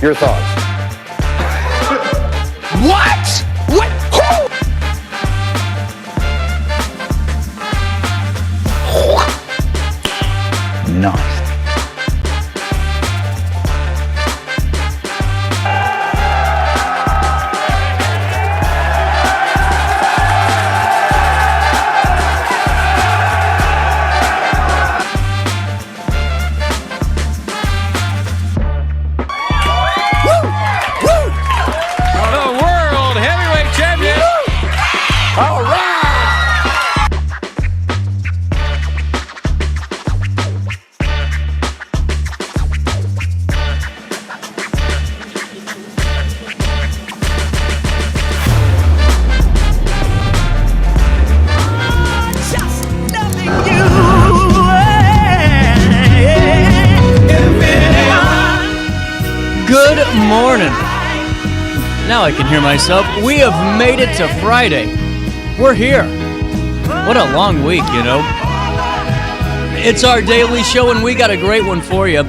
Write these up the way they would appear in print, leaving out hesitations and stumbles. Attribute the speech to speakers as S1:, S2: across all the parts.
S1: Your thoughts?
S2: What? What? Who?
S1: Nice.
S3: Morning. Now I can hear myself. We have made it to Friday. We're here. What a long week, you know. It's our daily show, and we got a great one for you.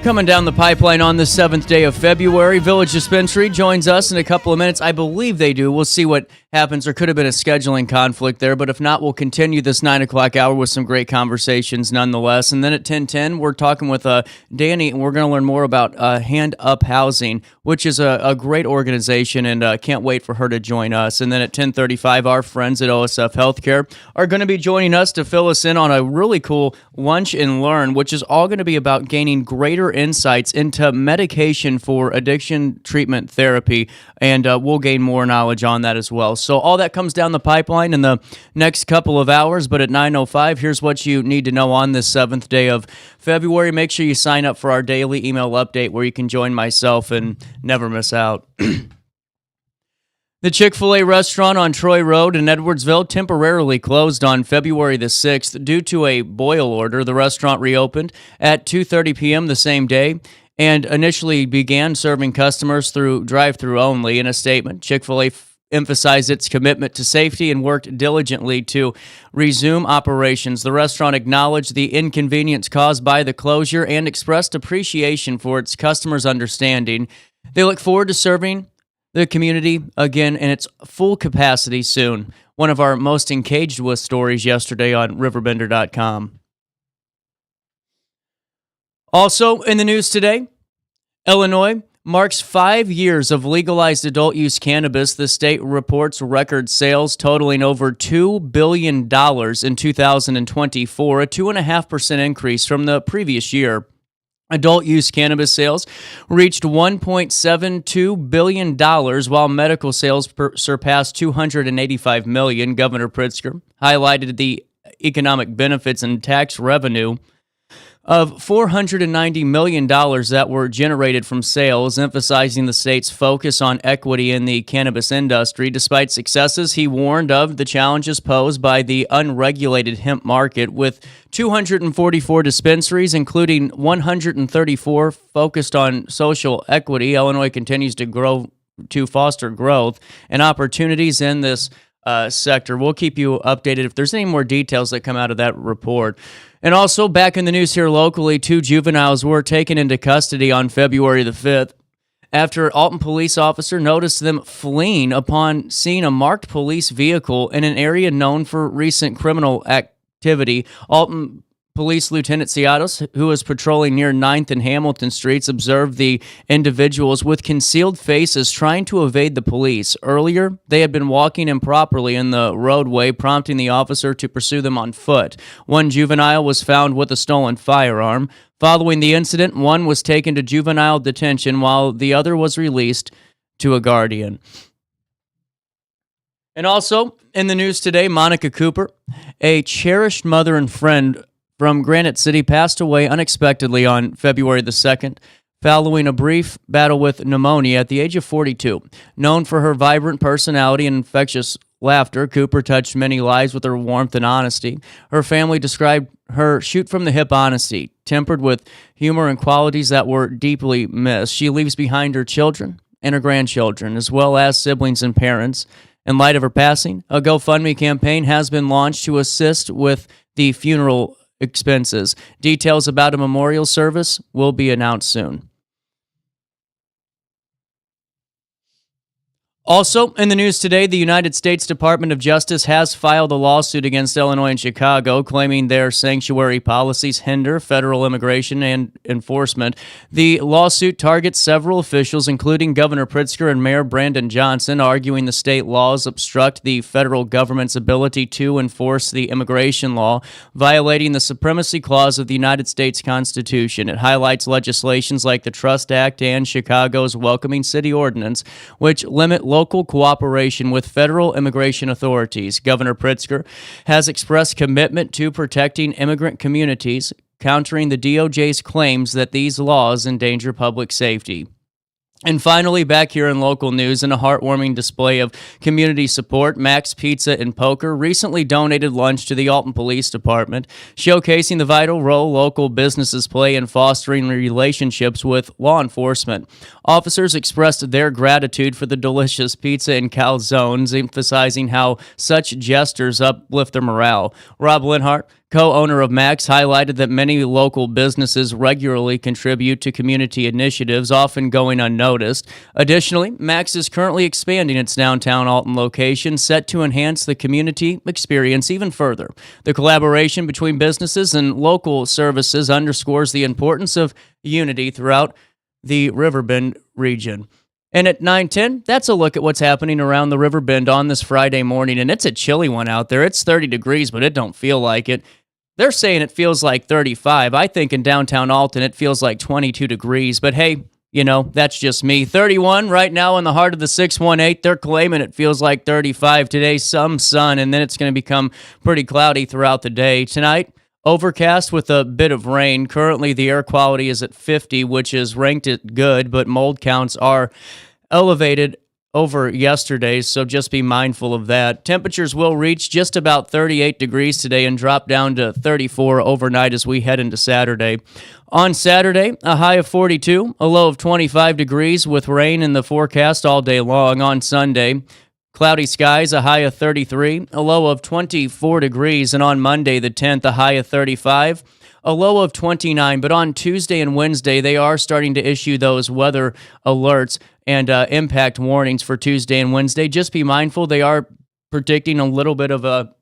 S3: Coming down the pipeline on the 7th day of February, Village Dispensary joins us in a couple of minutes. I believe they do. We'll see what happens. There could have been a scheduling conflict there, but if not, we'll continue this 9 o'clock hour with some great conversations nonetheless. And then at 10:10, we're talking with Dani, and we're going to learn more about Hand Up Housing, which is a great organization, and can't wait for her to join us. And then at 10:35, our friends at OSF Healthcare are going to be joining us to fill us in on a really cool lunch and learn, which is all going to be about gaining greater insights into medication for addiction treatment therapy, and we'll gain more knowledge on that as well. So all that comes down the pipeline in the next couple of hours, but at 9:05, here's what you need to know on this 7th day of February. Make sure you sign up for our daily email update where you can join myself and never miss out. The Chick-fil-A restaurant on Troy Road in Edwardsville temporarily closed on February the 6th due to a boil order. The restaurant reopened at 2:30 p.m. the same day and initially began serving customers through drive-thru only. In a statement, Chick-fil-A emphasized its commitment to safety and worked diligently to resume operations. The restaurant acknowledged the inconvenience caused by the closure and expressed appreciation for its customers' understanding. They look forward to serving the community again in its full capacity soon. One of our most engaged with stories yesterday on RiverBender.com. Also in the news today, Illinois marks 5 years of legalized adult use cannabis. The state reports record sales totaling over $2 billion in 2024, a 2.5% increase from the previous year. Adult use cannabis sales reached $1.72 billion, while medical sales surpassed $285 million. Governor Pritzker highlighted the economic benefits and tax revenue of $490 million that were generated from sales, emphasizing the state's focus on equity in the cannabis industry. Despite successes, he warned of the challenges posed by the unregulated hemp market. With 244 dispensaries, including 134 focused on social equity, Illinois continues to foster growth and opportunities in this sector. We'll keep you updated if there's any more details that come out of that report. And also, back in the news here locally, 2 juveniles were taken into custody on February the 5th after an Alton police officer noticed them fleeing upon seeing a marked police vehicle in an area known for recent criminal activity. Alton Police Lieutenant Ciatos, who was patrolling near 9th and Hamilton Streets, observed the individuals with concealed faces trying to evade the police. Earlier, they had been walking improperly in the roadway, prompting the officer to pursue them on foot. One juvenile was found with a stolen firearm. Following the incident, one was taken to juvenile detention while the other was released to a guardian. And also, in the news today, Monica Cooper, a cherished mother and friend from Granite City, passed away unexpectedly on February the 2nd, following a brief battle with pneumonia at the age of 42. Known for her vibrant personality and infectious laughter, Cooper touched many lives with her warmth and honesty. Her family described her shoot-from-the-hip honesty, tempered with humor and qualities that were deeply missed. She leaves behind her children and her grandchildren, as well as siblings and parents. In light of her passing, a GoFundMe campaign has been launched to assist with the funeral expenses. Details about a memorial service will be announced soon. Also, in the news today, the United States Department of Justice has filed a lawsuit against Illinois and Chicago, claiming their sanctuary policies hinder federal immigration and enforcement. The lawsuit targets several officials, including Governor Pritzker and Mayor Brandon Johnson, arguing the state laws obstruct the federal government's ability to enforce the immigration law, violating the Supremacy Clause of the United States Constitution. It highlights legislations like the Trust Act and Chicago's Welcoming City Ordinance, which limit local cooperation with federal immigration authorities. Governor Pritzker has expressed commitment to protecting immigrant communities, countering the DOJ's claims that these laws endanger public safety. And finally, back here in local news, in a heartwarming display of community support, Max Pizza and Poker recently donated lunch to the Alton Police Department, showcasing the vital role local businesses play in fostering relationships with law enforcement. Officers expressed their gratitude for the delicious pizza and calzones, emphasizing how such gestures uplift their morale. Rob Linhart, co-owner of Max, highlighted that many local businesses regularly contribute to community initiatives, often going unnoticed. Additionally, Max is currently expanding its downtown Alton location, set to enhance the community experience even further. The collaboration between businesses and local services underscores the importance of unity throughout the Riverbend region. And at 9:10, that's a look at what's happening around the Riverbend on this Friday morning. And it's a chilly one out there. It's 30 degrees, but it don't feel like it. They're saying it feels like 35. I think in downtown Alton it feels like 22 degrees. But hey, you know, that's just me. 31 right now in the heart of the 618. They're claiming it feels like 35 today. Some sun, and then it's going to become pretty cloudy throughout the day. Tonight, overcast with a bit of rain. Currently, the air quality is at 50, which is ranked at good, but mold counts are elevated over yesterday, so just be mindful of that. Temperatures will reach just about 38 degrees today and drop down to 34 overnight as we head into Saturday. On Saturday, a high of 42, a low of 25 degrees with rain in the forecast all day long. On Sunday, cloudy skies, a high of 33, a low of 24 degrees, and on Monday the 10th, a high of 35, a low of 29. But on Tuesday and Wednesday, they are starting to issue those weather alerts and impact warnings for Tuesday and Wednesday. Just be mindful, they are predicting a little bit of a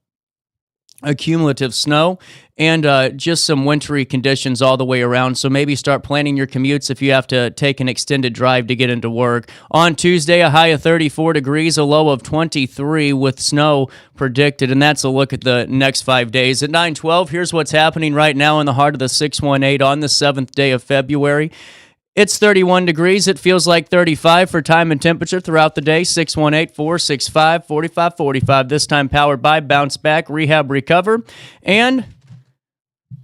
S3: cumulative snow and just some wintry conditions all the way around. So maybe start planning your commutes if you have to take an extended drive to get into work. On Tuesday, a high of 34 degrees, a low of 23 with snow predicted. And that's a look at the next 5 days. At 9:12, here's what's happening right now in the heart of the 618 on the 7th day of February. It's 31 degrees. It feels like 35 for time and temperature throughout the day. 618-465-4545. This time powered by Bounce Back, Rehab, Recover, and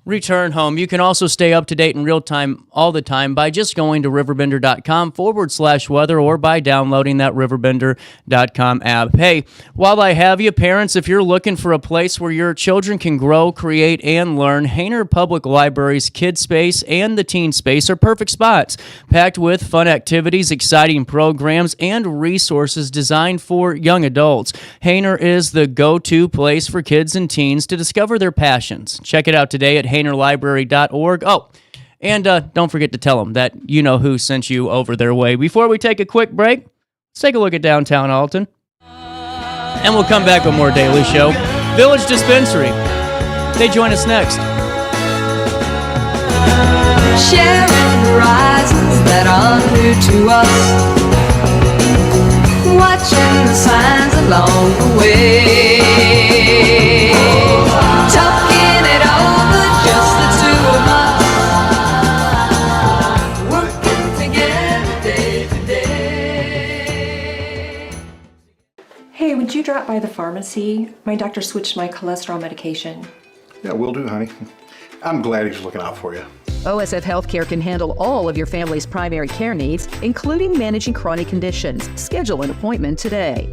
S3: Return Home. You can also stay up to date in real time all the time by just going to RiverBender.com/weather or by downloading that RiverBender.com app. Hey, while I have you, parents, if you're looking for a place where your children can grow, create, and learn, Hainer Public Library's Kid Space and the Teen Space are perfect spots, packed with fun activities, exciting programs, and resources designed for young adults. Hainer is the go-to place for kids and teens to discover their passions. Check it out today at HainerLibrary.org. Oh, and don't forget to tell them that you know who sent you over their way. Before we take a quick break, let's take a look at downtown Alton. And we'll come back with more Daily Show. Village Dispensary. They join us next.
S1: Sharing horizons that are new to us, watching the signs along the way, talking it over, just the two of us, working together day to day.
S4: Hey, would you drop by the pharmacy? My doctor switched my cholesterol medication.
S5: Yeah, will do, honey. I'm glad he's looking out for you.
S6: OSF Healthcare can handle all of your family's primary care needs, including managing chronic conditions. Schedule an appointment today.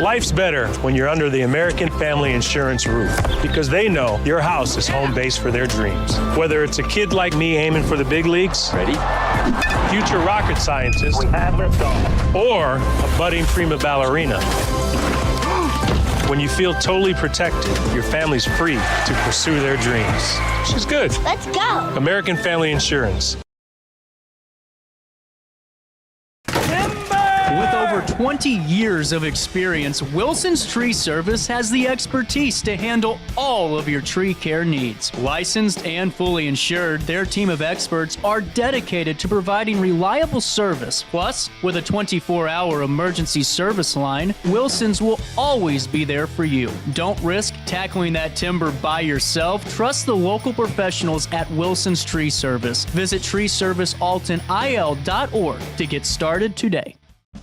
S7: Life's better when you're under the American Family Insurance roof, because they know your house is home base for their dreams. Whether it's a kid like me aiming for the big leagues, ready, future rocket scientist, or a budding prima ballerina. When you feel totally protected, your family's free to pursue their dreams. She's good.
S8: Let's go.
S7: American Family Insurance.
S3: over 20 years of experience, Wilson's Tree Service has the expertise to handle all of your tree care needs. Licensed and fully insured, their team of experts are dedicated to providing reliable service. Plus, with a 24-hour emergency service line, Wilson's will always be there for you. Don't risk tackling that timber by yourself. Trust the local professionals at Wilson's Tree Service. Visit treeservicealtonil.org to get started today.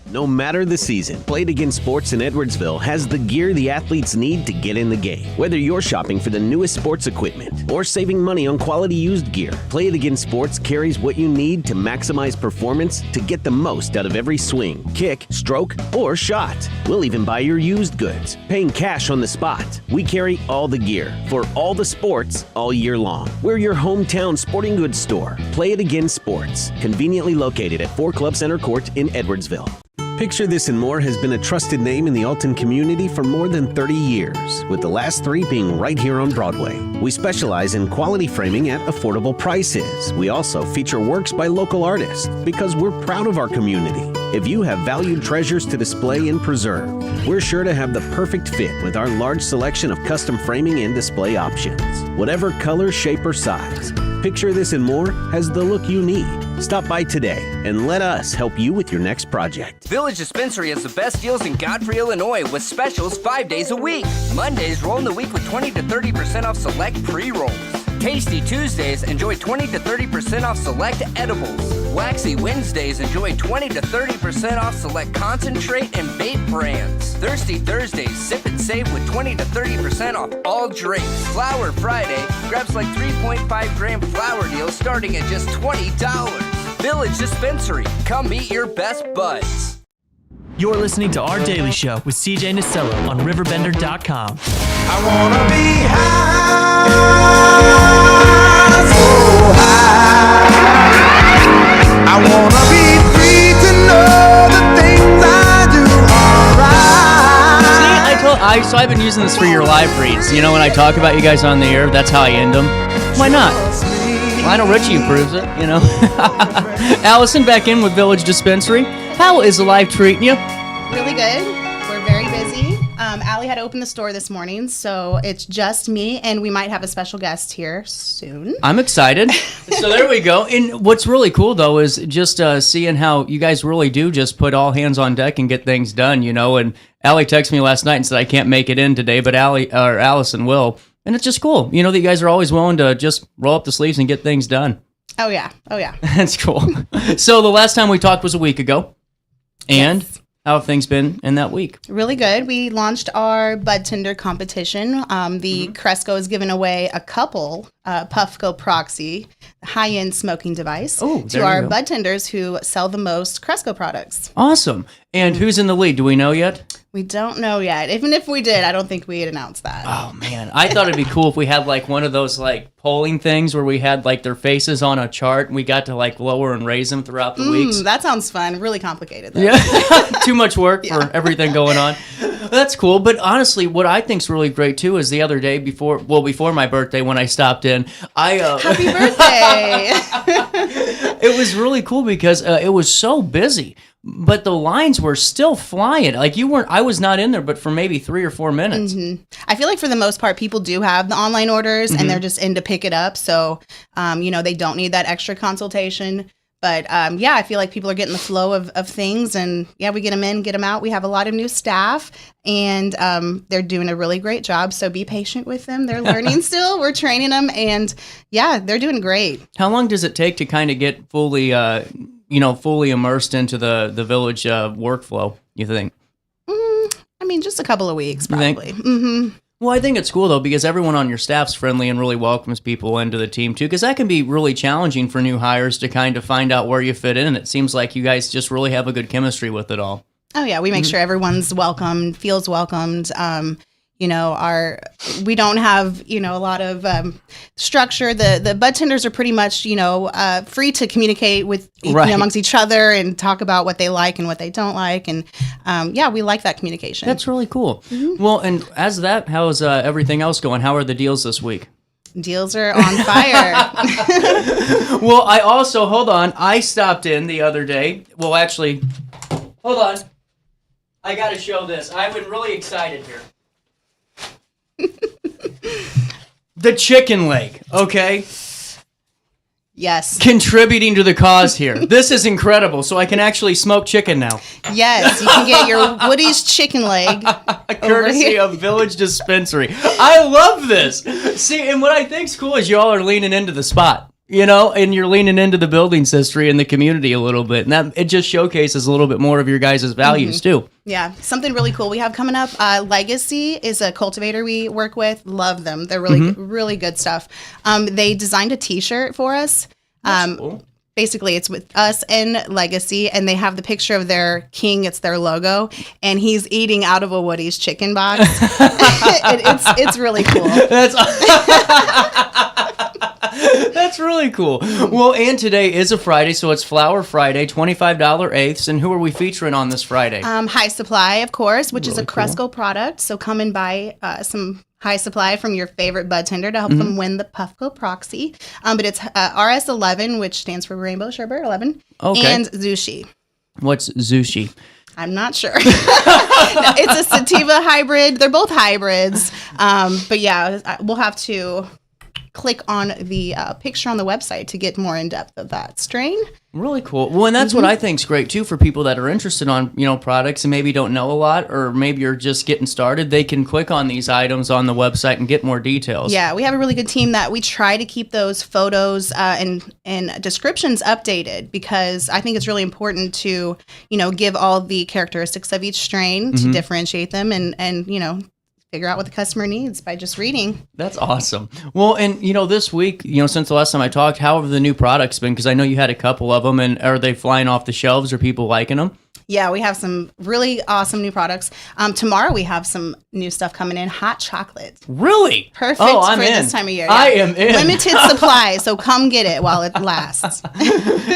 S8: No matter the season, Play It Again Sports in Edwardsville has the gear the athletes need to get in the game. Whether you're shopping for the newest sports equipment or saving money on quality used gear, Play It Again Sports carries what you need to maximize performance to get the most out of every swing, kick, stroke, or shot. We'll even buy your used goods, paying cash on the spot. We carry all the gear for all the sports all year long. We're your hometown sporting goods store. Play It Again Sports, conveniently located at 4 Club Center Court in Edwardsville. Picture This and More has been a trusted name in the Alton community for more than 30 years, with the last 3 being right here on Broadway. We specialize in quality framing at affordable prices. We also feature works by local artists because we're proud of our community. If you have valued treasures to display and preserve, we're sure to have the perfect fit with our large selection of custom framing and display options. Whatever color, shape, or size, Picture This and More has the look you need. Stop by today and let us help you with your next project.
S2: Village Dispensary has the best deals in Godfrey, Illinois with specials 5 days a week. Mondays, roll in the week with 20 to 30% off select pre-rolls. Tasty Tuesdays, enjoy 20 to 30% off select edibles. Waxy Wednesdays, enjoy 20 to 30% off select concentrate and vape brands. Thirsty Thursdays, sip and save with 20 to 30% off all drinks. Flower Friday, grabs like 3.5 gram flower deals starting at just $20. Village Dispensary, come meet your best buds.
S9: You're listening to Our Daily Show with CJ Nasello on RiverBender.com.
S10: I wanna be high, so high. I wanna be free to know the things I do are right.
S3: So I've been using this for your live reads. You know, when I talk about you guys on the air, that's how I end them. Why not? Lionel Richie approves it, you know. Allison back in with Village Dispensary. How is the life treating you?
S11: Really good. We're very busy. Allie had to open the store this morning, so it's just me, and we might have a special guest here soon.
S3: I'm excited. So there we go. And what's really cool, though, is just seeing how you guys really do just put all hands on deck and get things done, you know. And Allie texted me last night and said I can't make it in today, but Allison will. And it's just cool, you know, that you guys are always willing to just roll up the sleeves and get things done.
S11: Oh, yeah. Oh, yeah.
S3: That's cool. So the last time we talked was a week ago. And
S11: yes.
S3: How have things been in that week?
S11: Really good. We launched our bud tender competition. The Cresco is giving away a couple Puffco Proxy high-end smoking device to our bud tenders who sell the most Cresco products.
S3: Awesome. And who's in the lead? Do we know yet?
S11: We don't know yet. Even if we did, I don't think we'd announce that.
S3: Oh, man. I thought it'd be cool if we had like one of those like polling things where we had like their faces on a chart and we got to like lower and raise them throughout the weeks.
S11: That sounds fun. Really complicated, though.
S3: Yeah. Too much work for everything going on. That's cool. But honestly, what I think's really great too is the other day before my birthday when I stopped in,
S11: Happy birthday!
S3: It was really cool because it was so busy. But the lines were still flying. Like I was not in there, but for maybe 3 or 4 minutes.
S11: Mm-hmm. I feel like for the most part, people do have the online orders and they're just in to pick it up. So, they don't need that extra consultation. But I feel like people are getting the flow of things. And we get them in, get them out. We have a lot of new staff and they're doing a really great job. So be patient with them. They're learning still. We're training them. And they're doing great.
S3: How long does it take to kind of get fully immersed into the Village workflow, you think?
S11: Just a couple of weeks, probably. Mm-hmm.
S3: Well, I think it's cool, though, because everyone on your staff's friendly and really welcomes people into the team, too, because that can be really challenging for new hires to kind of find out where you fit in, and it seems like you guys just really have a good chemistry with it all.
S11: Oh, yeah. We make sure everyone's welcomed, feels welcomed. We don't have, a lot of structure. The bud tenders are pretty much, free to communicate with amongst each other and talk about what they like and what they don't like. And we like that communication.
S3: That's really cool. Mm-hmm. Well, and as that, how's everything else going? How are the deals this week?
S11: Deals are on fire.
S3: Well, hold on. I stopped in the other day. Well, actually, hold on. I got to show this. I've been really excited here. The chicken leg, okay?
S11: Yes.
S3: Contributing to the cause here. This is incredible. So I can actually smoke chicken now.
S11: Yes, you can get your Woody's chicken leg.
S3: Courtesy of Village Dispensary. I love this. See, and what I think's cool is y'all are leaning into the spot, you know, and you're leaning into the building's history and the community a little bit. And that it just showcases a little bit more of your guys' values too.
S11: Yeah, something really cool we have coming up. Legacy is a cultivator we work with. Love them. They're really, really good stuff. They designed a T-shirt for us. Cool. Basically, it's with us and Legacy, and they have the picture of their king. It's their logo, and he's eating out of a Woody's chicken box. It's really cool.
S3: That's really cool. Well, and today is a Friday, so it's Flower Friday, $25 eighths. And who are we featuring on this Friday?
S11: High Supply, of course, which is a
S3: Really cool.
S11: Cresco product. So come and buy some High Supply from your favorite bud tender to help them win the Puffco Proxy. But it's RS11, which stands for Rainbow Sherbet 11,
S3: Okay.
S11: and Zushi.
S3: What's Zushi?
S11: I'm not sure. No, it's a sativa hybrid. They're both hybrids. But yeah, we'll have to click on the picture on the website to get more in depth of that strain.
S3: Really cool. Well, and that's what I think's great too for people that are interested on, you know, products and maybe don't know a lot, or maybe you're just getting started. They can click on these items on the website and get more details.
S11: Yeah, we have a really good team that we try to keep those photos and descriptions updated, because I think it's really important to, you know, give all the characteristics of each strain to differentiate them and you know, figure out what the customer needs by just reading.
S3: That's awesome. Well, and, you know, this week, you know, since the last time I talked, how have the new products been? Because I know you had a couple of them, and are they flying off the shelves? Are people liking them?
S11: Yeah, we have some really awesome new products. Tomorrow we have some new stuff coming in. Hot chocolate.
S3: Really?
S11: Perfect
S3: I'm
S11: for
S3: in.
S11: this time of year. Yeah.
S3: I am in.
S11: Limited supply, so come get it while it lasts.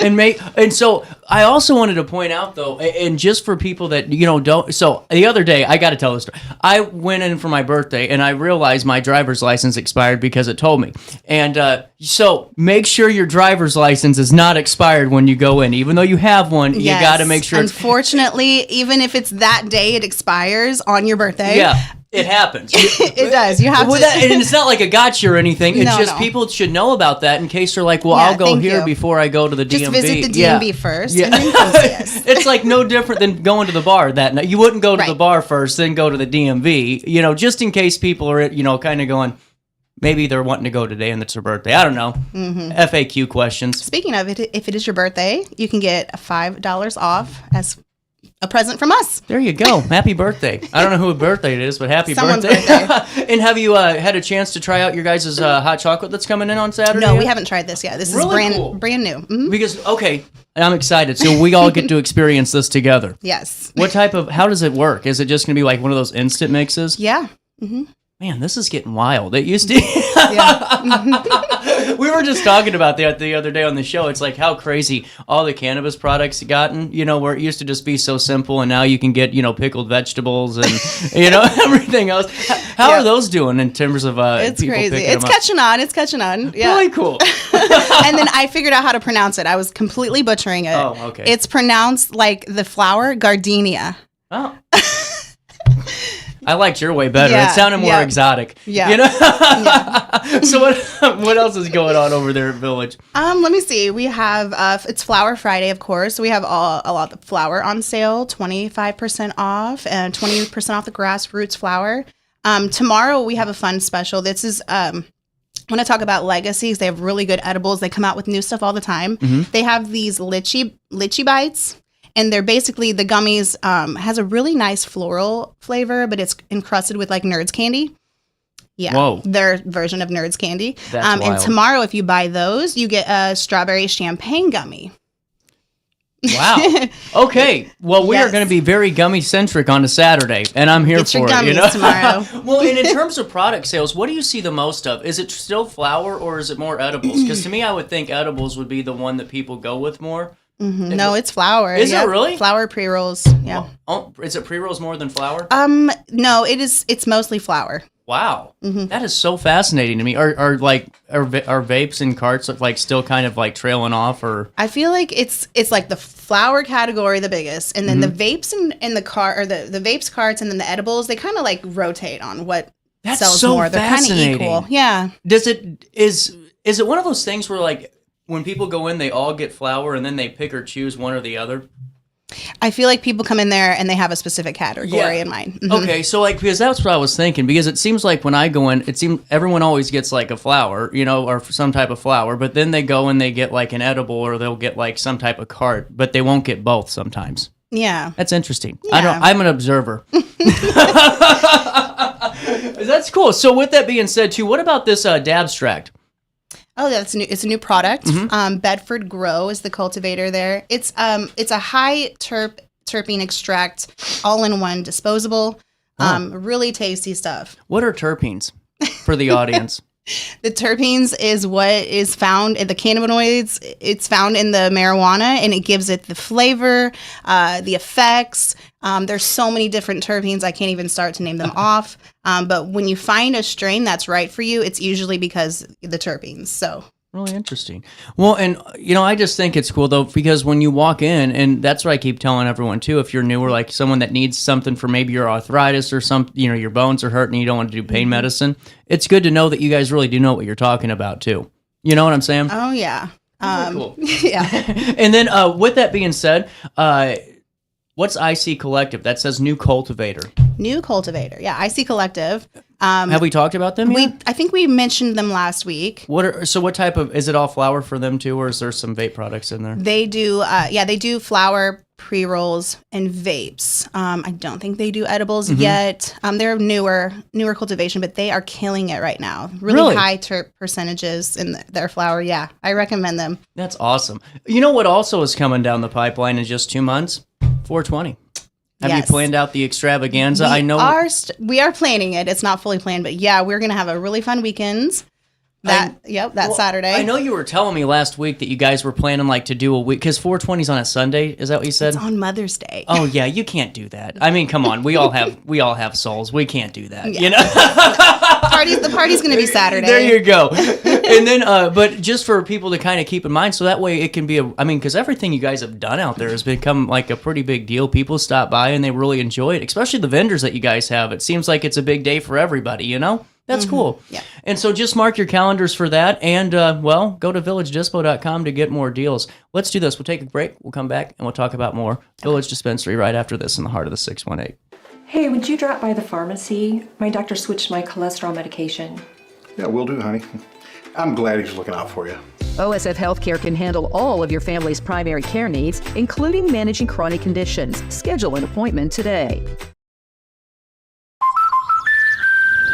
S3: And so I also wanted to point out, though, and just for people that, you know, don't. So the other day, I got to tell this story. I went in for my birthday, and I realized my driver's license expired because it told me. And so make sure your driver's license is not expired when you go in. Even though you have one, you got to make sure.
S11: Unfortunately, even if it's that day it expires on your birthday.
S3: Yeah. It happens.
S11: It does. You have to.
S3: And it's not like a gotcha or anything. It's just
S11: No.
S3: people should know about that in case they're like, well,
S11: Yeah,
S3: I'll go
S11: thank
S3: here
S11: you.
S3: before I go to the DMV.
S11: Just visit the DMV first.
S3: Yeah.
S11: And then come see us.
S3: It's like no different than going to the bar that night. You wouldn't go to the
S11: Right.
S3: bar first, then go to the DMV, you know, just in case people are, you know, kind of going, maybe they're wanting to go today and it's their birthday. I don't know. FAQ questions.
S11: Speaking of it, if it is your birthday, you can get $5 off as a present from us.
S3: There you go. Happy birthday. I don't know whose birthday it is, but happy
S11: Someone's
S3: birthday. And have you had a chance to try out your guys' hot chocolate that's coming in on Saturday?
S11: No,
S3: yet?
S11: we haven't tried this yet. This
S3: Really
S11: is
S3: cool.
S11: brand new. Mhm.
S3: Because, okay, I'm excited. So we all get to experience this together.
S11: Yes.
S3: What type of, how does it work? Is it just going to be like one of those instant mixes?
S11: Yeah. Mm-hmm.
S3: Man, this is getting wild. It used to.
S11: Yeah.
S3: We were just talking about that the other day on the show. It's like how crazy all the cannabis products have gotten, you know, where it used to just be so simple, and now you can get, you know, pickled vegetables and, you know, everything else. How are those doing in terms of
S11: It's
S3: people
S11: crazy.
S3: picking
S11: It's
S3: them up?
S11: catching on. It's catching on. Yeah.
S3: Really cool.
S11: And then I figured out how to pronounce it. I was completely butchering it.
S3: Oh, okay.
S11: It's pronounced like the flower gardenia.
S3: Oh. I liked your way better.
S11: Yeah,
S3: It sounded more exotic.
S11: Yeah.
S3: You know? So what else is going on over there at Village?
S11: Let me see. We have it's Flower Friday, of course. We have a lot of flour on sale, 25% off, and 20% off the grassroots flour. Tomorrow we have a fun special. This is when I talk about legacies, they have really good edibles. They come out with new stuff all the time. They have these lychee bites. And they're basically, the gummies has a really nice floral flavor, but it's encrusted with like Nerds candy. Yeah.
S3: Whoa.
S11: Their version of Nerds candy.
S3: That's
S11: And
S3: wild.
S11: tomorrow, if you buy those, you get a strawberry champagne gummy.
S3: Wow. Okay. Well, we are
S11: Yes.
S3: going to be very gummy centric on a Saturday, and I'm here
S11: Get
S3: for
S11: your
S3: it. You
S11: gummies
S3: know?
S11: tomorrow.
S3: Well, and in terms of product sales, what do you see the most of? Is it still flour or is it more edibles? Because to me, I would think edibles would be the one that people go with more.
S11: No, it's flour.
S3: Is it really?
S11: Flour pre-rolls. Yeah.
S3: Oh, is it pre-rolls more than flour?
S11: No, it's mostly flour.
S3: Wow, that is so fascinating to me. Are vapes and carts like still kind of like trailing off, or?
S11: I feel like it's like the flour category the biggest, and then the vapes and the car or the vapes carts, and then the edibles, they kind of like rotate on what sells
S3: so
S11: more. They're kind of equal. Yeah.
S3: Is it one of those things where like when people go in, they all get flour and then they pick or choose one or the other?
S11: I feel like people come in there and they have a specific category in mind.
S3: Okay, so like because that's what I was thinking, because it seems like when I go in, it seems everyone always gets like a flour, or some type of flour, but then they go and they get like an edible, or they'll get like some type of cart, but they won't get both sometimes.
S11: Yeah.
S3: That's interesting.
S11: Yeah.
S3: I'm an observer. That's cool. So with that being said too, what about this Dabstract?
S11: Oh, that's new. It's a new product. Bedford Grow is the cultivator there. It's a high terpene extract, all-in-one disposable. Really tasty stuff.
S3: What are terpenes for the audience?
S11: The terpenes is what is found in the cannabinoids. It's found in the marijuana, and it gives it the flavor, the effects. There's so many different terpenes, I can't even start to name them off. But when you find a strain that's right for you, it's usually because the terpenes. So
S3: really interesting. Well, and I just think it's cool though, because when you walk in, and that's what I keep telling everyone too, if you're new or like someone that needs something for maybe your arthritis or your bones are hurting and you don't want to do pain medicine, it's good to know that you guys really do know what you're talking about too. You know what I'm saying?
S11: Oh yeah.
S3: Cool.
S11: Yeah.
S3: And then with that being said, what's IC Collective? That says new cultivator.
S11: New cultivator. Yeah, IC Collective.
S3: Have we talked about them yet?
S11: I think we mentioned them last week.
S3: What type of, is it all flour for them too, or is there some vape products in there?
S11: They do, they do flour, pre-rolls, and vapes. I don't think they do edibles yet. They're newer cultivation, but they are killing it right now. Really high terp percentages in their flour. Yeah, I recommend them.
S3: That's awesome. You know what also is coming down the pipeline in just 2 months? 420. Have you planned out the extravaganza?
S11: We are planning it. It's not fully planned, but yeah, we're going to have a really fun weekend. That Saturday.
S3: I know you were telling me last week that you guys were planning like to do a week, because 420 is on a Sunday. Is that what you said?
S11: It's on Mother's Day.
S3: Oh yeah, you can't do that. I mean, come on, we all have souls. We can't do that.
S11: Yeah. The party's going to be Saturday.
S3: There you go. And then, but just for people to kind of keep in mind, so that way it can be because everything you guys have done out there has become like a pretty big deal. People stop by and they really enjoy it, especially the vendors that you guys have. It seems like it's a big day for everybody. That's cool. Yeah. And so just mark your calendars for that, and go to VillageDispo.com to get more deals. Let's do this. We'll take a break. We'll come back and we'll talk about more Village Dispensary right after this in the heart of the 618.
S4: Hey, would you drop by the pharmacy? My doctor switched my cholesterol medication.
S5: Yeah, will do, honey. I'm glad he's looking out for you.
S6: OSF Healthcare can handle all of your family's primary care needs, including managing chronic conditions. Schedule an appointment today.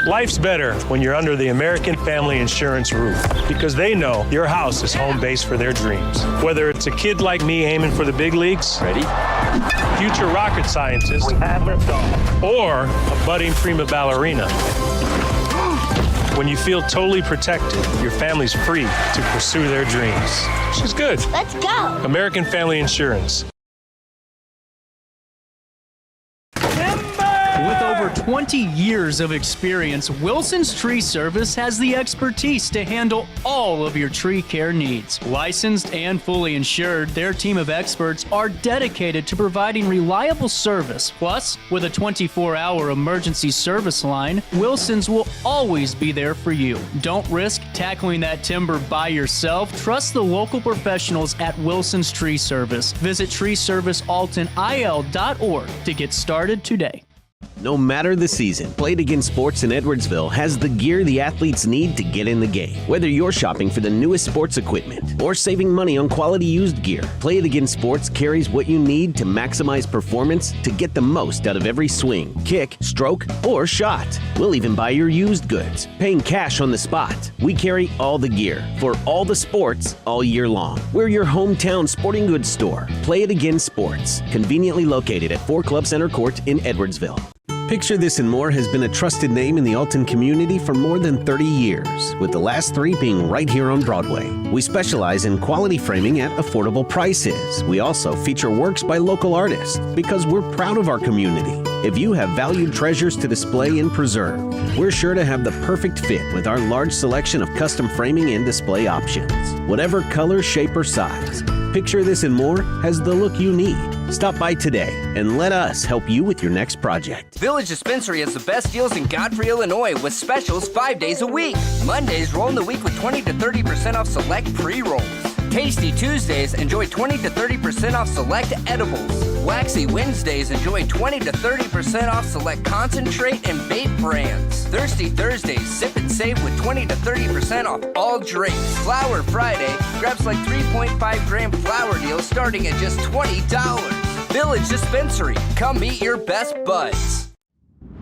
S7: Life's better when you're under the American Family Insurance roof, because they know your house is home base for their dreams. Whether it's a kid like me aiming for the big leagues, ready? Future rocket scientist, or a budding prima ballerina. When you feel totally protected, your family's free to pursue their dreams. She's good.
S12: Let's go.
S7: American Family Insurance.
S9: With over 20 years of experience, Wilson's Tree Service has the expertise to handle all of your tree care needs. Licensed and fully insured, their team of experts are dedicated to providing reliable service. Plus, with a 24-hour emergency service line, Wilson's will always be there for you. Don't risk tackling that timber by yourself. Trust the local professionals at Wilson's Tree Service. Visit treeservicealtonil.org to get started today.
S8: No matter the season, Play It Again Sports in Edwardsville has the gear the athletes need to get in the game. Whether you're shopping for the newest sports equipment or saving money on quality used gear, Play It Again Sports carries what you need to maximize performance to get the most out of every swing, kick, stroke, or shot. We'll even buy your used goods, paying cash on the spot. We carry all the gear for all the sports all year long. We're your hometown sporting goods store. Play It Again Sports, conveniently located at 4 Club Center Court in Edwardsville. Picture This and More has been a trusted name in the Alton community for more than 30 years, with the last 3 being right here on Broadway. We specialize in quality framing at affordable prices. We also feature works by local artists because we're proud of our community. If you have valued treasures to display and preserve, we're sure to have the perfect fit with our large selection of custom framing and display options. Whatever color, shape, or size, Picture This and More has the look you need. Stop by today and let us help you with your next project.
S2: Village Dispensary has the best deals in Godfrey, Illinois with specials 5 days a week. Mondays, roll in the week with 20 to 30% off select pre-rolls. Tasty Tuesdays, enjoy 20 to 30% off select edibles. Waxy Wednesdays, enjoy 20 to 30% off select concentrate and vape brands. Thirsty Thursdays, sip and save with 20 to 30% off all drinks. Flower Friday, grab like 3.5 gram flower deals starting at just $20. Village Dispensary, come meet your best buds.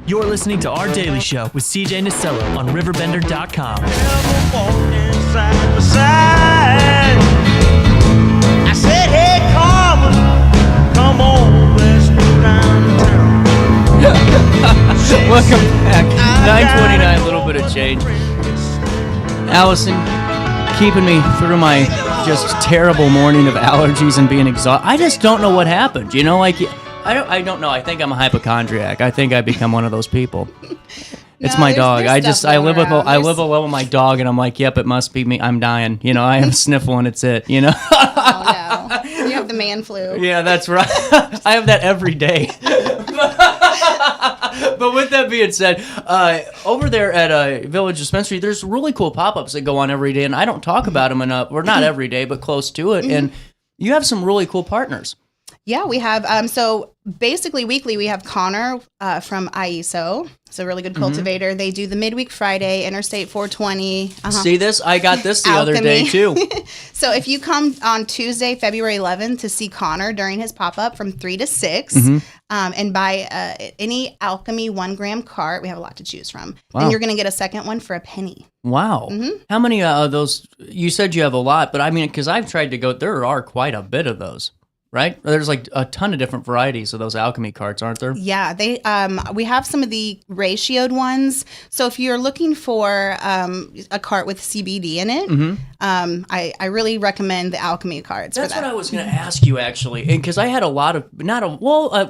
S9: You're listening to Our Daily Show with CJ Nasello on RiverBender.com.
S10: I said, hey, come on, let's go downtown.
S3: Welcome back. 9:29, a little bit of change. Allison, keeping me through my just terrible morning of allergies and being exhausted. I just don't know what happened. You know, like, I don't know. I think I'm a hypochondriac. I think I become one of those people. It's my dog. I live alone with my dog, and I'm like, yep, it must be me. I'm dying. You know, I have a sniffle, and it's it. You know.
S11: Oh no, you have the man flu.
S3: Yeah, that's right. I have that every day. But with that being said, over there at Village Dispensary, there's really cool pop-ups that go on every day, and I don't talk about them enough. Or not every day, but close to it. And you have some really cool partners.
S11: Yeah, we have. So basically, weekly we have Connor from IESO. It's a really good cultivator. They do the midweek Friday, Interstate 420.
S3: See this? I got this the other day too.
S11: So if you come on Tuesday, February 11th to see Connor during his pop-up from 3 to 6 and buy any Alchemy 1 gram cart, we have a lot to choose from.
S3: Wow.
S11: Then you're going to get a second one for a penny.
S3: Wow. How many of those? You said you have a lot, but I mean, because I've tried to go, there are quite a bit of those. Right? There's like a ton of different varieties of those Alchemy carts, aren't there?
S11: Yeah, they. We have some of the ratioed ones. So if you're looking for a cart with CBD in it, I really recommend the Alchemy carts.
S3: That's what I was going to ask you actually, because I had a lot of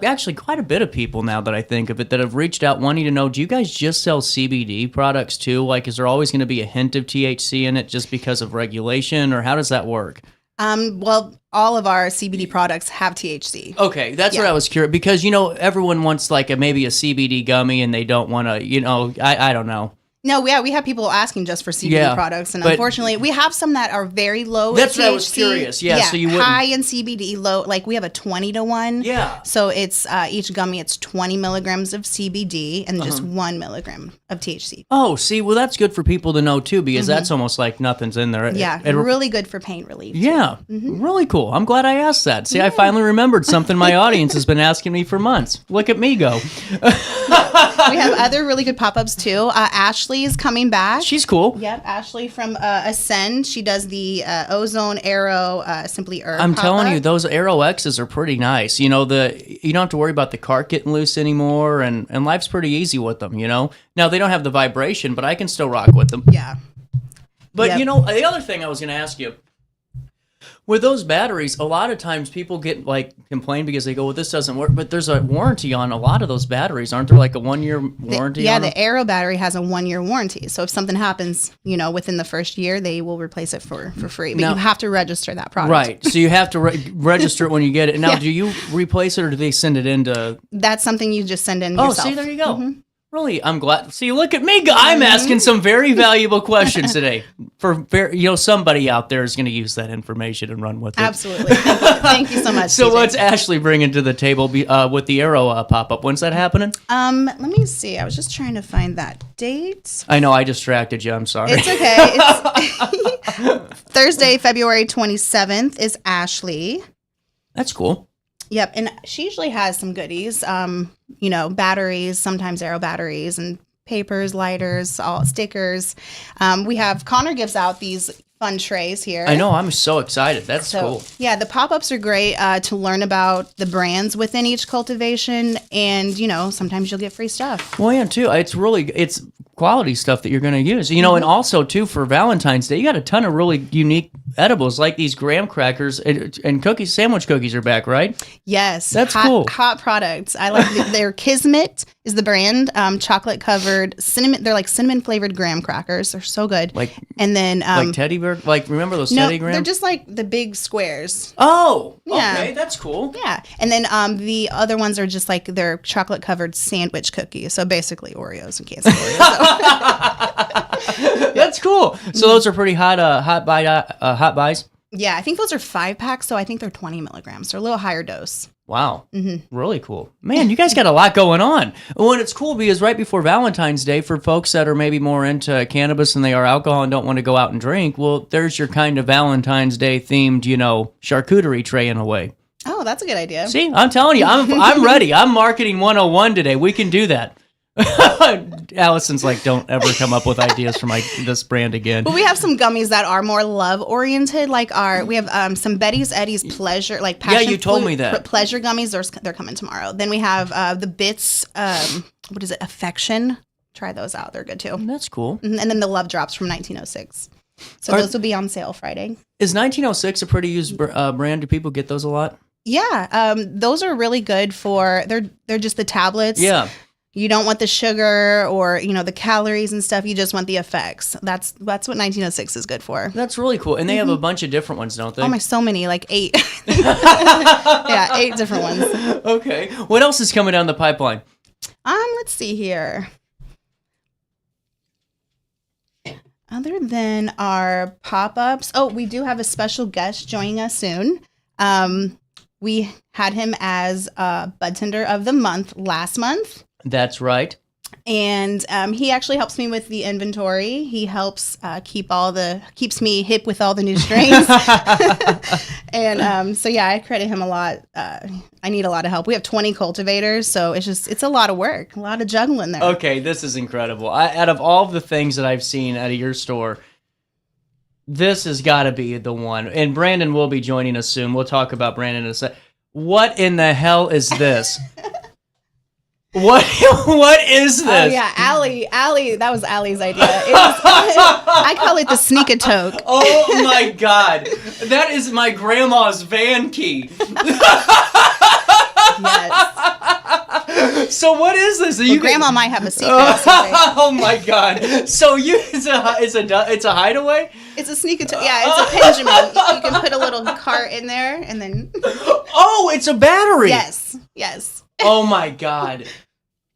S3: actually quite a bit of people now that I think of it that have reached out wanting to know, do you guys just sell CBD products too? Like, is there always going to be a hint of THC in it just because of regulation, or how does that work?
S11: Well, all of our CBD products have THC.
S3: Okay, that's what I was curious, because, you know, everyone wants like maybe a CBD gummy and they don't want to, you know, I don't know.
S11: No, we have people asking just for CBD products, and unfortunately, we have some that are very low.
S3: That's
S11: THC.
S3: what I was curious. Yeah, so you wouldn't...
S11: high in CBD, low. Like we have a 20-to-1.
S3: Yeah.
S11: So it's each gummy, it's 20 milligrams of CBD and just 1 milligram of THC.
S3: Oh, see, well, that's good for people to know too, because that's almost like nothing's in there.
S11: Yeah, really good for pain relief.
S3: Yeah, really cool. I'm glad I asked that. See, I finally remembered something my audience has been asking me for months. Look at me go.
S11: We have other really good pop-ups too. Ashley is coming back.
S3: She's cool.
S11: Yep, Ashley from Ascend. She does the Ozone Aero Simply Herb.
S3: I'm telling you, those Aero X's are pretty nice. You know, you don't have to worry about the cart getting loose anymore, and life's pretty easy with them, you know? Now, they don't have the vibration, but I can still rock with them.
S11: Yeah.
S3: But, you know, the other thing I was going to ask you, with those batteries, a lot of times people get, like, complain because they go, well, this doesn't work. But there's a warranty on a lot of those batteries. Aren't there, like, a 1-year warranty on them?
S11: The Aero battery has a 1-year warranty. So if something happens, you know, within the first year, they will replace it for free. But you have to register that product.
S3: Right. So you have to register it when you get it. Now, do you replace it, or do they send it into...
S11: That's something you just send in yourself.
S3: Oh, see, there you go. Really, I'm glad. See, look at me. I'm asking some very valuable questions today. Somebody out there is going to use that information and run with it.
S11: Absolutely. Thank you so much.
S3: So
S11: CJ.
S3: what's Ashley bringing to the table with the Aero pop-up? When's that happening?
S11: Let me see. I was just trying to find that date.
S3: I know I distracted you. I'm sorry.
S11: It's okay. It's Thursday, February 27th is Ashley.
S3: That's cool.
S11: Yep, and she usually has some goodies, you know, batteries, sometimes Aero batteries, and papers, lighters, all stickers. We have Connor gives out these fun trays here.
S3: I know. I'm so excited. That's cool.
S11: Yeah, the pop-ups are great to learn about the brands within each cultivation, and sometimes you'll get free stuff.
S3: Well, yeah, too. It's quality stuff that you're going to use. And also too for Valentine's Day, you got a ton of really unique edibles like these graham crackers and cookies. Sandwich cookies are back, right?
S11: Yes,
S3: that's cool.
S11: Hot products. I like their Kismet is the brand. Chocolate covered cinnamon. They're like cinnamon flavored graham crackers. They're so good. And then
S3: like teddy bear. Like remember those teddy graham?
S11: They're just like the big squares.
S3: Oh,
S11: yeah.
S3: Okay, that's cool.
S11: Yeah, and then the other ones are just like they're chocolate covered sandwich cookies. So basically Oreos and can't say Oreos.
S3: That's cool. So those are pretty hot buys.
S11: Yeah, I think those are 5-packs, so I think they're 20 milligrams. They're a little higher dose.
S3: Wow. Really cool. Man, you guys got a lot going on. Well, it's cool because right before Valentine's Day, for folks that are maybe more into cannabis than they are alcohol and don't want to go out and drink, well, there's your kind of Valentine's Day themed, charcuterie tray in a way.
S11: Oh, that's a good idea.
S3: See, I'm telling you, I'm ready. I'm marketing 101 today. We can do that. Allison's like, don't ever come up with ideas for this brand again.
S11: But we have some gummies that are more love oriented, like we have some Betty's Eddie's pleasure, like passion.
S3: Yeah, you told me that.
S11: Pleasure gummies. They're coming tomorrow. Then we have the Bits. What is it? Affection. Try those out. They're good too.
S3: That's cool.
S11: And then the Love Drops from 1906. So those will be on sale Friday.
S3: Is 1906 a pretty used brand? Do people get those a lot?
S11: Yeah, those are really good for. They're just the tablets.
S3: Yeah.
S11: You don't want the sugar or, the calories and stuff. You just want the effects. That's what 1906 is good for.
S3: That's really cool. And they have a bunch of different ones, don't they?
S11: Oh my, so many, like 8. Yeah, 8 different ones.
S3: Okay. What else is coming down the pipeline?
S11: Let's see here. Other than our pop-ups, we do have a special guest joining us soon. We had him as Bud Tender of the Month last month.
S3: That's right.
S11: And he actually helps me with the inventory. He helps keeps me hip with all the new strains. And so yeah, I credit him a lot. I need a lot of help. We have 20 cultivators, so it's a lot of work, a lot of juggling there.
S3: Okay, this is incredible. Out of all the things that I've seen out of your store, this has got to be the one. And Brandon will be joining us soon. We'll talk about Brandon in a sec. What in the hell is this? What is this?
S11: Oh yeah, Allie, that was Allie's idea. I call it the sneak-a-toke.
S3: Oh my God. That is my grandma's van key.
S11: Yes.
S3: So what is this?
S11: Grandma might have a secret.
S3: Oh my God. So it's a hideaway?
S11: It's a sneak-a-toke. Yeah, it's a Benjamin. You can put a little cart in there and then
S3: Oh, it's a battery.
S11: Yes.
S3: Oh my God.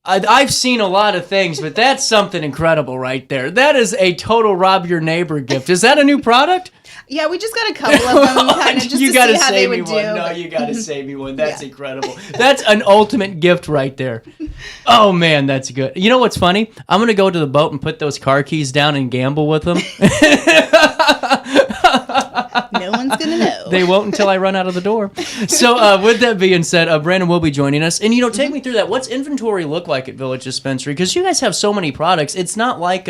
S3: I've seen a lot of things, but that's something incredible right there. That is a total rob your neighbor gift. Is that a new product?
S11: Yeah, we just got a couple of them kind of just
S3: you
S11: to
S3: gotta
S11: see how they would do.
S3: No, you got to save me one. That's incredible. That's an ultimate gift right there. Oh, man, that's good. You know what's funny? I'm going to go to the boat and put those car keys down and gamble with them.
S11: No one's going to know.
S3: They won't until I run out of the door. So with that being said, Brandon will be joining us. And, take me through that. What's inventory look like at Village Dispensary? Because you guys have so many products. It's not like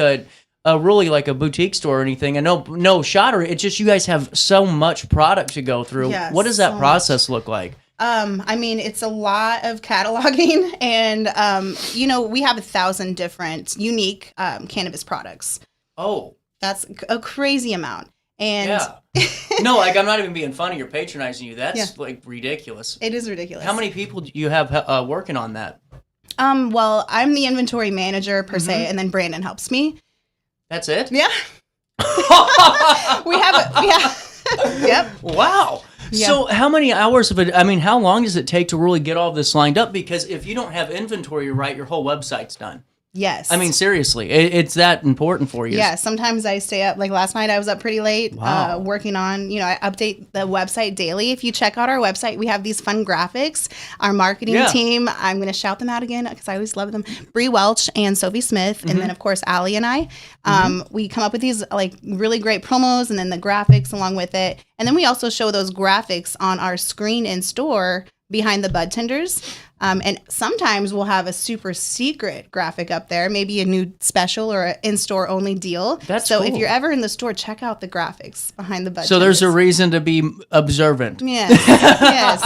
S3: really like a boutique store or anything. I know, no shottery. It's just you guys have so much product to go through.
S11: Yes,
S3: what does that process look like?
S11: I mean, it's a lot of cataloging and, we have 1,000 different unique cannabis products.
S3: Oh.
S11: That's a crazy amount. And
S3: yeah. No, like I'm not even being funny or patronizing you. That's like ridiculous.
S11: It is ridiculous.
S3: How many people do you have working on that?
S11: Well, I'm the inventory manager per se, and then Brandon helps me.
S3: That's it?
S11: Yeah. we have. Yep.
S3: Wow. Yeah. So how many hours of it? I mean, how long does it take to really get all this lined up? Because if you don't have inventory right, your whole website's done.
S11: Yes.
S3: I mean, seriously, it's that important for you.
S11: Yeah. Sometimes I stay up. Like last night, I was up pretty late working on, I update the website daily. If you check out our website, we have these fun graphics. Our marketing team, I'm going to shout them out again because I always love them. Bree Welch and Sophie Smith. And then, of course, Allie and I. We come up with these like really great promos and then the graphics along with it. And then we also show those graphics on our screen in store behind the bud tenders. And sometimes we'll have a super secret graphic up there, maybe a new special or an in-store only deal.
S3: That's
S11: so
S3: cool.
S11: if you're ever in the store, check out the graphics behind the bud
S3: So
S11: tenders.
S3: there's a reason to be observant.
S11: Yes, yes.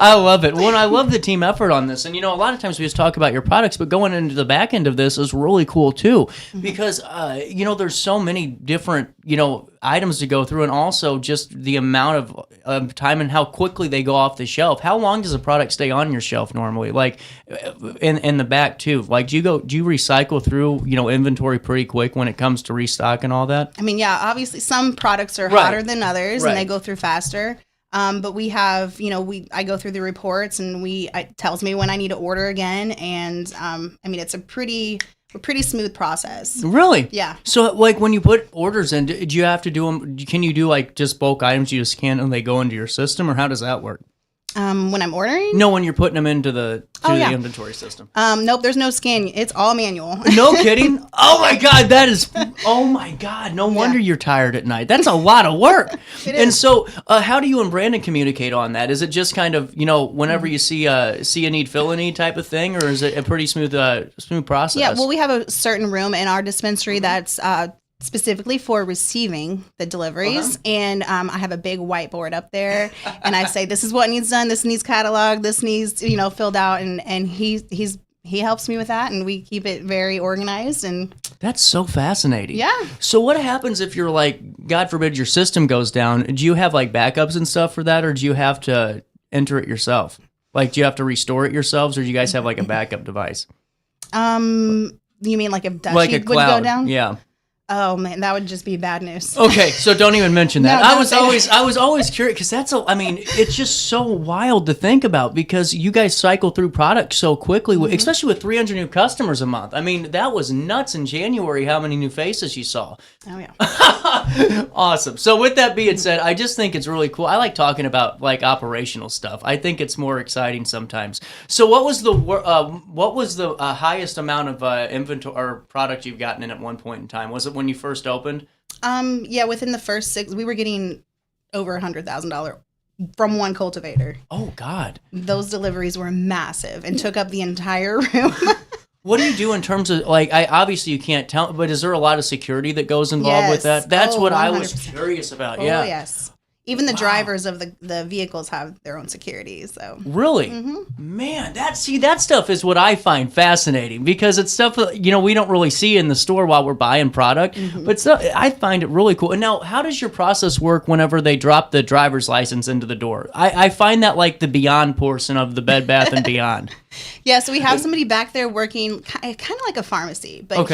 S3: I love it. Well, I love the team effort on this. And, a lot of times we just talk about your products, but going into the back end of this is really cool, too. Because, there's so many different, items to go through, and also just the amount of time and how quickly they go off the shelf. How long does a product stay on your shelf normally? Like, in the back, too. Like, do you recycle through, inventory pretty quick when it comes to restock and all that?
S11: I mean, yeah, obviously some products are hotter than others and they go through faster. But we have, I go through the reports and it tells me when I need to order again. And, it's a pretty smooth process.
S3: Really?
S11: Yeah.
S3: So, like, when you put orders in, do you have to do them? Can you do like just bulk items? You just scan and they go into your system, or how does that work?
S11: When I'm ordering?
S3: No, when you're putting them into the inventory system.
S11: Nope, there's no scan. It's all manual.
S3: No kidding? Oh my God, oh my God. No wonder you're tired at night. That's a lot of work. And so, how do you and Brandon communicate on that? Is it just kind of, whenever you see a need, fill a need type of thing, or is it a pretty smooth process?
S11: Yeah, well, we have a certain room in our dispensary that's specifically for receiving the deliveries. And I have a big whiteboard up there, and I say, this is what needs done, this needs cataloged, this needs, filled out, and he helps me with that, and we keep it very organized. And
S3: that's so fascinating.
S11: Yeah.
S3: So what happens if you're like, God forbid, your system goes down? Do you have like backups and stuff for that, or do you have to enter it yourself? Like, do you have to restore it yourselves, or do you guys have like a backup device?
S11: You mean like if
S3: like a
S11: would
S3: cloud.
S11: go down?
S3: Yeah.
S11: Oh man, that would just be bad news.
S3: Okay, so don't even mention that.
S11: No,
S3: I was always curious, because it's just so wild to think about, because you guys cycle through products so quickly, especially with 300 new customers a month. I mean, that was nuts in January, how many new faces you saw.
S11: Oh yeah.
S3: Awesome. So with that being said, I just think it's really cool. I like talking about like operational stuff. I think it's more exciting sometimes. So what was the highest amount of inventory or product you've gotten in at one point in time? Was it when you first opened?
S11: Yeah, within the first 6, we were getting over $100,000 from one cultivator.
S3: Oh God.
S11: Those deliveries were massive and took up the entire room.
S3: What do you do in terms of, like, obviously you can't tell, but is there a lot of security that goes involved with that? That's what 100%. I was curious about. Yeah.
S11: Oh yes. Even the drivers of the vehicles have their own security. So
S3: really, man, that stuff is what I find fascinating, because it's stuff we don't really see in the store while we're buying product, but I find it really cool. And now, how does your process work whenever they drop the driver's license into the door? I find that like the Beyond portion of the Bed Bath and Beyond.
S11: Yeah, so we have somebody back there working kind of like a pharmacy, but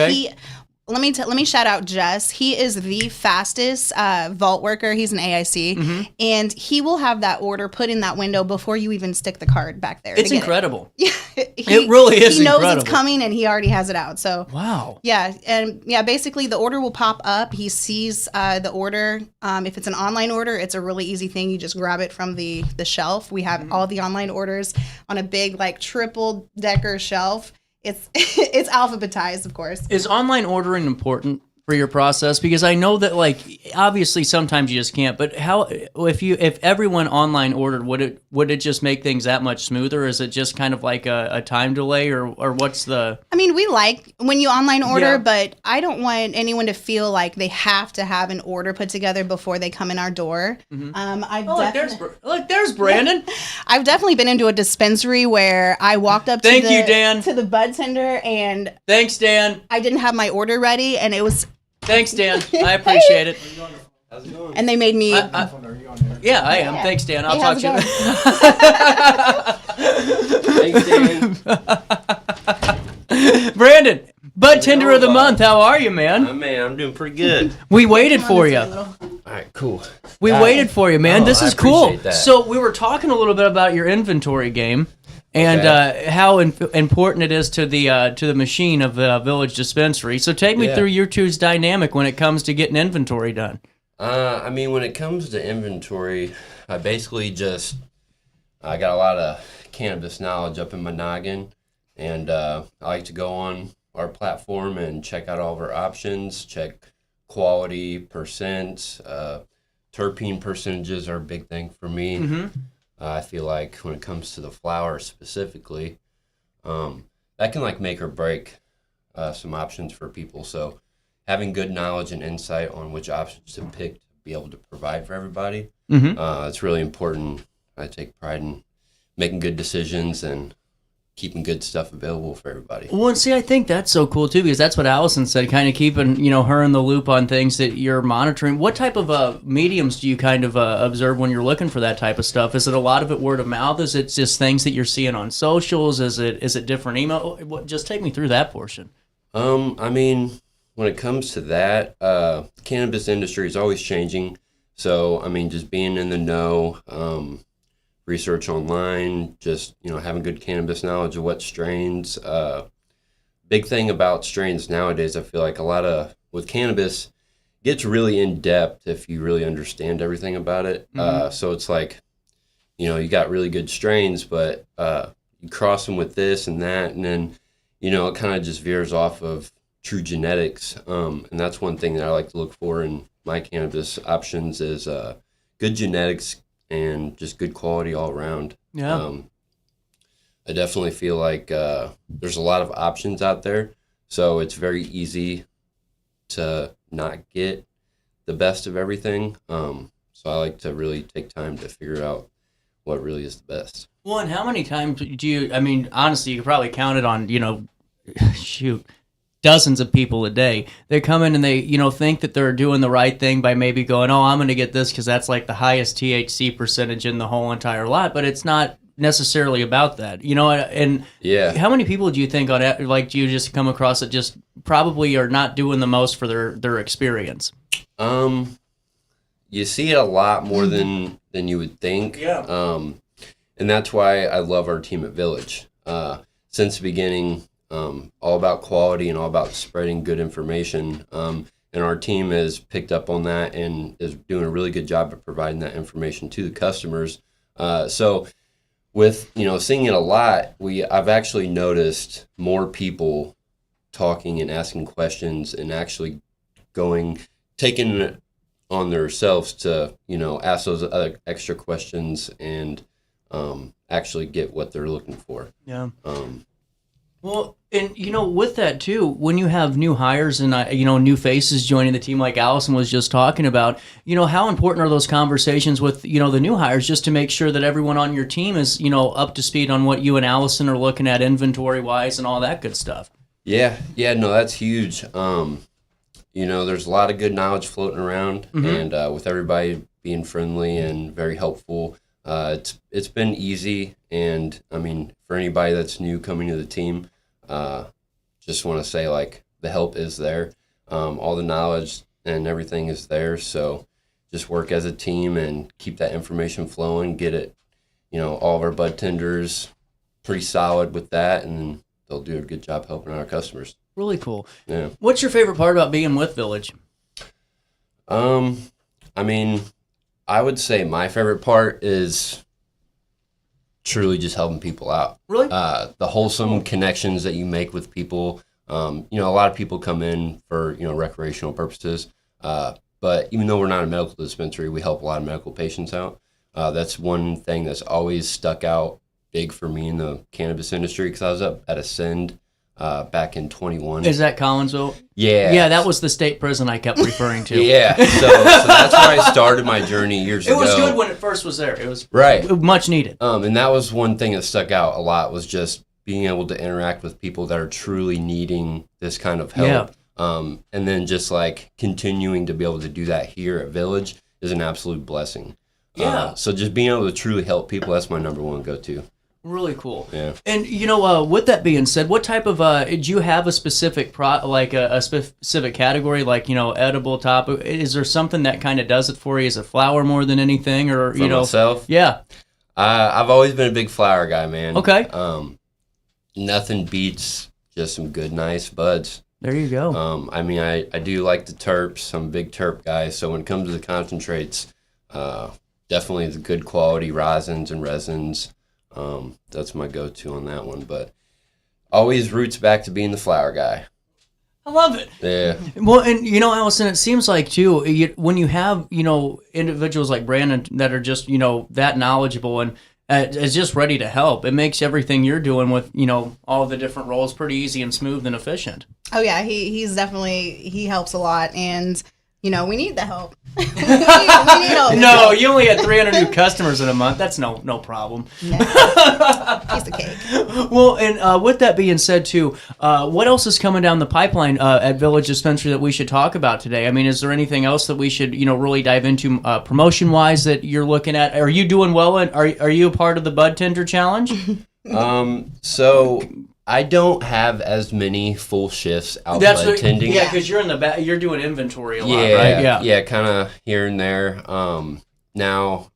S11: Let me shout out Jess. He is the fastest vault worker. He's an AIC, and he will have that order put in that window before you even stick the card back there.
S3: It's incredible.
S11: Yeah,
S3: it really is.
S11: He knows
S3: incredible.
S11: It's coming, and he already has it out. So
S3: wow.
S11: Yeah, and basically the order will pop up. He sees the order. If it's an online order, it's a really easy thing. You just grab it from the shelf. We have all the online orders on a big like triple decker shelf. It's alphabetized, of course.
S3: Is online ordering important for your process? Because I know that, like, obviously sometimes you just can't, but how, if everyone online ordered, would it just make things that much smoother? Is it just kind of like a time delay, or what's the...
S11: I mean, we like when you online order, but I don't want anyone to feel like they have to have an order put together before they come in our door.
S3: There's Brandon.
S11: I've definitely been into a dispensary where I walked up to the bud tender, and
S3: thanks, Dan.
S11: I didn't have my order ready, and it was...
S3: Thanks, Dan. I appreciate it.
S11: How's it going? And they made me...
S3: Yeah, I am. Thanks, Dan. I'll talk to you. Thanks, Dan. Brandon, Bud Tender of the Month. How are you, man?
S12: I'm doing pretty good.
S3: We waited for you.
S12: All right, cool.
S3: We waited for you, man. This is cool.
S12: That.
S3: So we were talking a little bit about your inventory game. And how important it is to the machine of the Village Dispensary. So take me through your two's dynamic when it comes to getting inventory done.
S12: I mean, when it comes to inventory, I basically I got a lot of cannabis knowledge up in my noggin, and I like to go on our platform and check out all of our options, check quality, percent, terpene percentages are a big thing for me.
S3: Mm-hmm.
S12: I feel like when it comes to the flower specifically, that can like make or break some options for people. So having good knowledge and insight on which options to pick to be able to provide for everybody, it's really important. I take pride in making good decisions and keeping good stuff available for everybody.
S3: Well, and see, I think that's so cool too, because that's what Allison said, kind of keeping, her in the loop on things that you're monitoring. What type of mediums do you kind of observe when you're looking for that type of stuff? Is it a lot of it word of mouth? Is it just things that you're seeing on socials? Is it different email? Just take me through that portion.
S12: I mean, when it comes to that, the cannabis industry is always changing. So, I mean, just being in the know, research online, just, having good cannabis knowledge of what strains. Big thing about strains nowadays, I feel like with cannabis, it gets really in depth if you really understand everything about it. So it's like, you got really good strains, but you cross them with this and that, and then, it kind of just veers off of true genetics. And that's one thing that I like to look for in my cannabis options is good genetics and just good quality all around.
S3: Yeah.
S12: I definitely feel like there's a lot of options out there, so it's very easy to not get the best of everything. So I like to really take time to figure out what really is the best.
S3: Well, and how many times do you, honestly, you could probably count it on, dozens of people a day. They come in and they, think that they're doing the right thing by maybe going, oh, I'm going to get this because that's like the highest THC percentage in the whole entire lot, but it's not necessarily about that, and
S12: yeah.
S3: How many people do you think do you just come across that just probably are not doing the most for their experience?
S12: You see it a lot more than you would think.
S3: Yeah.
S12: And that's why I love our team at Village. Since the beginning, all about quality and all about spreading good information. And our team has picked up on that and is doing a really good job of providing that information to the customers. So with, seeing it a lot, I've actually noticed more people talking and asking questions and actually taking it on themselves to, ask those other extra questions and actually get what they're looking for.
S3: Yeah. Well, and with that too, when you have new hires and new faces joining the team, like Allison was just talking about, how important are those conversations with the new hires, just to make sure that everyone on your team is up to speed on what you and Allison are looking at inventory wise and all that good stuff.
S12: Yeah, no, that's huge. There's a lot of good knowledge floating around, and with everybody being friendly and very helpful, it's been easy. And I mean, for anybody that's new coming to the team, just want to say, like, the help is there. All the knowledge and everything is there. So just work as a team and keep that information flowing, get it, all of our bud tenders pretty solid with that, and they'll do a good job helping our customers.
S3: Really cool.
S12: Yeah.
S3: What's your favorite part about being with Village?
S12: I would say my favorite part is truly just helping people out.
S3: Really?
S12: The wholesome connections that you make with people. A lot of people come in for, recreational purposes. But even though we're not a medical dispensary, we help a lot of medical patients out. That's one thing that's always stuck out big for me in the cannabis industry, because I was up at Ascend back in 21.
S3: Is that Collinsville?
S12: Yeah.
S3: Yeah, that was the state prison I kept referring to.
S12: Yeah, so that's where I started my journey years ago.
S3: It was good when it first was there. It was
S12: right.
S3: Much needed.
S12: And that was one thing that stuck out a lot, was just being able to interact with people that are truly needing this kind of help. Yeah. And then just like continuing to be able to do that here at Village is an absolute blessing.
S3: Yeah.
S12: So just being able to truly help people, that's my number one go-to.
S3: Really cool.
S12: Yeah.
S3: And with that being said, what type of do you have a specific a specific category, like edible topic? Is there something that kind of does it for you? Is it flower more than anything, or
S12: For myself?
S3: Yeah.
S12: I've always been a big flower guy, man.
S3: Okay.
S12: Nothing beats just some good, nice buds.
S3: There you go.
S12: I do like the terps. I'm a big terp guy, so when it comes to the concentrates, definitely the good quality rosins and resins. That's my go-to on that one, but always roots back to being the flower guy.
S3: I love it.
S12: Yeah.
S3: Well, and Allison, it seems like too, when you have individuals like Brandon that are just that knowledgeable and is just ready to help, it makes everything you're doing with all the different roles pretty easy and smooth and efficient.
S11: Oh yeah, he's definitely, he helps a lot, and we need the help. we need help.
S3: No, you only had 300 new customers in a month. That's no problem.
S11: No. Piece of cake.
S3: Well, and with that being said, too, what else is coming down the pipeline at Village Dispensary that we should talk about today? I mean, is there anything else that we should, really dive into promotion-wise that you're looking at? Are you doing well? And are you a part of the Bud Tender Challenge?
S12: So I don't have as many full shifts outside tending.
S3: Yeah, because you're in the back. You're doing inventory a lot, right?
S12: Yeah, kind of here and there. Now,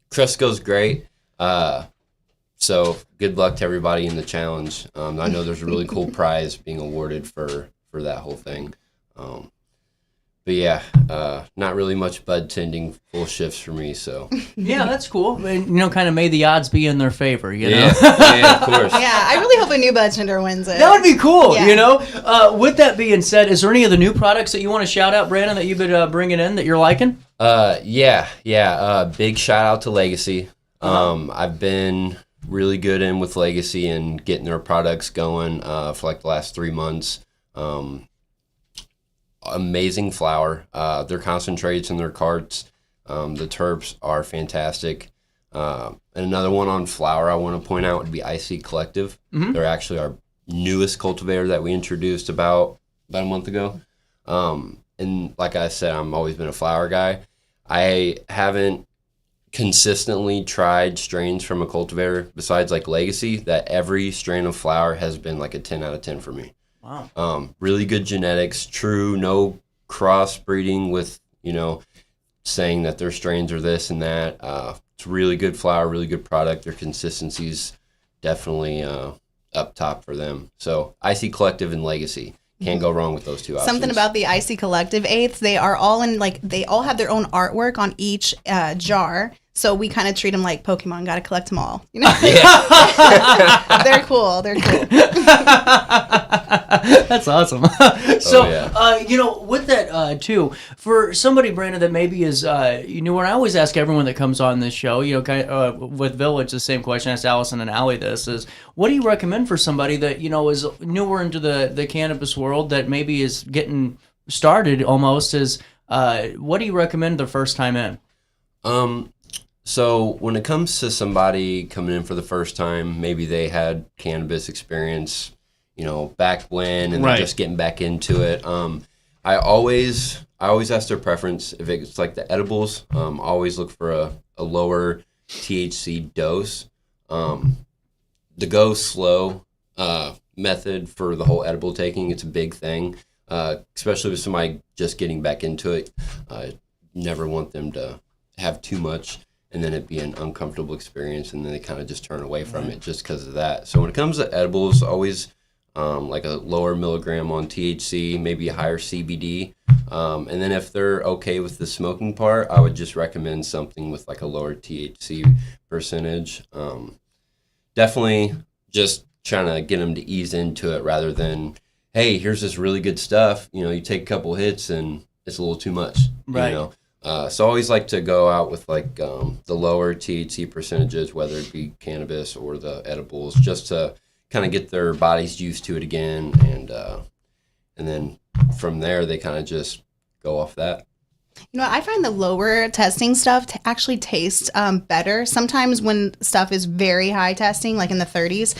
S12: Crisco's great. So good luck to everybody in the challenge. I know there's a really cool prize being awarded for that whole thing. But yeah, not really much bud tending full shifts for me. So
S3: yeah, that's cool. And, kind of made the odds be in their favor.
S12: Yeah, of course.
S11: Yeah, I really hope a new bud tender wins it.
S3: That would be cool. Yeah. With that being said, is there any of the new products that you want to shout out, Brandon, that you've been bringing in that you're liking?
S12: Yeah. Big shout out to Legacy. I've been really good in with Legacy and getting their products going for like the last 3 months. Amazing flower. Their concentrates and their carts. The terps are fantastic. And another one on flower I want to point out would be IC Collective. Mm-hmm. They're actually our newest cultivator that we introduced about a month ago. And like I said, I've always been a flower guy. I haven't consistently tried strains from a cultivator besides like Legacy that every strain of flower has been like a 10 out of 10 for me.
S3: Wow.
S12: Really good genetics, true, no crossbreeding with, saying that their strains are this and that. It's really good flower, really good product. Their consistency's definitely up top for them. So IC Collective and Legacy. Can't go wrong with those two options.
S11: Something about the IC Collective eighths, they are all they all have their own artwork on each jar. So we kind of treat them like Pokemon, got to collect them all. Yeah. They're cool.
S3: That's awesome. So, with that, too, for somebody, Brandon, that maybe is newer, I always ask everyone that comes on this show, with Village, the same question I asked Allison and Allie this is, what do you recommend for somebody that, is newer into the cannabis world that maybe is getting started almost what do you recommend the first time in?
S12: So when it comes to somebody coming in for the first time, maybe they had cannabis experience, back when, and they're just getting back into it. I always ask their preference. If it's like the edibles, always look for a lower THC dose. The go slow method for the whole edible taking, it's a big thing, especially with somebody just getting back into it. Never want them to have too much and then it be an uncomfortable experience, and then they kind of just turn away from it just because of that. So when it comes to edibles, always like a lower milligram on THC, maybe a higher CBD. And then if they're okay with the smoking part, I would just recommend something with like a lower THC percentage. Definitely just trying to get them to ease into it rather than, hey, here's this really good stuff. You take a couple hits and it's a little too much.
S3: Right.
S12: So I always like to go out with like the lower THC percentages, whether it be cannabis or the edibles, just to kind of get their bodies used to it again, and then from there they kind of just go off that.
S11: I find the lower testing stuff actually tastes better. Sometimes when stuff is very high testing, like in the 30s,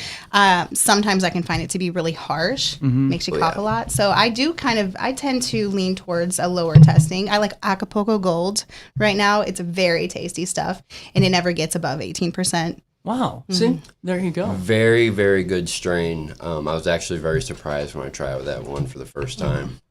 S11: sometimes I can find it to be really harsh, makes you cough a lot. So I tend to lean towards a lower testing. I like Acapulco Gold right now. It's a very tasty stuff, and it never gets above 18%.
S3: Wow. See, there you go.
S12: Very, very good strain. I was actually very surprised when I tried that one for the first time.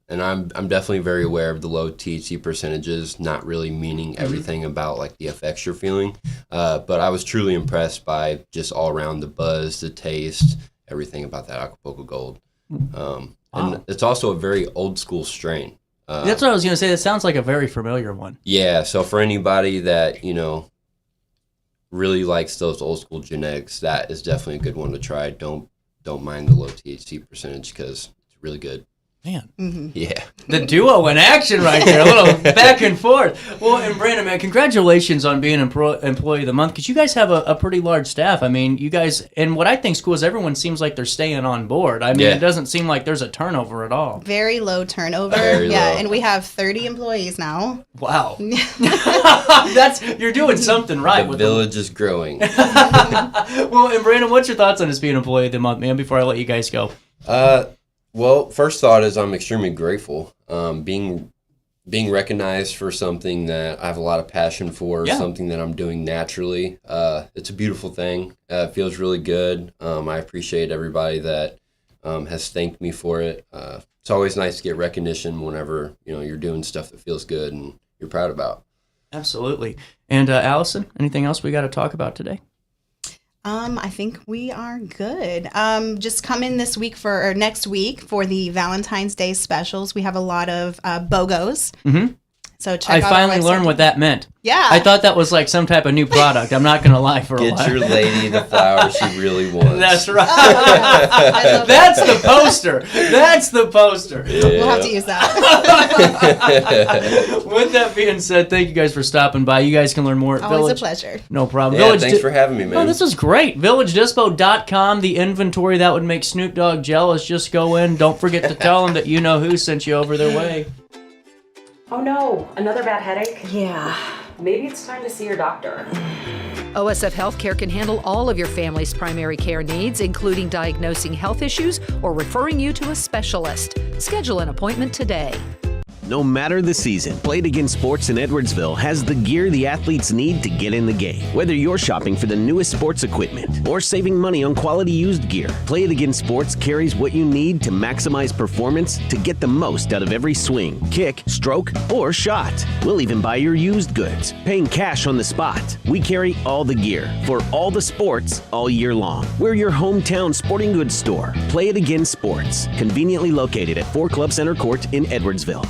S12: And I'm definitely very aware of the low THC percentages, not really meaning everything about like the effects you're feeling. But I was truly impressed by just all around the buzz, the taste, everything about that Acapulco Gold. And it's also a very old school strain.
S3: That's what I was going to say. That sounds like a very familiar one.
S12: Yeah. So for anybody that, really likes those old school genetics, that is definitely a good one to try. Don't mind the low THC percentage because it's really good.
S3: Man.
S12: Yeah.
S3: The duo in action right there, a little back and forth. Well, and Brandon, man, congratulations on being Employee of the Month, because you guys have a pretty large staff. I mean, you guys, and what I think is cool is everyone seems like they're staying on board. I mean, It doesn't seem like there's a turnover at all.
S11: Very low turnover.
S12: Very low.
S11: And we have 30 employees now.
S3: Wow. You're doing something right.
S12: The village is growing.
S3: Well, and Brandon, what's your thoughts on this being Employee of the Month, man, before I let you guys go?
S12: Well, first thought is I'm extremely grateful. Being recognized for something that I have a lot of passion for, something that I'm doing naturally. It's a beautiful thing. It feels really good. I appreciate everybody that has thanked me for it. It's always nice to get recognition whenever you're doing stuff that feels good and you're proud about.
S3: Absolutely. And Allison, anything else we got to talk about today?
S11: I think we are good. Just come in next week for the Valentine's Day specials. We have a lot of BOGOs.
S3: Mm-hmm.
S11: So check out
S3: I finally learned what that meant.
S11: Yeah.
S3: I thought that was like some type of new product. I'm not going to lie for a while.
S12: Get your lady the flowers she really wants.
S3: That's right. That's the poster. That's the poster.
S11: Yeah. We'll have to use that.
S3: With that being said, thank you guys for stopping by. You guys can learn more at
S11: Always
S3: Village.
S11: a pleasure.
S3: No problem.
S12: Yeah, thanks for having me, man.
S3: Oh, this is great. VillageDispo.com, the inventory that would make Snoop Dogg jealous. Just go in. Don't forget to tell them that you know who sent you over their way.
S13: Oh no, another bad headache?
S4: Yeah.
S13: Maybe it's time to see your doctor.
S6: OSF Healthcare can handle all of your family's primary care needs, including diagnosing health issues or referring you to a specialist. Schedule an appointment today.
S8: No matter the season, Play It Again Sports in Edwardsville has the gear the athletes need to get in the game. Whether you're shopping for the newest sports equipment or saving money on quality used gear, Play It Again Sports carries what you need to maximize performance to get the most out of every swing, kick, stroke, or shot. We'll even buy your used goods, paying cash on the spot. We carry all the gear for all the sports all year long. We're your hometown sporting goods store. Play It Again Sports, conveniently located at 4 Club Center Court in Edwardsville.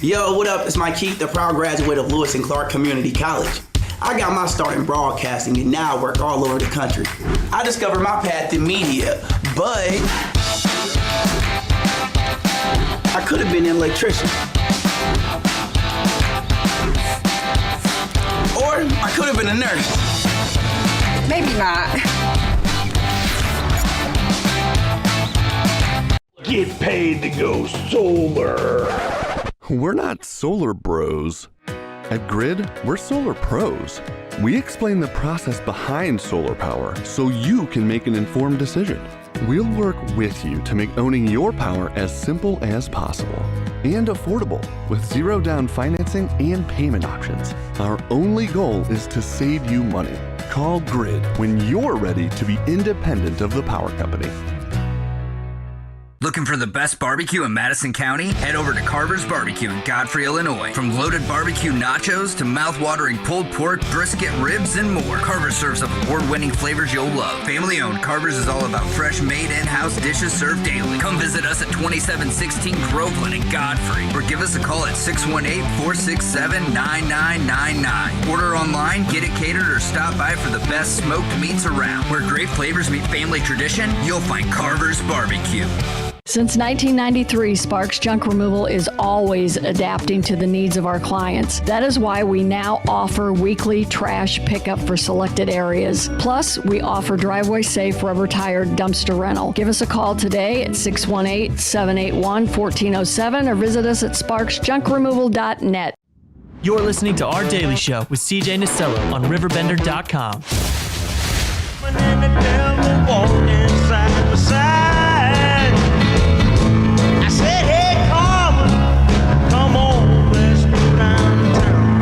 S14: Yo, what up? It's Mike Keith, the proud graduate of Lewis and Clark Community College. I got my start in broadcasting and now I work all over the country. I discovered my path in media, but I could have been an electrician. Or I could have been a nurse.
S15: Maybe not.
S16: Get paid to go solar.
S17: We're not solar bros. At Grid, we're solar pros. We explain the process behind solar power so you can make an informed decision. We'll work with you to make owning your power as simple as possible and affordable with zero down financing and payment options. Our only goal is to save you money. Call Grid when you're ready to be independent of the power company.
S2: Looking for the best barbecue in Madison County? Head over to Carver's Barbecue in Godfrey, Illinois. From loaded barbecue nachos to mouth-watering pulled pork, brisket, ribs, and more, Carver's serves up award-winning flavors you'll love. Family-owned, Carver's is all about fresh, made in-house dishes served daily. Come visit us at 2716 Groveland in Godfrey, or give us a call at 618-467-9999. Order online, get it catered, or stop by for the best smoked meats around. Where great flavors meet family tradition, you'll find Carver's Barbecue.
S18: Since 1993, Sparks Junk Removal is always adapting to the needs of our clients. That is why we now offer weekly trash pickup for selected areas. Plus, we offer driveway-safe rubber-tired dumpster rental. Give us a call today at 618-781-1407 or visit us at sparksjunkremoval.net.
S9: You're listening to Our Daily Show with CJ Nasello on RiverBender.com.
S10: Come on, let's go downtown.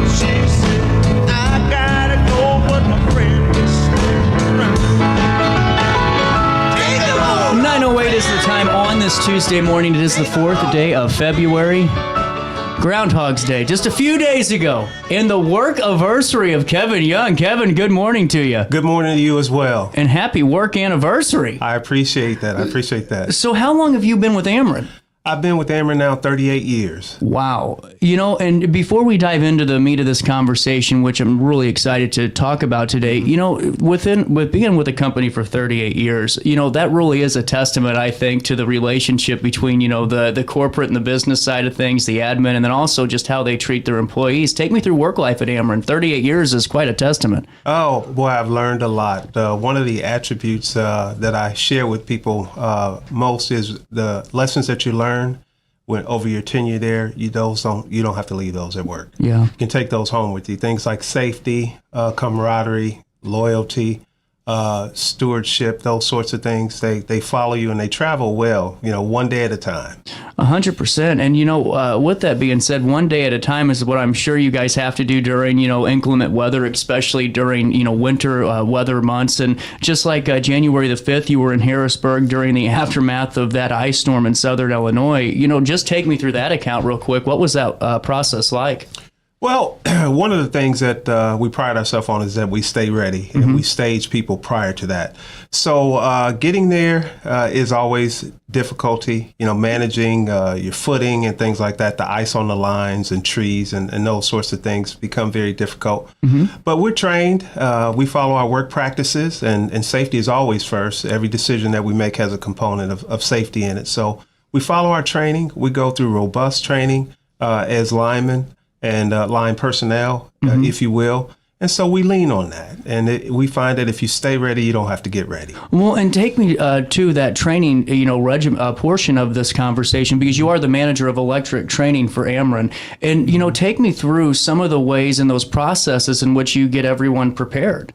S10: She said, I gotta go, but my friend is still around.
S3: 9:08 is the time on this Tuesday morning. It is the 4th day of February. Groundhog's Day, just a few days ago, and the work anniversary of Kevin Young. Kevin, good morning to you.
S19: Good morning to you as well.
S3: And happy work anniversary.
S19: I appreciate that.
S3: So how long have you been with Ameren?
S19: I've been with Ameren now 38 years.
S3: Wow. And before we dive into the meat of this conversation, which I'm really excited to talk about today, with being with the company for 38 years, that really is a testament, I think, to the relationship between, the corporate and the business side of things, the admin, and then also just how they treat their employees. Take me through work life at Ameren. 38 years is quite a testament.
S19: Oh, boy, I've learned a lot. One of the attributes that I share with people most is the lessons that you learn when over your tenure there. You don't have to leave those at work.
S3: Yeah,
S19: you can take those home with you. Things like safety, camaraderie, loyalty, stewardship, those sorts of things. They follow you and they travel well. One day at a time.
S3: 100%. And with that being said, one day at a time is what I'm sure you guys have to do during inclement weather, especially during winter weather months. And just like January the 5th, you were in Harrisburg during the aftermath of that ice storm in southern Illinois. Just take me through that account real quick. What was that process like?
S19: Well, one of the things that we pride ourselves on is that we stay ready and we stage people prior to that. So getting there is always difficulty, managing your footing and things like that. The ice on the lines and trees and those sorts of things become very difficult. But we're trained. We follow our work practices and safety is always first. Every decision that we make has a component of safety in it. So we follow our training. We go through robust training as linemen and line personnel, if you will. And so we lean on that. And we find that if you stay ready, you don't have to get ready.
S3: Well, and take me to that training, portion of this conversation, because you are the manager of electric training for Ameren. And, take me through some of the ways and those processes in which you get everyone prepared.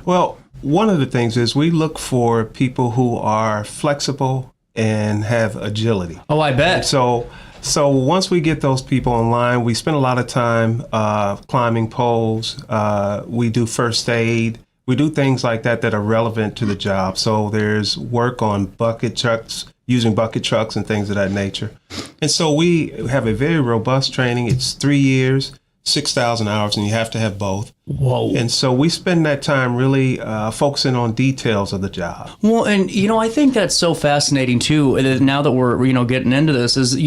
S19: Well, one of the things is we look for people who are flexible and have agility.
S3: Oh, I bet.
S19: So once we get those people online, we spend a lot of time climbing poles. We do first aid. We do things like that are relevant to the job. So there's work on bucket trucks, using bucket trucks and things of that nature. And so we have a very robust training. It's 3 years, 6,000 hours, and you have to have both.
S3: Whoa.
S19: And so we spend that time really focusing on details of the job.
S3: Well, and, I think that's so fascinating, too, now that we're, getting into this, is,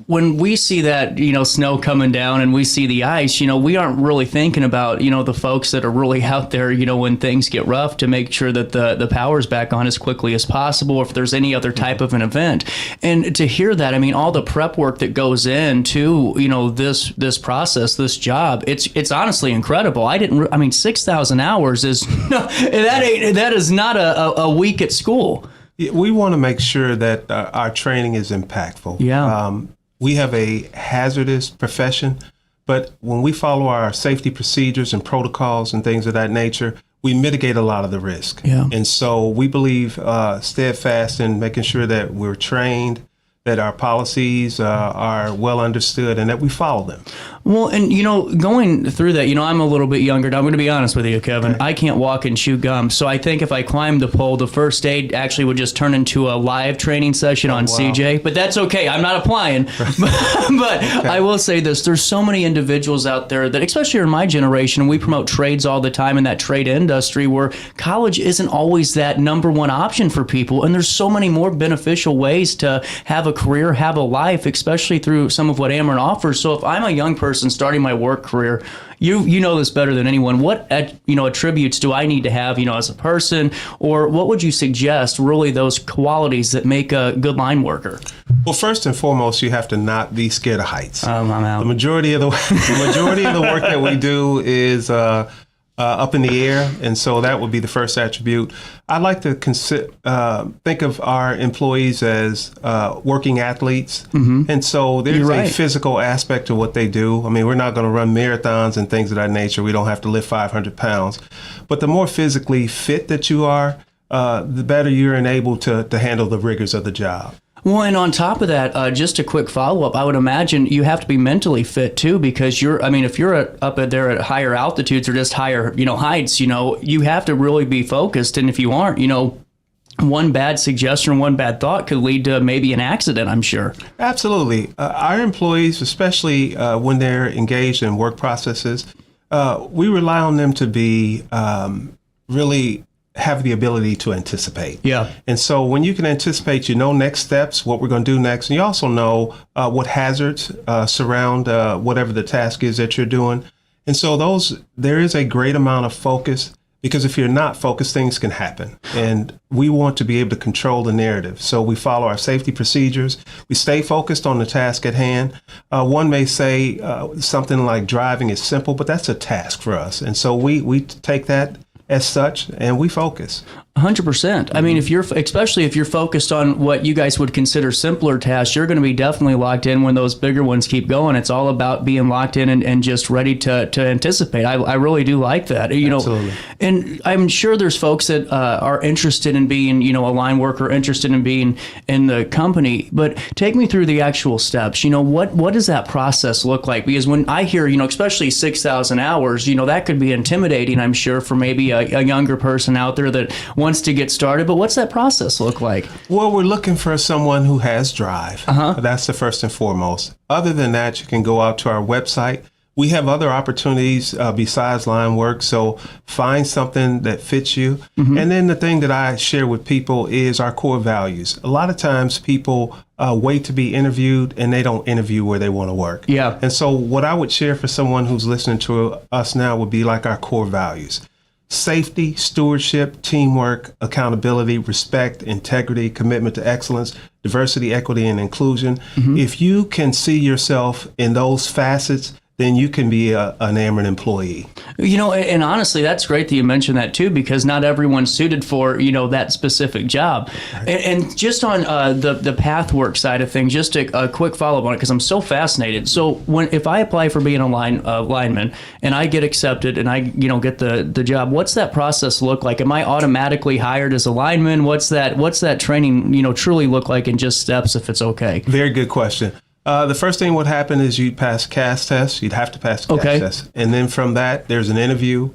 S3: when we see that, snow coming down and we see the ice, we aren't really thinking about, the folks that are really out there, when things get rough, to make sure that the power's back on as quickly as possible, or if there's any other type of an event. And to hear that, all the prep work that goes into, this process, this job, it's honestly incredible. 6,000 hours is that is not a week at school.
S19: We want to make sure that our training is impactful.
S3: Yeah.
S19: We have a hazardous profession, but when we follow our safety procedures and protocols and things of that nature, we mitigate a lot of the risk.
S3: Yeah.
S19: And so we believe steadfast in making sure that we're trained, that our policies are well understood, and that we follow them.
S3: Well, and, going through that, I'm a little bit younger. I'm going to be honest with you, Kevin. I can't walk and chew gum. So I think if I climbed the pole, the first aid actually would just turn into a live training session on CJ. But that's okay. I'm not applying. But okay. I will say this. There's so many individuals out there that, especially in my generation, we promote trades all the time in that trade industry where college isn't always that number one option for people. And there's so many more beneficial ways to have a career, have a life, especially through some of what Ameren offers. So if I'm a young person starting my work career, you know this better than anyone. What attributes do I need to have as a person, or what would you suggest really those qualities that make a good line worker?
S19: Well, first and foremost, you have to not be scared of heights.
S3: I'm out.
S19: The majority of the work that we do is up in the air, and so that would be the first attribute. I like to think of our employees as working athletes, and so there's a physical aspect to what they do. We're not going to run marathons and things of that nature. We don't have to lift 500 pounds, but the more physically fit that you are, the better you're enabled to handle the rigors of the job.
S3: Well, and on top of that, just a quick follow-up, I would imagine you have to be mentally fit, too, because if you're up there at higher altitudes or just higher, heights, you have to really be focused. And if you aren't, one bad suggestion, one bad thought could lead to maybe an accident, I'm sure.
S19: Absolutely. Our employees, especially when they're engaged in work processes, we rely on them to be really have the ability to anticipate.
S3: Yeah.
S19: And so when you can anticipate, you know next steps, what we're going to do next, and you also know what hazards surround whatever the task is that you're doing. And so there is a great amount of focus, because if you're not focused, things can happen. And we want to be able to control the narrative. So we follow our safety procedures. We stay focused on the task at hand. One may say something like driving is simple, but that's a task for us. And so we take that as such, and we focus.
S3: 100%. I mean, especially if you're focused on what you guys would consider simpler tasks, you're going to be definitely locked in when those bigger ones keep going. It's all about being locked in and just ready to anticipate. I really do like that.
S19: Absolutely.
S3: And I'm sure there's folks that are interested in being, a line worker, interested in being in the company. But take me through the actual steps. What does that process look like? Because when I hear, especially 6,000 hours, that could be intimidating, I'm sure, for maybe a younger person out there that wants to get started. But what's that process look like?
S19: Well, we're looking for someone who has drive. That's the first and foremost. Other than that, you can go out to our website. We have other opportunities besides line work, so find something that fits you. And then the thing that I share with people is our core values. A lot of times people wait to be interviewed, and they don't interview where they want to work.
S3: Yeah.
S19: And so what I would share for someone who's listening to us now would be like our core values: safety, stewardship, teamwork, accountability, respect, integrity, commitment to excellence, diversity, equity, and inclusion. If you can see yourself in those facets, then you can be an Ameren employee.
S3: And honestly, that's great that you mentioned that too, because not everyone's suited for, that specific job. Right. And just on the path work side of things, just a quick follow-up on it, because I'm so fascinated. So if I apply for being a lineman and I get accepted and I, get the job, what's that process look like? Am I automatically hired as a lineman? What's that training, truly look like in just steps, if it's okay?
S19: Very good question. The first thing would happen is you'd pass CAS test. You'd have to pass the CAS test. And then from that, there's an interview.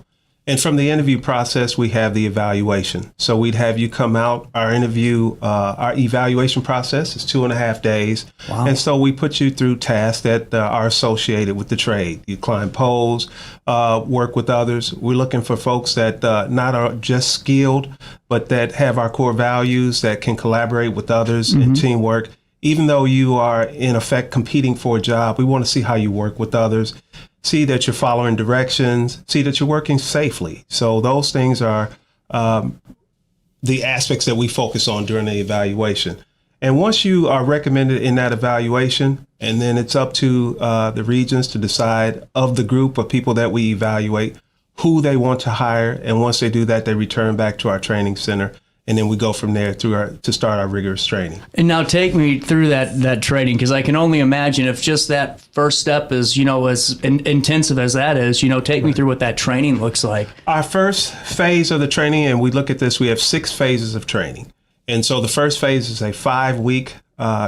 S19: And from the interview process, we have the evaluation. So we'd have you come out. Our evaluation process is 2.5 days.
S3: Wow.
S19: And so we put you through tasks that are associated with the trade. You climb poles, work with others. We're looking for folks that not are just skilled, but that have our core values, that can collaborate with others in teamwork. Even though you are, in effect, competing for a job, we want to see how you work with others, see that you're following directions, see that you're working safely. So those things are the aspects that we focus on during the evaluation. And once you are recommended in that evaluation, and then it's up to the regions to decide of the group of people that we evaluate who they want to hire. And once they do that, they return back to our training center. And then we go from there to start our rigorous training.
S3: And now take me through that training, because I can only imagine if just that first step is, as intensive as that is, take me through what that training looks like.
S19: Our first phase of the training, and we look at this, we have 6 phases of training. And so the first phase is a 5-week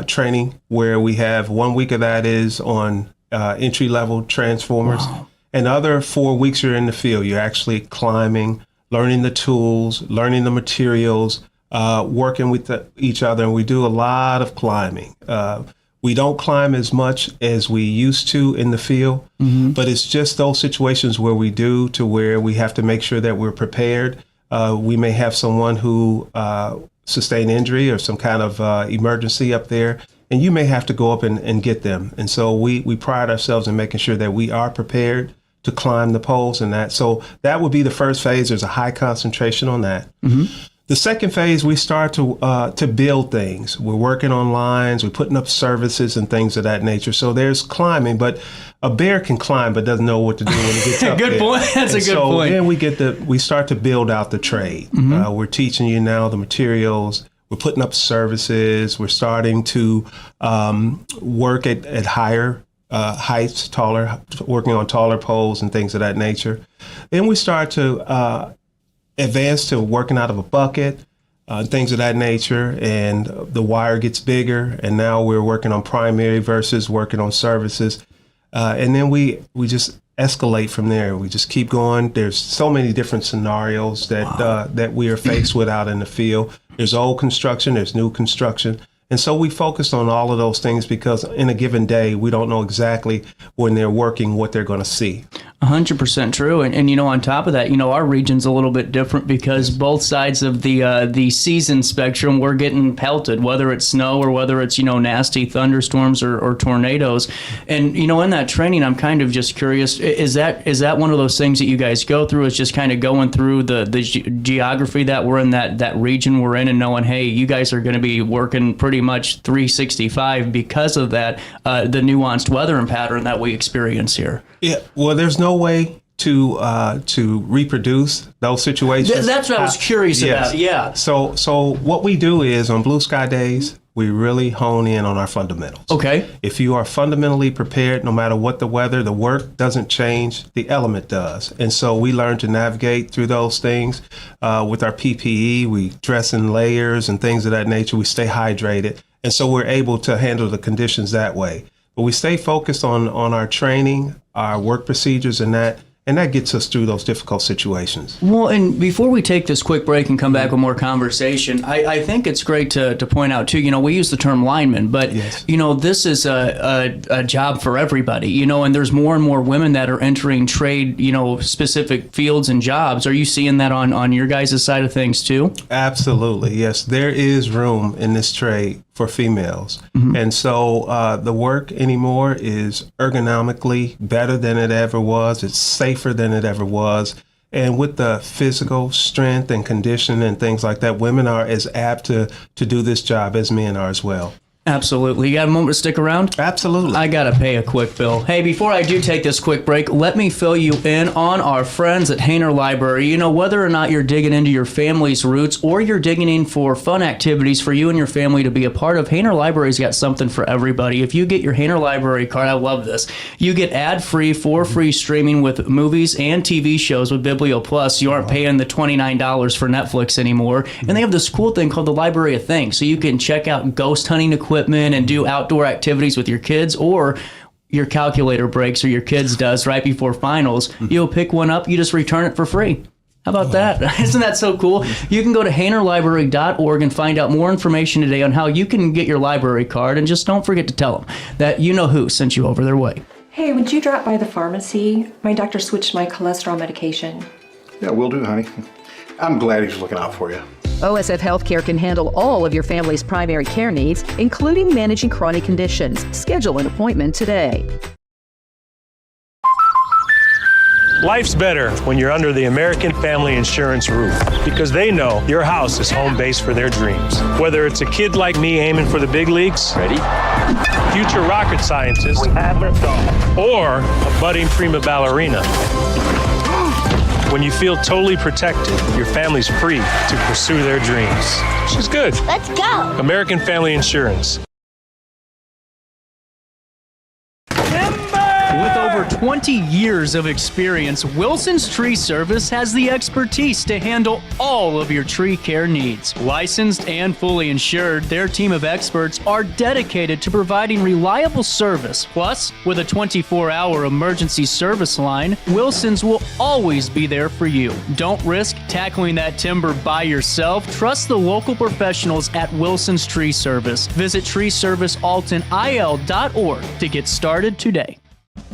S19: training, where we have 1 week of that is on entry-level transformers. Wow. And the other 4 weeks you're in the field. You're actually climbing, learning the tools, learning the materials, working with each other. And we do a lot of climbing. We don't climb as much as we used to in the field, but it's just those situations where we do, to where we have to make sure that we're prepared. We may have someone who sustained injury or some kind of emergency up there, and you may have to go up and get them. And so we pride ourselves in making sure that we are prepared to climb the poles and that. So that would be the first phase. There's a high concentration on that. The second phase, we start to build things. We're working on lines, we're putting up services and things of that nature. So there's climbing, but a bear can climb but doesn't know what to do when he gets up
S3: Good
S19: there.
S3: point. That's
S19: and
S3: a good point.
S19: Then we start to build out the trade. We're teaching you now the materials. We're putting up services. We're starting to work at higher heights, working on taller poles and things of that nature. Then we start to advance to working out of a bucket, things of that nature, and the wire gets bigger, and now we're working on primary versus working on services. And then we just escalate from there. We just keep going. There's so many different scenarios that we are faced with out in the field. There's old construction, there's new construction. And so we focused on all of those things, because in a given day, we don't know exactly when they're working what they're going to see.
S3: 100% true. And on top of that, our region's a little bit different because both sides of the season spectrum, we're getting pelted, whether it's snow or whether it's, nasty thunderstorms or tornadoes. And, in that training, I'm kind of just curious, is that one of those things that you guys go through, is just kind of going through the geography that we're in, that region we're in, and knowing, hey, you guys are going to be working pretty much 365 because of that, the nuanced weather and pattern that we experience here?
S19: Yeah, well, there's no way to reproduce those situations.
S3: That's what I was curious about. Yeah.
S19: So what we do is on blue sky days, we really hone in on our fundamentals.
S3: Okay.
S19: If you are fundamentally prepared, no matter what the weather, the work doesn't change, the element does. And so we learn to navigate through those things with our PPE. We dress in layers and things of that nature. We stay hydrated. And so we're able to handle the conditions that way. But we stay focused on our training, our work procedures, and that gets us through those difficult situations.
S3: Well, and before we take this quick break and come back with more conversation, I think it's great to point out, too, we use the term lineman, but,
S19: yes.
S3: This is a job for everybody, and there's more and more women that are entering trade, specific fields and jobs. Are you seeing that on your guys' side of things, too?
S19: Absolutely, yes. There is room in this trade for females.
S3: Mm-hmm.
S19: And so the work anymore is ergonomically better than it ever was. It's safer than it ever was. And with the physical strength and condition and things like that, women are as apt to do this job as men are as well.
S3: Absolutely. You got a moment to stick around?
S19: Absolutely.
S3: I got to pay a quick bill. Hey, before I do take this quick break, let me fill you in on our friends at Hainer Library. Whether or not you're digging into your family's roots or you're digging in for fun activities for you and your family to be a part of, Hainer Library's got something for everybody. If you get your Hainer Library card, I love this. You get ad-free, for free streaming with movies and TV shows with Biblio Plus. You aren't paying the $29 for Netflix anymore. And they have this cool thing called the Library of Things. So you can check out ghost hunting equipment and do outdoor activities with your kids, or your calculator breaks or your kids does right before finals. You'll pick one up, you just return it for free. How about that? Isn't that so cool? You can go to HainerLibrary.org and find out more information today on how you can get your library card, and just don't forget to tell them that you know who sent you over their way.
S4: Hey, would you drop by the pharmacy? My doctor switched my cholesterol medication.
S5: Yeah, will do, honey. I'm glad he's looking out for you.
S6: OSF Healthcare can handle all of your family's primary care needs, including managing chronic conditions. Schedule an appointment today.
S7: Life's better when you're under the American Family Insurance roof, because they know your house is home base for their dreams. Whether it's a kid like me aiming for the big leagues, ready, future rocket scientist, or a budding prima ballerina. When you feel totally protected, your family's free to pursue their dreams. She's good.
S20: Let's go.
S7: American Family Insurance.
S9: With over 20 years of experience, Wilson's Tree Service has the expertise to handle all of your tree care needs. Licensed and fully insured, their team of experts are dedicated to providing reliable service. Plus, with a 24-hour emergency service line, Wilson's will always be there for you. Don't risk tackling that timber by yourself. Trust the local professionals at Wilson's Tree Service. Visit treeservicealtonil.org to get started today.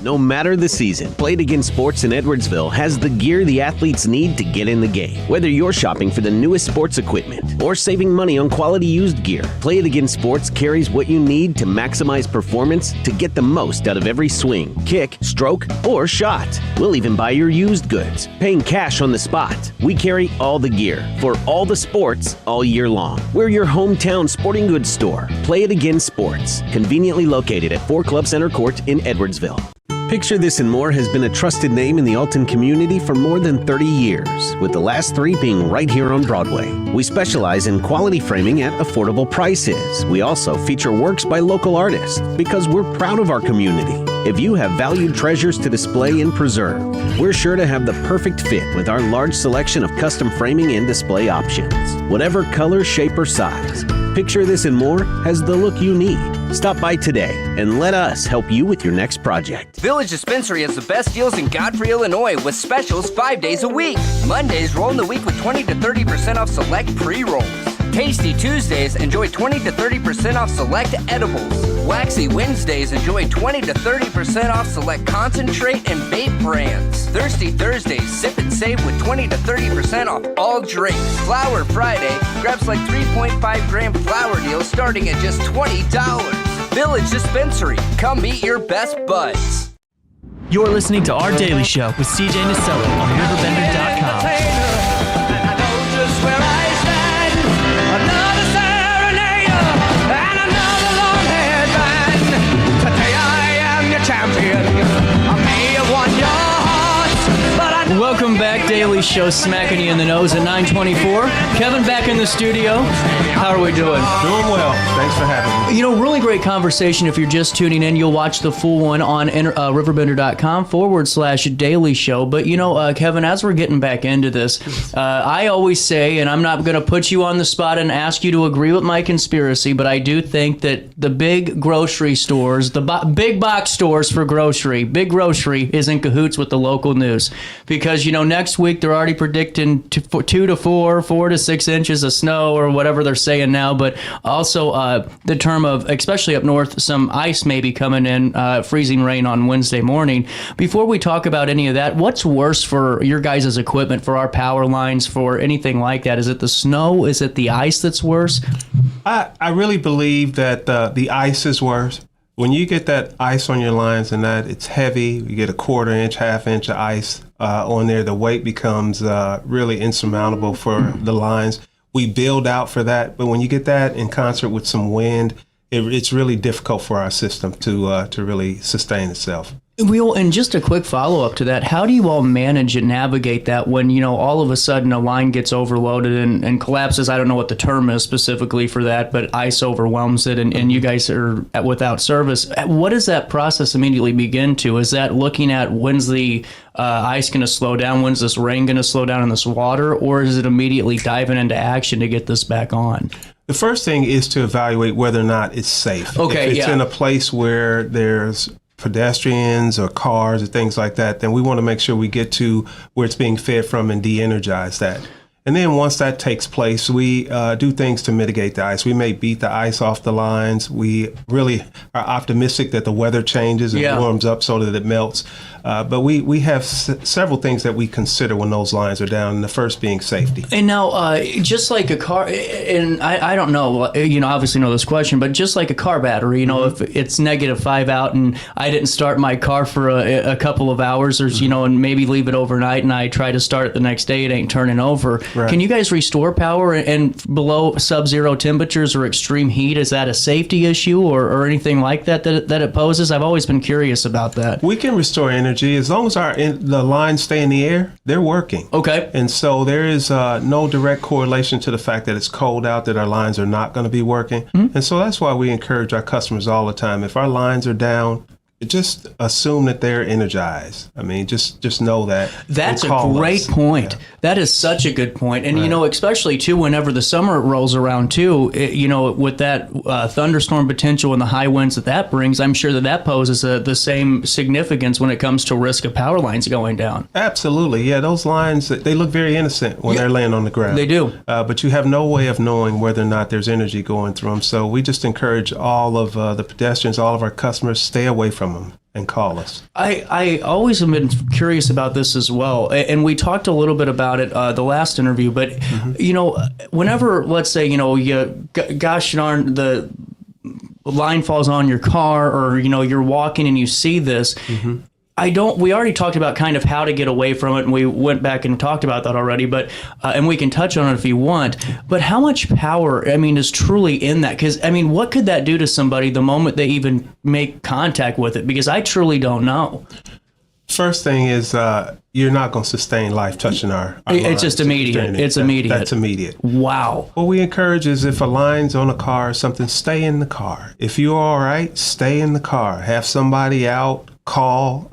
S8: No matter the season, Play It Again Sports in Edwardsville has the gear the athletes need to get in the game. Whether you're shopping for the newest sports equipment or saving money on quality used gear, Play It Again Sports carries what you need to maximize performance to get the most out of every swing, kick, stroke, or shot. We'll even buy your used goods, paying cash on the spot. We carry all the gear for all the sports all year long. We're your hometown sporting goods store. Play It Again Sports, conveniently located at 4 Club Center Court in Edwardsville. Picture This and More has been a trusted name in the Alton community for more than 30 years, with the last 3 being right here on Broadway. We specialize in quality framing at affordable prices. We also feature works by local artists because we're proud of our community. If you have valued treasures to display and preserve, we're sure to have the perfect fit with our large selection of custom framing and display options. Whatever color, shape, or size, Picture This and More has the look you need. Stop by today and let us help you with your next project.
S2: Village Dispensary has the best deals in Godfrey, Illinois, with specials 5 days a week. Mondays, roll in the week with 20 to 30% off select pre-rolls. Tasty Tuesdays, enjoy 20 to 30% off select edibles. Waxy Wednesdays, enjoy 20 to 30% off select concentrate and vape brands. Thirsty Thursdays, sip and save with 20 to 30% off all drinks. Flower Friday, grab like 3.5 gram flower deals starting at just $20. Village Dispensary, come meet your best buds.
S9: You're listening to Our Daily Show with CJ Nasello on RiverBender.com. Welcome back, Daily Show, smacking you in the nose at 9:24. Kevin back in the studio. How are we doing?
S19: Doing well. Thanks for having me.
S3: You know, really great conversation. If you're just tuning in, you'll watch the full one on RiverBender.com/Daily Show. But, you know, Kevin, as we're getting back into this, I always say, and I'm not going to put you on the spot and ask you to agree with my conspiracy, but I do think that the big grocery stores, the big box stores for grocery, big grocery is in cahoots with the local news. Because, you know, next week they're already predicting 2 to 4 to 6 inches of snow or whatever they're saying now. But also the term of, especially up north, some ice may be coming in, freezing rain on Wednesday morning. Before we talk about any of that, what's worse for your guys' equipment, for our power lines, for anything like that? Is it the snow? Is it the ice that's worse?
S19: I really believe that the ice is worse. When you get that ice on your lines and that it's heavy, you get a quarter inch, half inch of ice on there, the weight becomes really insurmountable for the lines. We build out for that, but when you get that in concert with some wind, it's really difficult for our system to really sustain itself.
S3: Well, and just a quick follow-up to that, how do you all manage and navigate that when, you know, all of a sudden a line gets overloaded and collapses? I don't know what the term is specifically for that, but ice overwhelms it and you guys are without service. What does that process immediately begin to? Is that looking at when's the ice going to slow down? When's this rain going to slow down in this water? Or is it immediately diving into action to get this back on?
S19: The first thing is to evaluate whether or not it's safe.
S3: Okay,
S19: if it's in a place where there's pedestrians or cars or things like that, then we want to make sure we get to where it's being fed from and de-energize that. And then once that takes place, we do things to mitigate the ice. We may beat the ice off the lines. We really are optimistic that the weather changes and warms up so that it melts. But we have several things that we consider when those lines are down, and the first being safety.
S3: And now, just like a car, and I don't know, you know, obviously know this question, but just like a car battery, you know, if it's -5 out and I didn't start my car for a couple of hours or, you know, and maybe leave it overnight and I try to start it the next day, it ain't turning over. Right. Can you guys restore power and below sub-zero temperatures or extreme heat? Is that a safety issue or anything like that it poses? I've always been curious about that.
S19: We can restore energy as long as the lines stay in the air. They're working.
S3: Okay.
S19: And so there is no direct correlation to the fact that it's cold out that our lines are not going to be working. And so that's why we encourage our customers all the time. If our lines are down, just assume that they're energized. I mean, just know that.
S3: That's a great point. Yeah. That is such a good point. And, you know, especially, too, whenever the summer rolls around, too, you know, with that thunderstorm potential and the high winds that brings, I'm sure that poses the same significance when it comes to risk of power lines going down.
S19: Absolutely. Yeah, those lines, they look very innocent when they're laying on the ground.
S3: They do.
S19: But you have no way of knowing whether or not there's energy going through them. So we just encourage all of the pedestrians, all of our customers, stay away from them and call us.
S3: I always have been curious about this as well, and we talked a little bit about it the last interview, but you know, whenever, let's say, you know, gosh darn, the line falls on your car, or, you know, you're walking and you see this, we already talked about kind of how to get away from it, and we went back and talked about that already, but and we can touch on it if you want, but how much power, I mean, is truly in that? Because, I mean, what could that do to somebody the moment they even make contact with it? Because I truly don't know.
S19: First thing is you're not going to sustain life touching our
S3: It's just immediate. It's immediate.
S19: That's immediate.
S3: Wow.
S19: What we encourage is if a line's on a car or something, stay in the car. If you're all right, stay in the car. Have somebody out. Call,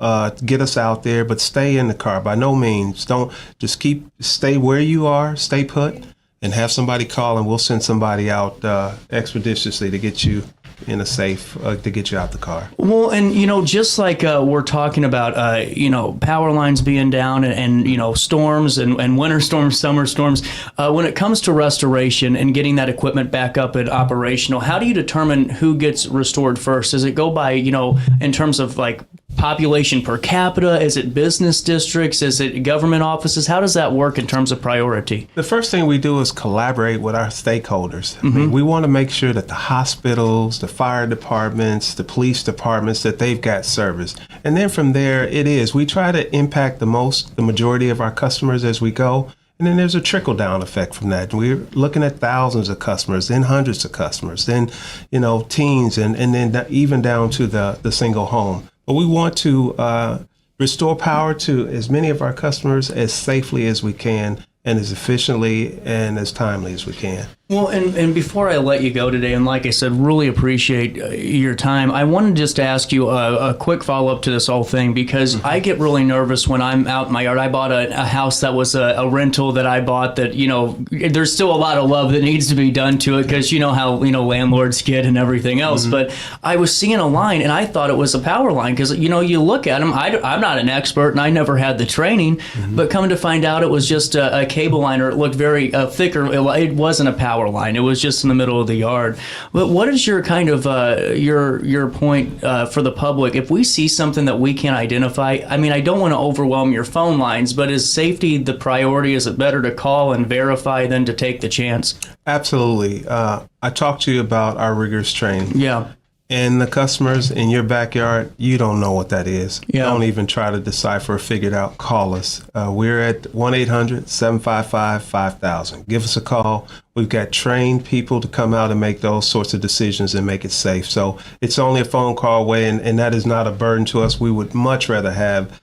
S19: get us out there, but stay in the car. By no means, don't just stay where you are, stay put, and have somebody call, and we'll send somebody out expeditiously to get you in a safe to get you out the car.
S3: Well, and just like we're talking about, power lines being down and storms and winter storms, summer storms. When it comes to restoration and getting that equipment back up and operational, how do you determine who gets restored first? Does it go by in terms of like population per capita? Is it business districts? Is it government offices? How does that work in terms of priority?
S19: The first thing we do is collaborate with our stakeholders. I mean, we want to make sure that the hospitals, the fire departments, the police departments, that they've got service. And then from there, we try to impact the majority of our customers as we go. And then there's a trickle-down effect from that. We're looking at thousands of customers, then hundreds of customers, then, teens, and then even down to the single home. But we want to restore power to as many of our customers as safely as we can and as efficiently and as timely as we can.
S3: Well, and before I let you go today, and like I said, really appreciate your time, I wanted just to ask you a quick follow-up to this whole thing, because I get really nervous when I'm out in my yard. I bought a house that was a rental that I bought that, there's still a lot of love that needs to be done to it, because you know how, landlords get and everything else. But I was seeing a line, and I thought it was a power line, because, you look at them, I'm not an expert, and I never had the training, but coming to find out it was just a cable line, or it looked very thicker. It wasn't a power line. It was just in the middle of the yard. But what is your kind of your point for the public? If we see something that we can't identify, I mean, I don't want to overwhelm your phone lines, but is safety the priority? Is it better to call and verify than to take the chance?
S19: Absolutely. I talked to you about our rigorous training.
S3: Yeah.
S19: And the customers in your backyard, you don't know what that is.
S3: Yeah.
S19: Don't even try to decipher or figure it out. Call us. We're at 1-800-755-5000. Give us a call. We've got trained people to come out and make those sorts of decisions and make it safe. So it's only a phone call away, and that is not a burden to us. We would much rather have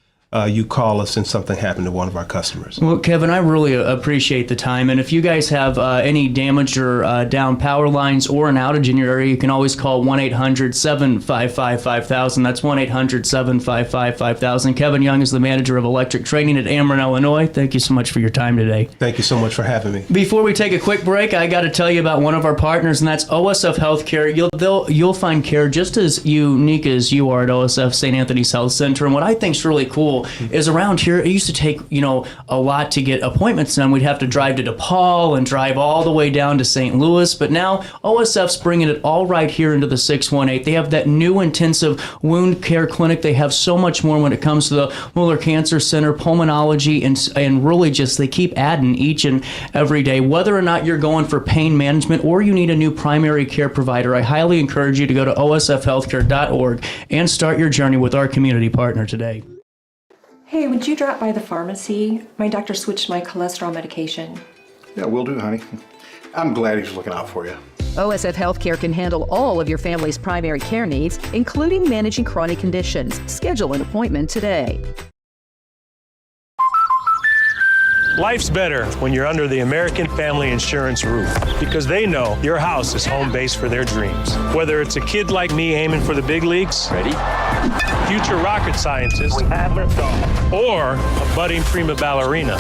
S19: you call us and something happened to one of our customers.
S3: Well, Kevin, I really appreciate the time. And if you guys have any damaged or down power lines or an outage in your area, you can always call 1-800-755-5000. That's 1-800-755-5000. Kevin Young is the manager of electric training at Ameren, Illinois. Thank you so much for your time today.
S19: Thank you so much for having me.
S3: Before we take a quick break, I got to tell you about one of our partners, and that's OSF Healthcare. You'll find care just as unique as you are at OSF St. Anthony's Health Center. And what I think is really cool is around here, it used to take, a lot to get appointments done. We'd have to drive to DePaul and drive all the way down to St. Louis. But now OSF's bringing it all right here into the 618. They have that new intensive wound care clinic. They have so much more when it comes to the Muller Cancer Center, pulmonology, and really just they keep adding each and every day. Whether or not you're going for pain management or you need a new primary care provider, I highly encourage you to go to osfhealthcare.org and start your journey with our community partner today.
S4: Hey, would you drop by the pharmacy? My doctor switched my cholesterol medication.
S5: Yeah, will do, honey. I'm glad he's looking out for you.
S6: OSF Healthcare can handle all of your family's primary care needs, including managing chronic conditions. Schedule an appointment today.
S7: Life's better when you're under the American Family Insurance roof, because they know your house is home base for their dreams. Whether it's a kid like me aiming for the big leagues, future rocket scientist, or a budding prima ballerina.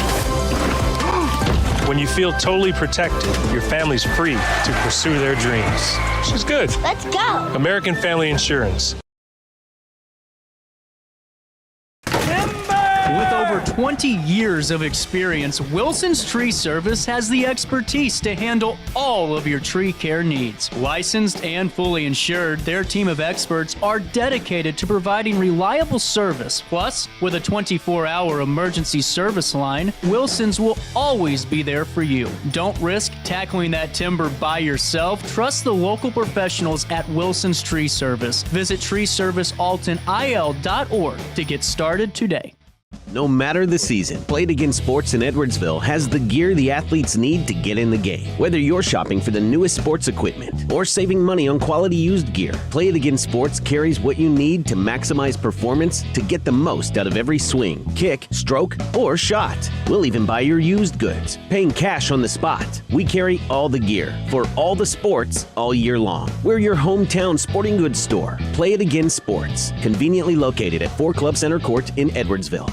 S7: When you feel totally protected, your family's free to pursue their dreams. She's good.
S20: Let's go.
S7: American Family Insurance.
S9: With over 20 years of experience, Wilson's Tree Service has the expertise to handle all of your tree care needs. Licensed and fully insured, their team of experts are dedicated to providing reliable service. Plus, with a 24-hour emergency service line, Wilson's will always be there for you. Don't risk tackling that timber by yourself. Trust the local professionals at Wilson's Tree Service. Visit treeservicealtonil.org to get started today.
S8: No matter the season, Play It Again Sports in Edwardsville has the gear the athletes need to get in the game. Whether you're shopping for the newest sports equipment or saving money on quality used gear, Play It Again Sports carries what you need to maximize performance to get the most out of every swing, kick, stroke, or shot. We'll even buy your used goods, paying cash on the spot. We carry all the gear for all the sports all year long. We're your hometown sporting goods store. Play It Again Sports, conveniently located at 4 Club Center Court in Edwardsville.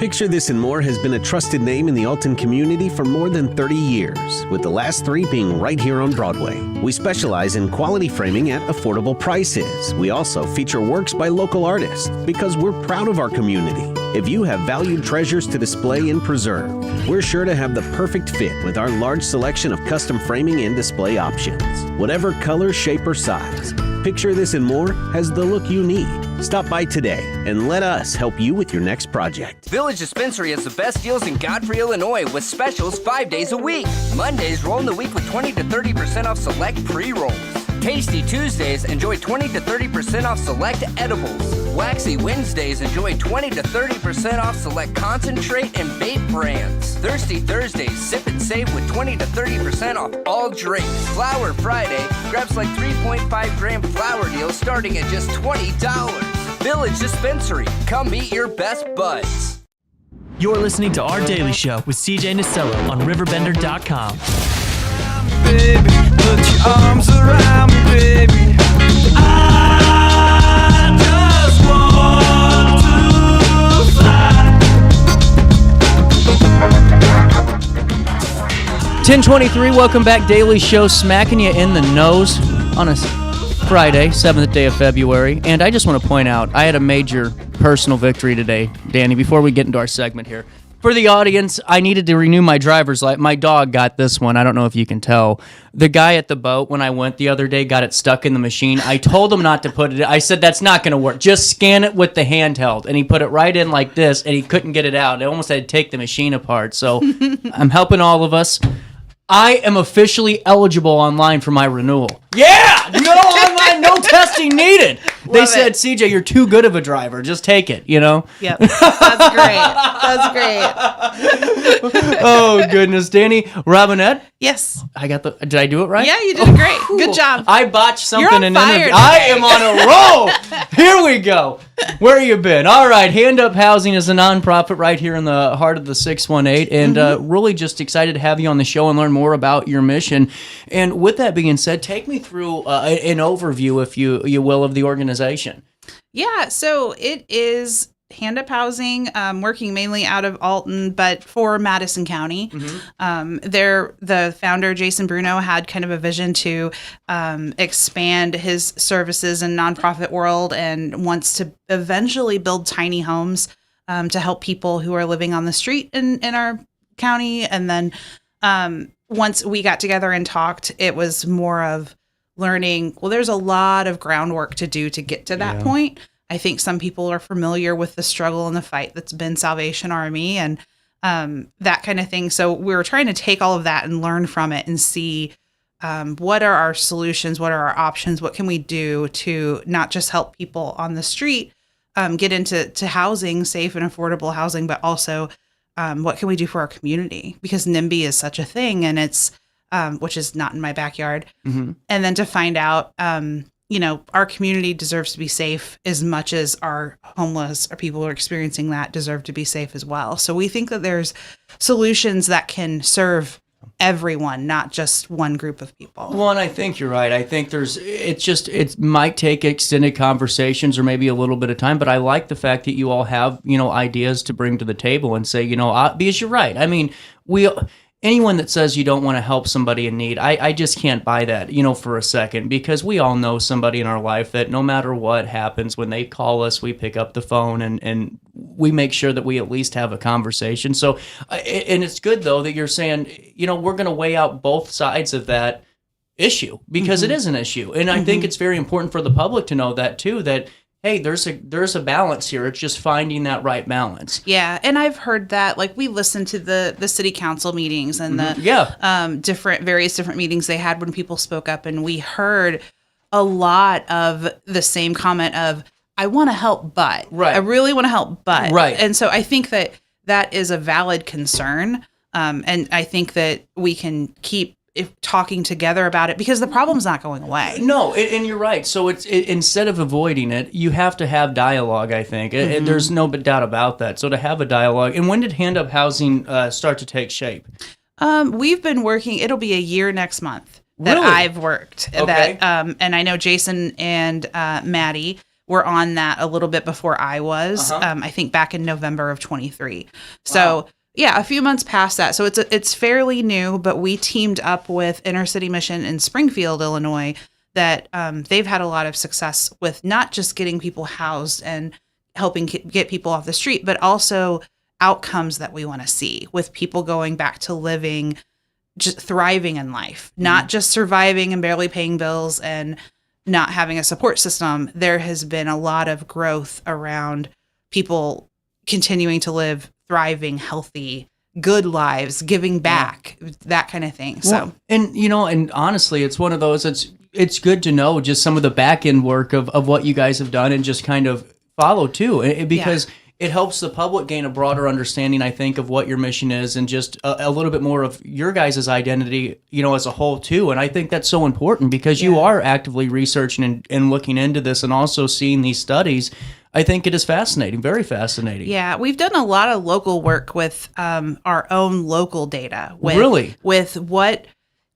S8: Picture This and More has been a trusted name in the Alton community for more than 30 years, with the last 3 being right here on Broadway. We specialize in quality framing at affordable prices. We also feature works by local artists because we're proud of our community. If you have valued treasures to display and preserve, we're sure to have the perfect fit with our large selection of custom framing and display options. Whatever color, shape, or size, Picture This and More has the look you need. Stop by today and let us help you with your next project.
S2: Village Dispensary has the best deals in Godfrey, Illinois with specials 5 days a week. Mondays roll in the week with 20 to 30% off select pre-rolls. Tasty Tuesdays, enjoy 20 to 30% off select edibles. Waxy Wednesdays, enjoy 20 to 30% off select concentrate and vape brands. Thirsty Thursdays, sip and save with 20 to 30% off all drinks. Flower Friday, grab like 3.5 gram flower deals starting at just $20. Village Dispensary, come meet your best buds.
S20: You're listening to Our Daily Show with CJ Nasello on RiverBender.com.
S10: Baby, put your arms around me, baby. I just want to fly.
S3: 10:23, welcome back. Daily Show, smacking you in the nose on a Friday, 7th day of February. And I just want to point out, I had a major personal victory today, Danny, before we get into our segment here. For the audience, I needed to renew my driver's license. My dog got this one. I don't know if you can tell. The guy at the boat, when I went the other day, got it stuck in the machine. I told him not to put it in. I said, that's not going to work. Just scan it with the handheld. And he put it right in like this, and he couldn't get it out. I almost had to take the machine apart. So I'm helping all of us. I am officially eligible online for my renewal. Yeah! No online, no testing needed. They said, CJ, you're too good of a driver. Just take it, you know?
S11: Yep. That's great. That's great.
S3: Oh, goodness. Dani Robinette?
S11: Yes.
S3: Did I do it right?
S11: Yeah, you did great. Good job.
S3: I botched something
S11: You're on
S3: in
S11: fire
S3: interview.
S11: today.
S3: I am on a roll. Here we go. Where you been? All right. Hand Up Housing is a nonprofit right here in the heart of the 618. And really just excited to have you on the show and learn more about your mission. And with that being said, take me through an overview, if you will, of the organization.
S11: Yeah, so it is Hand Up Housing, working mainly out of Alton, but for Madison County. The founder, Jason Bruno, had kind of a vision to expand his services in nonprofit world and wants to eventually build tiny homes to help people who are living on the street in our county. And then once we got together and talked, it was more of learning, well, there's a lot of groundwork to do to get to that point. I think some people are familiar with the struggle and the fight that's been Salvation Army and that kind of thing. So we were trying to take all of that and learn from it and see what are our solutions, what are our options, what can we do to not just help people on the street get into housing, safe and affordable housing, but also what can we do for our community? Because NIMBY is such a thing, and it's which is not in my backyard. And then to find out, our community deserves to be safe as much as our homeless or people who are experiencing that deserve to be safe as well. So we think that there's solutions that can serve everyone, not just one group of people.
S3: Well, and I think you're right. I think it might take extended conversations or maybe a little bit of time, but I like the fact that you all have, ideas to bring to the table and say, because you're right. I mean, anyone that says you don't want to help somebody in need, I just can't buy that, for a second, because we all know somebody in our life that no matter what happens, when they call us, we pick up the phone and we make sure that we at least have a conversation. So, and it's good though that you're saying, we're going to weigh out both sides of that issue, because it is an issue. And I think it's very important for the public to know that too, that hey, there's a balance here. It's just finding that right balance.
S11: Yeah, and I've heard that. Like, we listened to the city council meetings and the various different meetings they had when people spoke up, and we heard a lot of the same comment of, I want to help, but. Right. I really want to help, but. Right. And so I think that is a valid concern, and I think that we can keep talking together about it, because the problem's not going away.
S3: No, and you're right. So it's instead of avoiding it, you have to have dialogue, I think. And there's no doubt about that. So to have a dialogue. And when did Hand Up Housing start to take shape?
S11: We've been working, it'll be a year next month that I've worked.
S3: Okay.
S11: And I know Jason and Maddie
S21: were on that a little bit before I was. I think back in November of 23. So yeah, a few months past that. So it's fairly new, but we teamed up with Inner City Mission in Springfield, Illinois, that they've had a lot of success with not just getting people housed and helping get people off the street, but also outcomes that we want to see with people going back to living, just thriving in life, not just surviving and barely paying bills and not having a support system. There has been a lot of growth around people continuing to live thriving, healthy, good lives, giving back, that kind of thing. So,
S3: and honestly, it's one of those, it's good to know just some of the back end work of what you guys have done and just kind of follow too, because it helps the public gain a broader understanding, I think, of what your mission is and just a little bit more of your guys' identity, as a whole too. And I think that's so important because you are actively researching and looking into this and also seeing these studies. I think it is fascinating, very fascinating.
S21: Yeah, we've done a lot of local work with our own local data. With what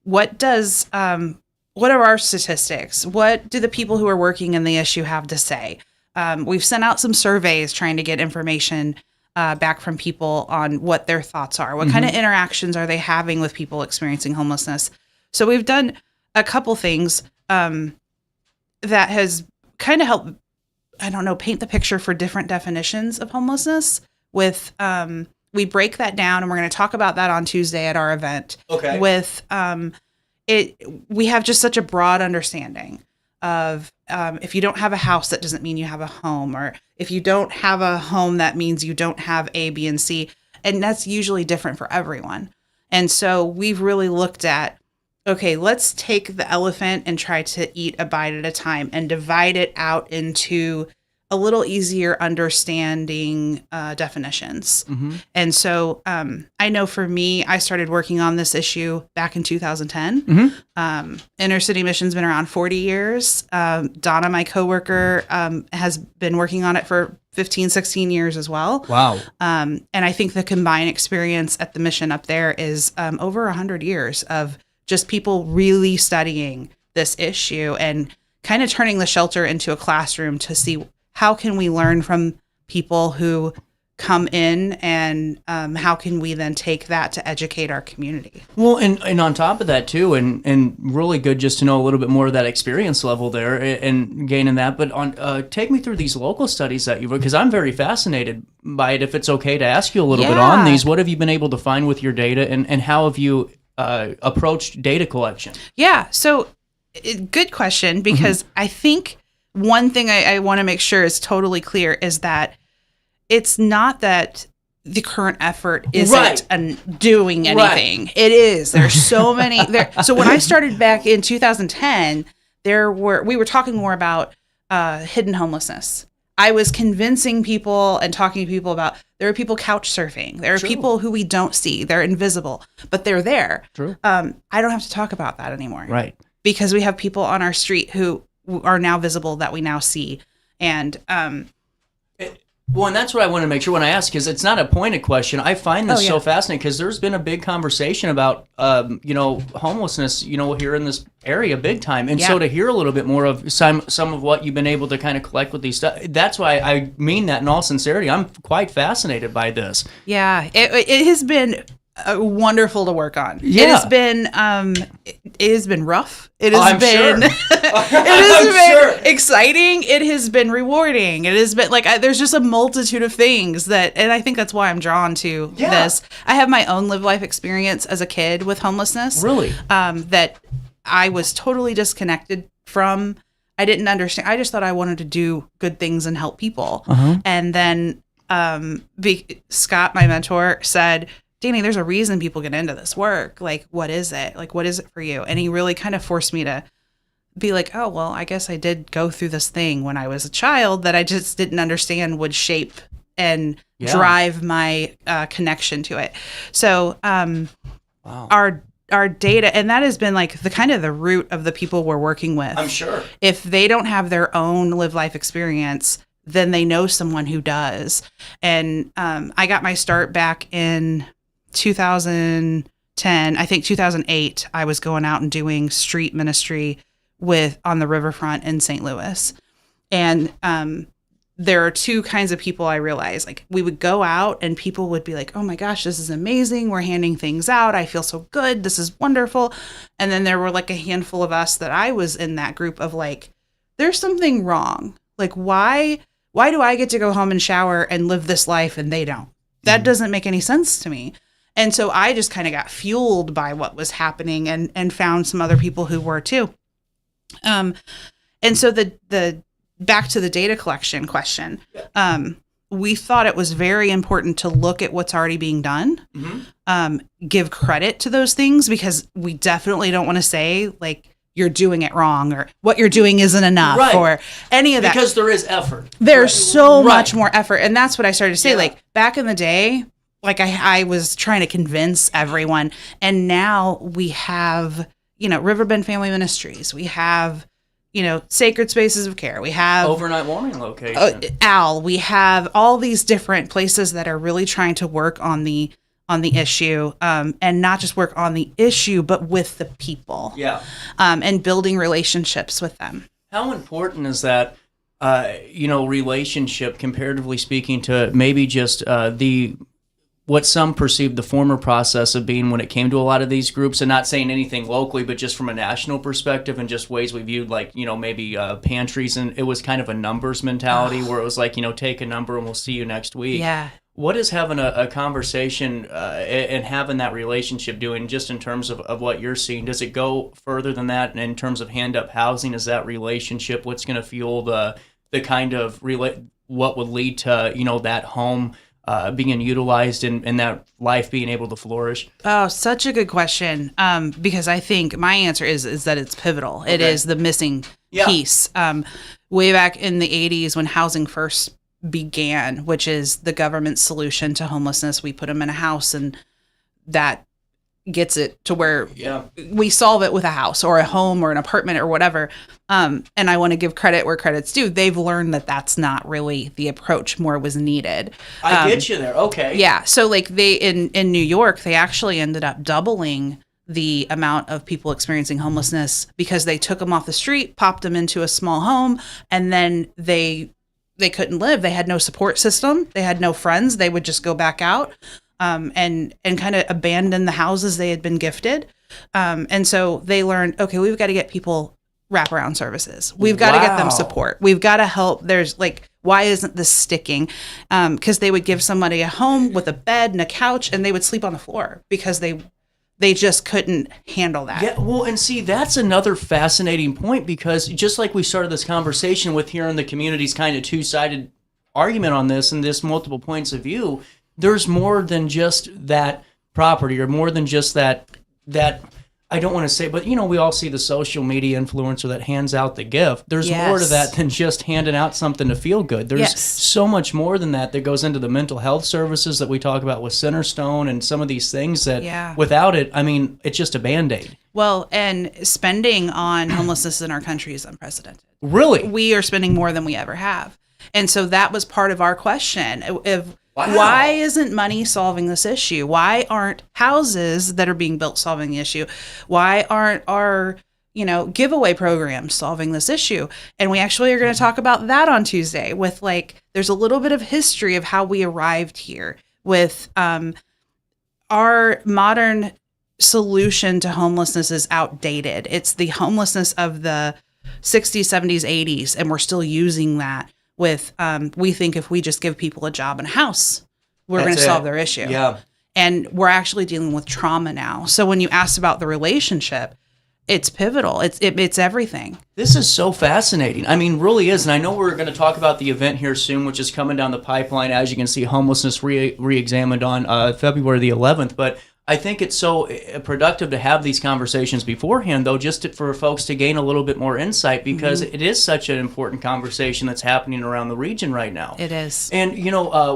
S21: are our statistics? What do the people who are working in the issue have to say? We've sent out some surveys trying to get information back from people on what their thoughts are. What kind of interactions are they having with people experiencing homelessness? So we've done a couple things that has kind of helped, paint the picture for different definitions of homelessness. With we break that down, and we're going to talk about that on Tuesday at our event. Okay. With we have just such a broad understanding of if you don't have a house, that doesn't mean you have a home, or if you don't have a home, that means you don't have A, B, and C, and that's usually different for everyone. And so we've really looked at, okay, let's take the elephant and try to eat a bite at a time and divide it out into a little easier understanding definitions. And so I know for me, I started working on this issue back in 2010. Inner City Mission's been around 40 years. Donna, my coworker, has been working on it for 15, 16 years as well.
S3: Wow.
S21: And I think the combined experience at the mission up there is over 100 years of just people really studying this issue and kind of turning the shelter into a classroom to see how can we learn from people who come in, and how can we then take that to educate our community?
S3: Well, and on top of that too, and really good just to know a little bit more of that experience level there and gaining that. But take me through these local studies that you've, because I'm very fascinated by it. If it's okay to ask you a little bit on these, what have you been able to find with your data, and how have you approached data collection?
S21: Yeah, so good question, because I think one thing I want to make sure is totally clear is that it's not that the current effort isn't doing anything. Right. It is. There's so many there. So when I started back in 2010, we were talking more about hidden homelessness. I was convincing people and talking to people about there are people couch surfing. There are people who we don't see. They're invisible, but they're there. True. I don't have to talk about that anymore.
S3: Right.
S21: Because we have people on our street who are now visible that we now see. And
S3: well, and that's what I want to make sure when I ask, because it's not a pointed question. I find this so fascinating because there's been a big conversation about, homelessness, here in this area big time. And so to hear a little bit more of some of what you've been able to kind of collect with these stuff, that's why I mean that in all sincerity. I'm quite fascinated by this.
S21: Yeah, it has been wonderful to work on.
S3: Yeah.
S21: It has been rough. It has been exciting. It has been rewarding. It has been there's just a multitude of things and I think that's why I'm drawn to this. I have my own live life experience as a kid with homelessness.
S3: Really?
S21: That I was totally disconnected from. I didn't understand. I just thought I wanted to do good things and help people. And then Scott, my mentor, said, Dani, there's a reason people get into this work. What is it? What is it for you? And he really kind of forced me to be like, oh, well, I guess I did go through this thing when I was a child that I just didn't understand would shape and drive my connection to it. So our data, and that has been the kind of the root of the people we're working with.
S3: I'm sure.
S21: If they don't have their own live life experience, then they know someone who does. And I got my start back in 2010, I think 2008, I was going out and doing street ministry on the riverfront in St. Louis. And there are two kinds of people I realize. Like, we would go out and people would be like, oh my gosh, this is amazing. We're handing things out. I feel so good. This is wonderful. And then there were like a handful of us that I was in that group of like, there's something wrong. Like, why do I get to go home and shower and live this life and they don't? That doesn't make any sense to me. And so I just kind of got fueled by what was happening and found some other people who were too. And so the back to the data collection question, we thought it was very important to look at what's already being done, give credit to those things, because we definitely don't want to say like you're doing it wrong or what you're doing isn't enough or any of that.
S3: Because there is effort.
S21: There's so much more effort. And that's what I started to say. Like, back in the day, like I was trying to convince everyone. And now we have, Riverbend Family Ministries. We have, Sacred Spaces of Care. We have
S3: Overnight Warming Location.
S21: AL. We have all these different places that are really trying to work on the issue, and not just work on the issue, but with the people. Yeah. And building relationships with them.
S3: How important is that, relationship, comparatively speaking, to maybe just what some perceived the former process of being when it came to a lot of these groups, and not saying anything locally, but just from a national perspective and just ways we viewed, like, maybe pantries, and it was kind of a numbers mentality where it was like, take a number and we'll see you next week.
S21: Yeah.
S3: What is having a conversation and having that relationship doing, just in terms of what you're seeing? Does it go further than that in terms of hand-up housing? Is that relationship what's going to fuel the kind of what would lead to, that home being utilized and that life being able to flourish?
S21: Oh, such a good question. Because I think my answer is that it's pivotal. Okay. It is the missing piece. Way back in the 80s when housing first began, which is the government's solution to homelessness, we put them in a house, and that gets it to where we solve it with a house or a home or an apartment or whatever. And I want to give credit where credit's due. They've learned that that's not really the approach. More was needed.
S3: I get you there. Okay.
S21: Yeah. So like they in New York, they actually ended up doubling the amount of people experiencing homelessness because they took them off the street, popped them into a small home, and then they couldn't live. They had no support system. They had no friends. They would just go back out. And kind of abandon the houses they had been gifted. And so they learned, okay, we've got to get people wraparound services. We've got to get them support. We've got to help. There's like, why isn't this sticking? Because they would give somebody a home with a bed and a couch, and they would sleep on the floor because they just couldn't handle that.
S3: Yeah, well, and see, that's another fascinating point, because just like we started this conversation with hearing the community's kind of two-sided argument on this and this multiple points of view, there's more than just that property, or more than just that I don't want to say, but we all see the social media influencer that hands out the gift. There's more to that than just handing out something to feel good. There's so much more than that goes into the mental health services that we talk about with Centerstone and some of these things that without it, I mean, it's just a Band-Aid.
S21: Well, and spending on homelessness in our country is unprecedented.
S3: Really?
S21: We are spending more than we ever have. And so that was part of our question. Why isn't money solving this issue? Why aren't houses that are being built solving the issue? Why aren't our, giveaway programs solving this issue? And we actually are going to talk about that on Tuesday with there's a little bit of history of how we arrived here with our modern solution to homelessness is outdated. It's the homelessness of the 60s, 70s, 80s, and we're still using that. With we think if we just give people a job and a house, we're going to solve their issue. Yeah. And we're actually dealing with trauma now. So when you asked about the relationship, it's pivotal. It's everything.
S3: This is so fascinating. I mean, really is. And I know we're going to talk about the event here soon, which is coming down the pipeline. As you can see, homelessness re-examined on February the 11th. But I think it's so productive to have these conversations beforehand, though, just for folks to gain a little bit more insight, because it is such an important conversation that's happening around the region right now.
S21: It is.
S3: And,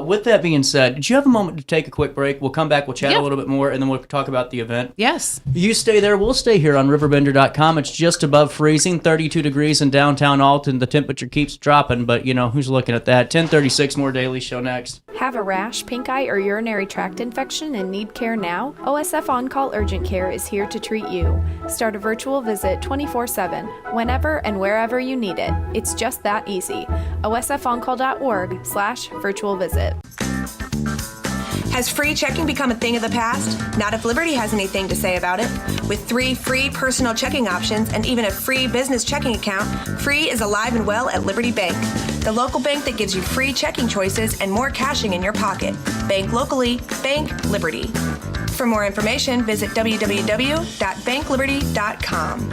S3: with that being said, did you have a moment to take a quick break? We'll come back, we'll chat a little bit more, and then we'll talk about the event.
S21: Yes.
S3: You stay there. We'll stay here on RiverBender.com. It's just above freezing, 32 degrees in downtown Alton. The temperature keeps dropping, but, who's looking at that? 10:36, more Daily Show next.
S1: Have a rash, pink eye, or urinary tract infection and need care now? OSF On Call Urgent Care is here to treat you. Start a virtual visit 24/7, whenever and wherever you need it. It's just that easy. OSFOnCall.org/virtual visit.
S22: Has free checking become a thing of the past? Not if Liberty has anything to say about it. With 3 free personal checking options and even a free business checking account, Free is alive and well at Liberty Bank, the local bank that gives you free checking choices and more cashing in your pocket. Bank locally, bank Liberty. For more information, visit www.bankliberty.com.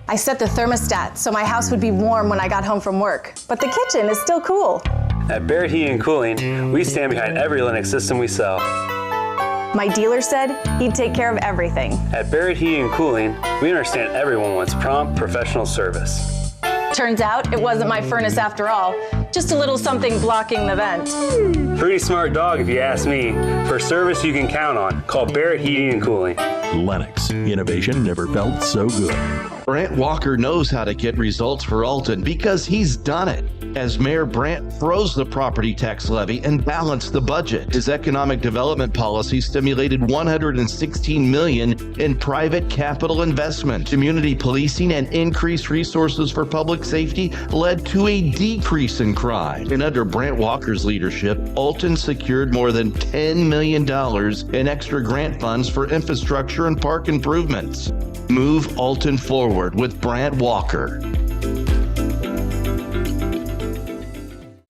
S23: I set the thermostat so my house would be warm when I got home from work, but the kitchen is still cool.
S24: At Barrett Heating and Cooling, we stand behind every Linux system we sell.
S23: My dealer said he'd take care of everything.
S24: At Barrett Heating and Cooling, we understand everyone wants prompt, professional service.
S23: Turns out it wasn't my furnace after all, just a little something blocking the vent.
S24: Pretty smart dog if you ask me. For service you can count on, call Barrett Heating and Cooling.
S25: Lennox. Innovation never felt so good.
S26: Brant Walker knows how to get results for Alton because he's done it. As Mayor Brant froze the property tax levy and balanced the budget, his economic development policy stimulated $116 million in private capital investment. Community policing and increased resources for public safety led to a decrease in crime. And under Brant Walker's leadership, Alton secured more than $10 million in extra grant funds for infrastructure and park improvements. Move Alton forward with Brant Walker.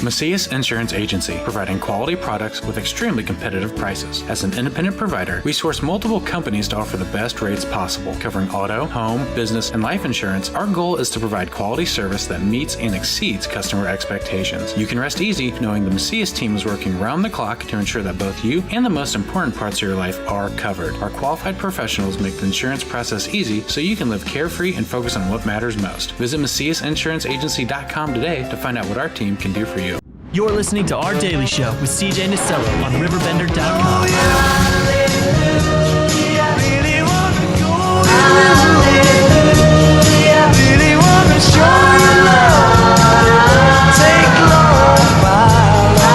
S27: Macias Insurance Agency, providing quality products with extremely competitive prices. As an independent provider, we source multiple companies to offer the best rates possible, covering auto, home, business, and life insurance. Our goal is to provide quality service that meets and exceeds customer expectations. You can rest easy knowing the Macias team is working round the clock to ensure that both you and the most important parts of your life are covered. Our qualified professionals make the insurance process easy so you can live carefree and focus on what matters most. Visit MaciasInsuranceAgency.com today to find out what our team can do for you.
S20: You're listening to Our Daily Show with CJ Nasello on RiverBender.com.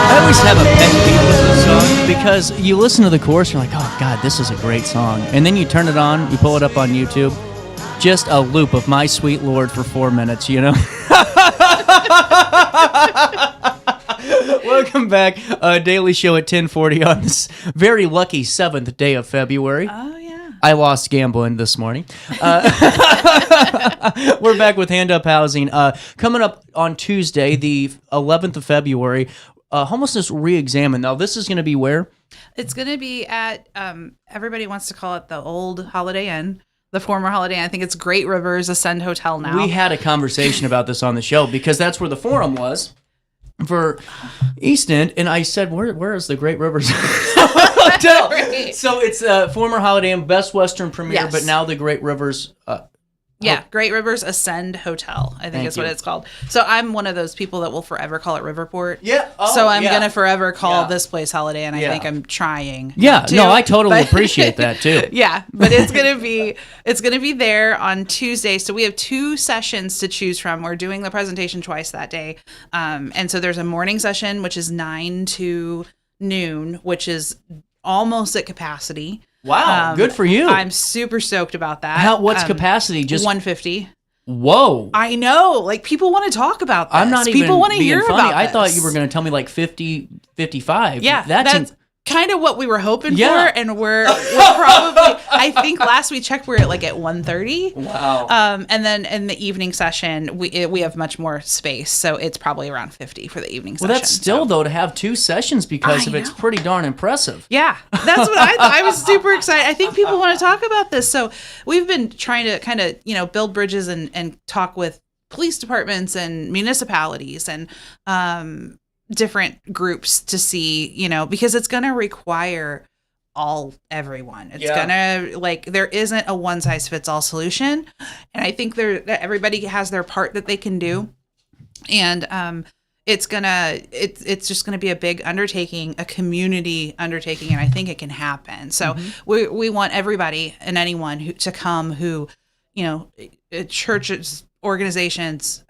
S3: I always have a pet peeve with this song because you listen to the chorus, you're like, oh God, this is a great song. And then you turn it on, you pull it up on YouTube, just a loop of My Sweet Lord for 4 minutes, you know? Welcome back. Daily Show at 10:40 on this very lucky 7th day of February.
S21: Oh, yeah.
S3: I lost gambling this morning. We're back with Hand Up Housing. Coming up on Tuesday, the 11th of February, Homelessness Reexamined. Now, this is going to be where?
S21: It's going to be at, everybody wants to call it the old Holiday Inn. The former Holiday Inn. I think it's Great Rivers Ascend Hotel now.
S3: We had a conversation about this on the show because that's where the forum was for East End, and I said, where is the Great Rivers Hotel? Right. So it's former Holiday Inn, Best Western Premier, yes, but now the Great Rivers.
S21: Great Rivers Ascend Hotel, I think is what it's called. So I'm one of those people that will forever call it Riverport.
S3: Yeah. Oh,
S21: so I'm going to forever call this place Holiday Inn. I think I'm trying.
S3: Yeah. No, I totally appreciate that too.
S21: Yeah. But it's going to be there on Tuesday. So we have 2 sessions to choose from. We're doing the presentation twice that day. And so there's a morning session, which is 9 to noon, which is almost at capacity.
S3: Wow, good for you.
S21: I'm super stoked about that.
S3: What's capacity? Just
S21: 150.
S3: Whoa.
S21: I know. Like, people want to talk about this.
S3: I'm not even
S21: people want to hear
S3: funny.
S21: about
S3: I
S21: this.
S3: thought you were going to tell me like 50, 55.
S21: Yeah, kind of what we were hoping
S3: Yeah.
S21: for, and we're probably, I think last we checked, we're at like at 1:30.
S3: Wow.
S21: And then in the evening session, we have much more space, so it's probably around 50 for the evening
S3: Well,
S21: session.
S3: that's still, though, to have 2 sessions because
S21: I
S3: of it's
S21: know.
S3: pretty darn impressive.
S21: Yeah, that's what I was super excited. I think people want to talk about this. So we've been trying to kind of, build bridges and talk with police departments and municipalities and different groups to see, because it's going to require everyone. It's gonna, there isn't a one size fits all solution. And I think that everybody has their part that they can do. And it's just gonna be a big undertaking, a community undertaking, and I think it can happen. So we want everybody and anyone to come who, churches, organizations,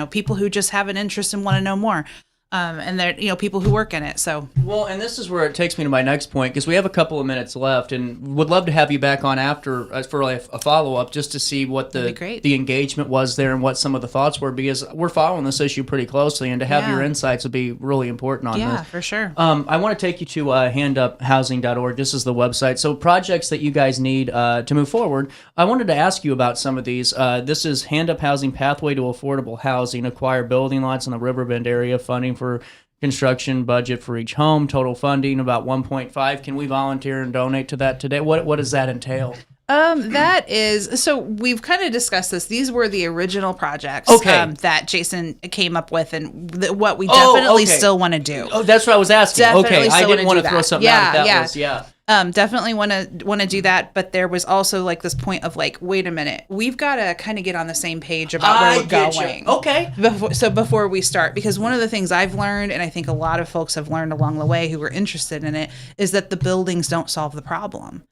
S21: people who just have an interest and want to know more. And they're, people who work in it. So,
S3: well, and this is where it takes me to my next point, because we have a couple of minutes left, and would love to have you back on after for a follow-up, just to see what the engagement was there and what some of the thoughts were, because we're following this issue pretty closely, and to have your insights would be really important on this.
S21: Yeah, for sure.
S3: I want to take you to handuphousing.org. This is the website. So projects that you guys need to move forward. I wanted to ask you about some of these. This is Hand Up Housing Pathway to Affordable Housing. Acquire building lots in the Riverbend area. Funding for construction, budget for each home. Total funding about 1.5. Can we volunteer and donate to that today? What does that entail?
S21: That is, so we've kind of discussed this. These were the original projects that Jason came up with, and what we definitely still want to do.
S3: Oh, that's what I was asking.
S21: Definitely
S3: I didn't want to
S21: do
S3: throw
S21: that.
S3: something out if that was,
S21: definitely want to do that, but there was also this point of wait a minute, we've got to kind of get on the same page about where we're going.
S3: Okay.
S21: Before we start, because one of the things I've learned, and I think a lot of folks have learned along the way who were interested in it, is that the buildings don't solve the problem.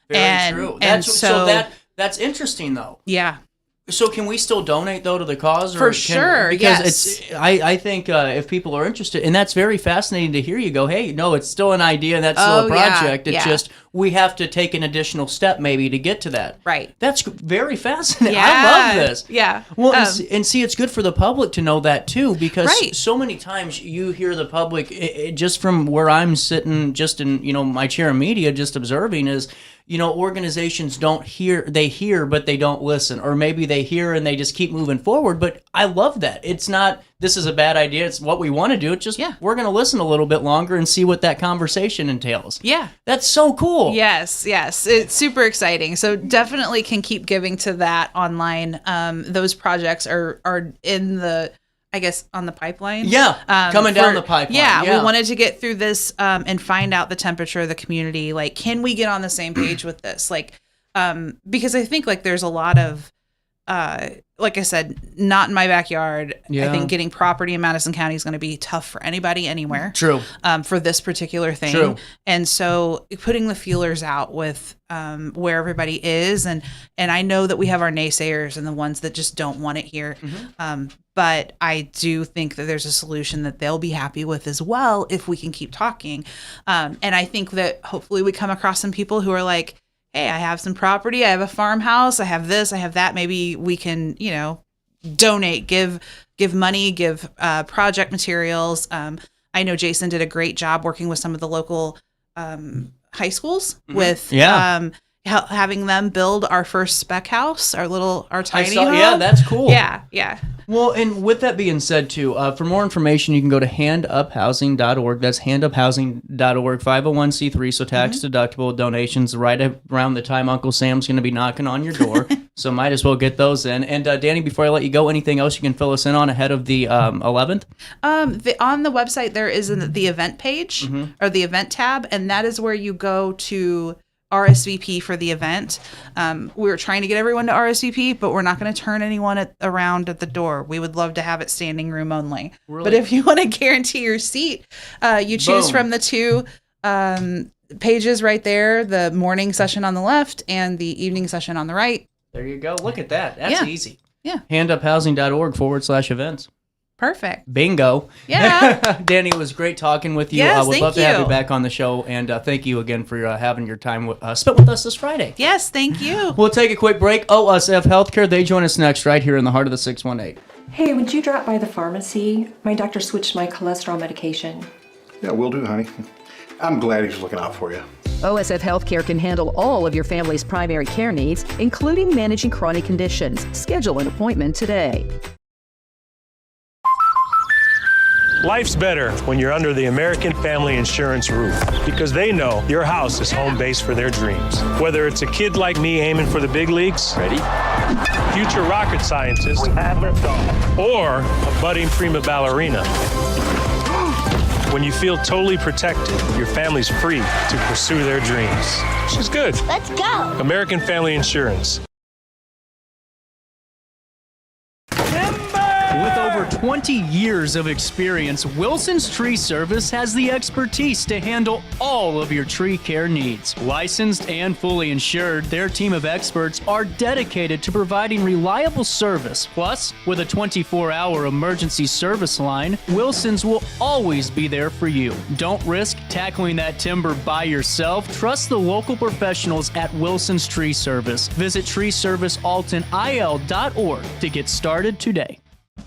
S3: Very true. That's interesting, though.
S21: Yeah.
S3: So can we still donate, though, to the cause?
S21: For sure,
S3: because I think if people are interested, and that's very fascinating to hear you go, hey, no, it's still an idea, and that's still a project. It's just we have to take an additional step maybe to get to that.
S21: Right.
S3: That's very fascinating.
S21: Yeah.
S3: I love this.
S21: Yeah.
S3: Well, and see, it's good for the public to know that, too, because so many times you hear the public, just from where I'm sitting, just in my chair of media, just observing is, organizations don't hear, they hear, but they don't listen. Or maybe they hear and they just keep moving forward. But I love that. It's not, this is a bad idea. It's what we want to do. It's just, we're going to listen a little bit longer and see what that conversation entails.
S21: Yeah.
S3: That's so cool.
S21: Yes. It's super exciting. So definitely can keep giving to that online. Those projects are in the, I guess, on the pipipeline.
S3: Yeah, coming down the pipeline.
S21: Yeah, we wanted to get through this and find out the temperature of the community. Can we get on the same page with this? Because I think there's a lot of, like I said, not in my backyard.
S3: Yeah.
S21: I think getting property in Madison County is going to be tough for anybody anywhere.
S3: True.
S21: For this particular thing.
S3: True.
S21: And so putting the feelers out with where everybody is, and I know that we have our naysayers and the ones that just don't want it here. But I do think that there's a solution that they'll be happy with as well if we can keep talking. And I think that hopefully we come across some people who are like, hey, I have some property, I have a farmhouse, I have this, I have that. Maybe we can, donate, give money, give project materials. I know Jason did a great job working with some of the local high schools with having them build our first spec house, our tiny home.
S3: Yeah, that's cool.
S21: Yeah.
S3: Well, and with that being said, too, for more information, you can go to handuphousing.org. That's handuphousing.org, 501c3, so tax-deductible donations right around the time Uncle Sam's going to be knocking on your door. So might as well get those in. And Dani, before I let you go, anything else you can fill us in on ahead of the 11th?
S21: On the website, there is the event page, or the event tab, and that is where you go to RSVP for the event. We were trying to get everyone to RSVP, but we're not going to turn anyone around at the door. We would love to have it standing room only. Really? But if you want to guarantee your seat, you choose from the two pages right there, the morning session on the left and the evening session on the right.
S3: There you go. Look at that. That's easy.
S21: Yeah.
S3: handuphousing.org/events.
S21: Perfect.
S3: Bingo.
S21: Yeah.
S3: Dani, it was great talking with you.
S21: Yes,
S3: I would love to have you back on the show, and thank you again for having your time spent with us this Friday.
S21: Yes, thank you.
S3: We'll take a quick break. OSF Healthcare, they join us next right here in the heart of the 618.
S4: Hey, would you drop by the pharmacy? My doctor switched my cholesterol medication.
S5: Yeah, will do, honey. I'm glad he's looking out for you.
S6: OSF Healthcare can handle all of your family's primary care needs, including managing chronic conditions. Schedule an appointment today.
S7: Life's better when you're under the American Family Insurance roof because they know your house is home base for their dreams. Whether it's a kid like me aiming for the big leagues, ready? Future rocket scientist, or a budding prima ballerina. When you feel totally protected, your family's free to pursue their dreams. Which is good.
S12: Let's go.
S7: American Family Insurance.
S9: With over 20 years of experience, Wilson's Tree Service has the expertise to handle all of your tree care needs. Licensed and fully insured, their team of experts are dedicated to providing reliable service. Plus, with a 24-hour emergency service line, Wilson's will always be there for you. Don't risk tackling that timber by yourself. Trust the local professionals at Wilson's Tree Service. Visit treeservicealtonil.org to get started today.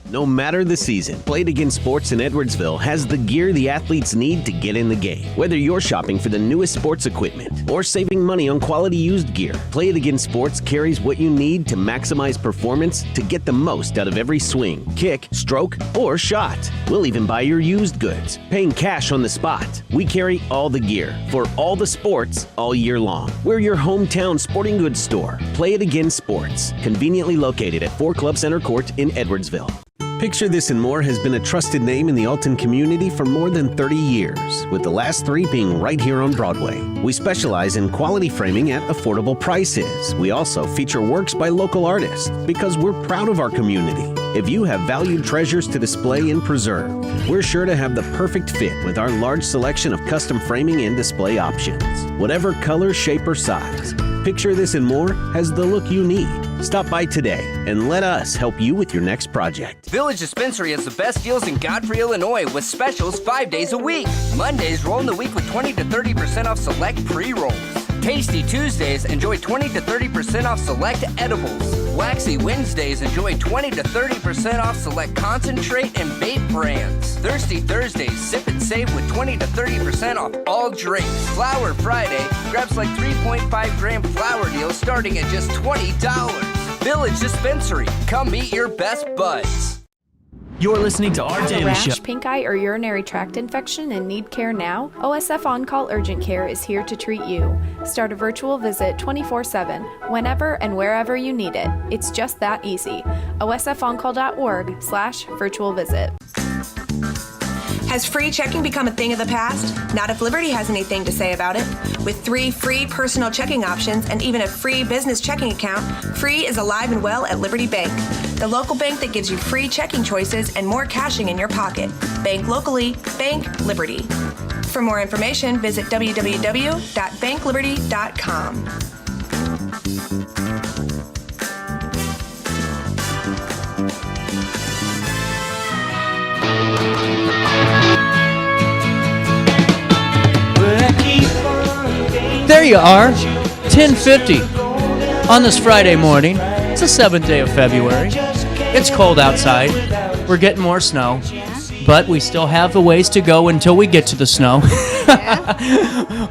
S8: No matter the season, Play It Again Sports in Edwardsville has the gear the athletes need to get in the game. Whether you're shopping for the newest sports equipment or saving money on quality used gear, Play It Again Sports carries what you need to maximize performance to get the most out of every swing, kick, stroke, or shot. We'll even buy your used goods, paying cash on the spot. We carry all the gear for all the sports all year long. We're your hometown sporting goods store. Play It Again Sports, conveniently located at 4 Club Center Court in Edwardsville. Picture This and More has been a trusted name in the Alton community for more than 30 years, with the last 3 being right here on Broadway. We specialize in quality framing at affordable prices. We also feature works by local artists because we're proud of our community. If you have valued treasures to display and preserve, we're sure to have the perfect fit with our large selection of custom framing and display options. Whatever color, shape, or size, Picture This and More has the look you need. Stop by today and let us help you with your next project.
S2: Village Dispensary has the best deals in Godfrey, Illinois with specials 5 days a week. Mondays roll in the week with 20 to 30% off select pre-rolls. Tasty Tuesdays, enjoy 20 to 30% off select edibles. Waxy Wednesdays, enjoy 20 to 30% off select concentrate and vape brands. Thirsty Thursdays, sip and save with 20 to 30% off all drinks. Flower Friday, grab select 3.5 gram flower deals starting at just $20. Village Dispensary, come meet your best buds.
S20: You're listening to Our
S1: Have a
S20: Daily
S1: rash,
S20: Show.
S1: pink eye, or urinary tract infection and need care now? OSF On-Call Urgent Care is here to treat you. Start a virtual visit 24/7, whenever and wherever you need it. It's just that easy. osfoncall.org/virtual visit.
S22: Has free checking become a thing of the past? Not if Liberty has anything to say about it. With 3 free personal checking options and even a free business checking account, free is alive and well at Liberty Bank, the local bank that gives you free checking choices and more cashing in your pocket. Bank locally, bank Liberty. For more information, visit www.bankliberty.com.
S3: There you are, 10:50 on this Friday morning. It's the 7th day of February. It's cold outside. We're getting more snow, but we still have a ways to go until we get to the snow.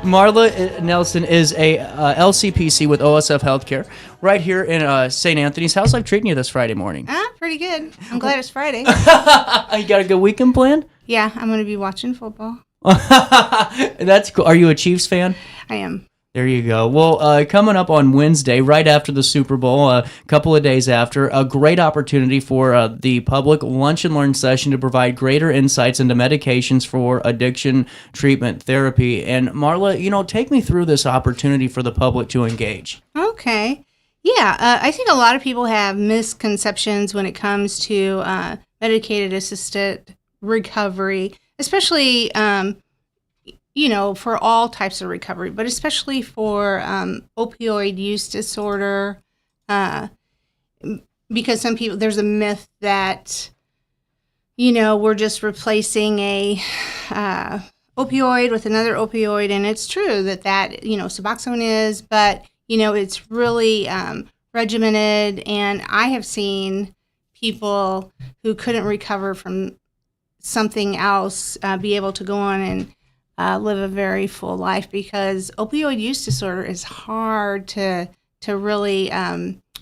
S3: Marla Nelson is a LCPC with OSF Healthcare right here in St. Anthony's. How's life treating you this Friday morning?
S11: Pretty good. I'm glad it's Friday.
S3: You got a good weekend planned?
S11: Yeah, I'm going to be watching football.
S3: That's cool. Are you a Chiefs fan?
S11: I am.
S3: There you go. Well, coming up on Wednesday, right after the Super Bowl, a couple of days after, a great opportunity for the public lunch and learn session to provide greater insights into medications for addiction treatment therapy. And Marla, take me through this opportunity for the public to engage.
S11: Okay. Yeah, I think a lot of people have misconceptions when it comes to medicated assisted recovery, especially for all types of recovery, but especially for opioid use disorder, because some people, there's a myth that, we're just replacing a opioid with another opioid, and it's true that Suboxone is, but, it's really regimented, and I have seen people who couldn't recover from something else be able to go on and live a very full life, because opioid use disorder is hard to really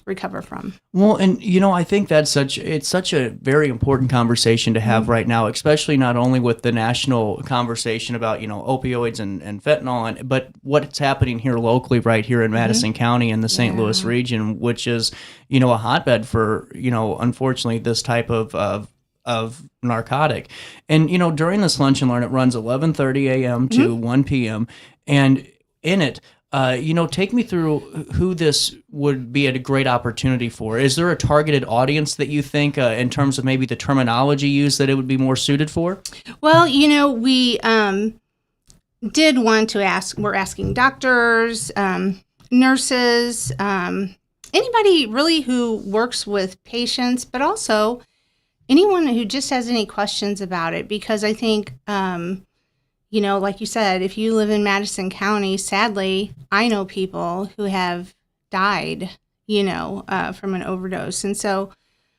S11: recover from.
S3: Well, and I think it's such a very important conversation to have right now, especially not only with the national conversation about opioids and fentanyl, but what's happening here locally, right here in Madison County in the St. Louis region, which is a hotbed for unfortunately this type of narcotic. And during this lunch and learn, it runs 11:30 a.m. to 1 p.m. and in it, take me through who this would be a great opportunity for. Is there a targeted audience that you think, in terms of maybe the terminology used, that it would be more suited for?
S11: Well, we did want to ask. We're asking doctors, nurses, anybody really who works with patients, but also anyone who just has any questions about it, because I think, like you said, if you live in Madison County, sadly, I know people who have died, from an overdose. And so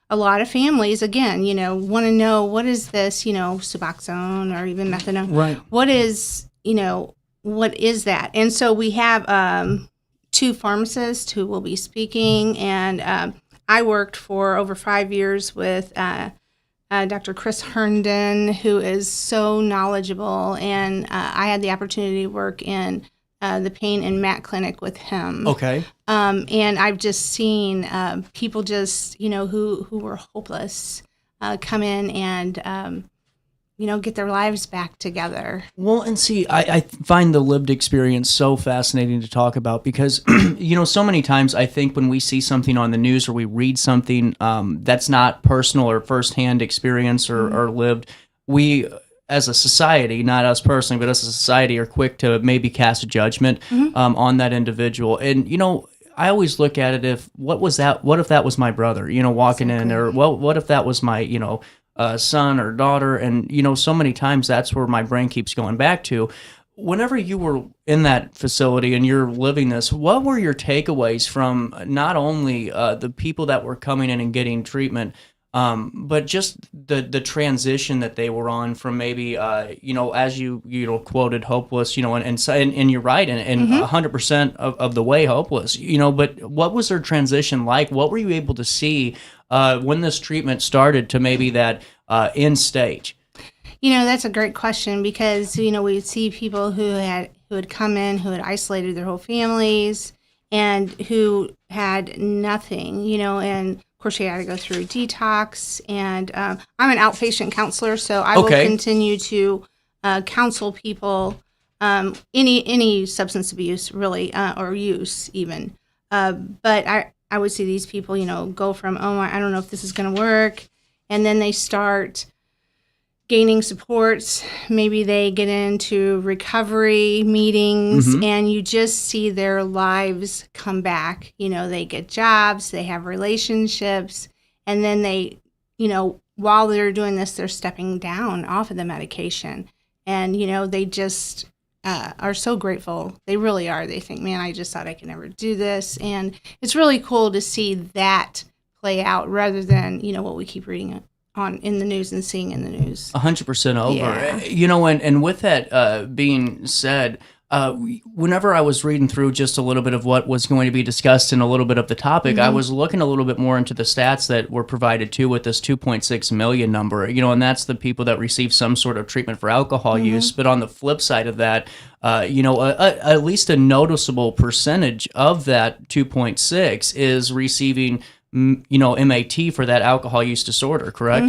S11: a lot of families, again, want to know, what is this, Suboxone or even methadone?
S3: Right.
S11: What is that? And so we have 2 pharmacists who will be speaking. And I worked for over 5 years with Dr. Chris Herndon, who is so knowledgeable, and I had the opportunity to work in the pain and MAC clinic with him.
S3: Okay.
S11: And I've just seen people just, who were hopeless come in and, get their lives back together.
S3: Well, and see, I find the lived experience so fascinating to talk about, because, so many times I think when we see something on the news or we read something that's not personal or firsthand experience or lived, we, as a society, not us personally, but as a society, are quick to maybe cast a judgment on that individual. And, I always look at it, what if that was my brother, walking in, or what if that was my, son or daughter? And so many times that's where my brain keeps going back to. Whenever you were in that facility and you're living this, what were your takeaways from not only the people that were coming in and getting treatment, but just the transition that they were on from maybe as you quoted, hopeless, and you're right, and 100% of the way hopeless, but what was their transition like? What were you able to see when this treatment started to maybe that end stage?
S11: That's a great question, because we'd see people who had come in, who had isolated their whole families, and who had nothing, and of course you had to go through detox. And I'm an outpatient counselor, so I will continue to counsel people, any substance abuse really, or use even. But I would see these people, go from, I don't know if this is going to work, and then they start gaining supports. Maybe they get into recovery meetings, and you just see their lives come back. They get jobs, they have relationships, and then they, while they're doing this, they're stepping down off of the medication. And, they just are so grateful. They really are. They think, man, I just thought I could never do this. And it's really cool to see that play out, rather than, what we keep reading on in the news and seeing in the news.
S3: 100% over.
S11: Yeah.
S3: And with that being said, whenever I was reading through just a little bit of what was going to be discussed and a little bit of the topic, I was looking a little bit more into the stats that were provided too with this 2.6 million number, and that's the people that receive some sort of treatment for alcohol use. But on the flip side of that, at least a noticeable percentage of that 2.6 is receiving MAT for that alcohol use disorder, correct?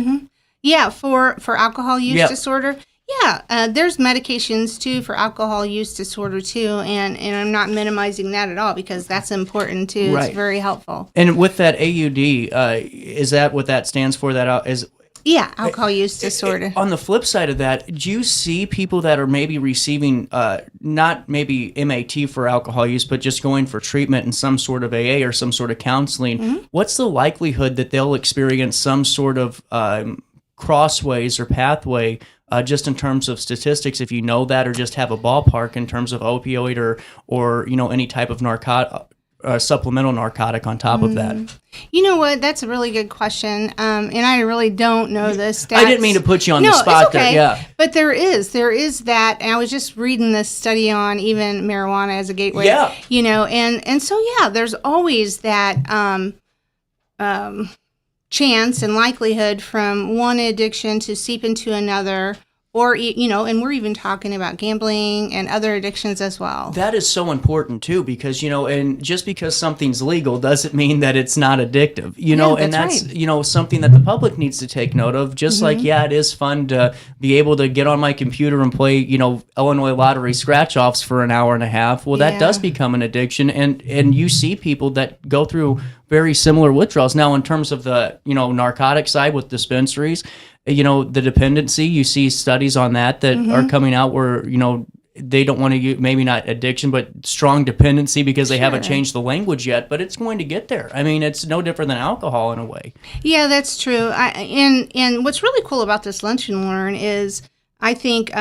S11: Yeah, for alcohol use disorder. Yeah, there's medications too for alcohol use disorder too, and I'm not minimizing that at all, because that's important too.
S3: Right.
S11: It's very helpful.
S3: And with that AUD, is that what that stands for?
S11: Yeah, alcohol use disorder.
S3: On the flip side of that, do you see people that are maybe receiving not maybe MAT for alcohol use, but just going for treatment in some sort of AA or some sort of counseling? What's the likelihood that they'll experience some sort of crossways or pathway, just in terms of statistics, if you know that, or just have a ballpark in terms of opioid or any type of supplemental narcotic on top of that?
S11: You know what? That's a really good question. And I really don't know the stats.
S3: I didn't mean to put you on the spot
S11: it's okay.
S3: there. Yeah.
S11: But there is that. And I was just reading this study on even marijuana as a gateway.
S3: Yeah.
S11: You know, and so, yeah, there's always that chance and likelihood from one addiction to seep into another. Or, you know, and we're even talking about gambling and other addictions as well.
S3: That is so important, too, because, you know, and just because something's legal doesn't mean that it's not addictive, you know, and that's,
S11: right.
S3: you know, something that the public needs to take note of. Just like, yeah, it is fun to be able to get on my computer and play, you know, Illinois lottery scratch-offs for an hour and a half. Well, that does become an addiction, and you see people that go through very similar withdrawals. Now, in terms of the, you know, narcotic side with dispensaries, you know, the dependency, you see studies on that are coming out where, you know, they don't want to use, maybe not addiction, but strong dependency because they haven't changed the language yet, but it's going to get there. I mean, it's no different than alcohol in a way.
S11: Yeah, that's true. And what's really cool about this Lunch and Learn is I think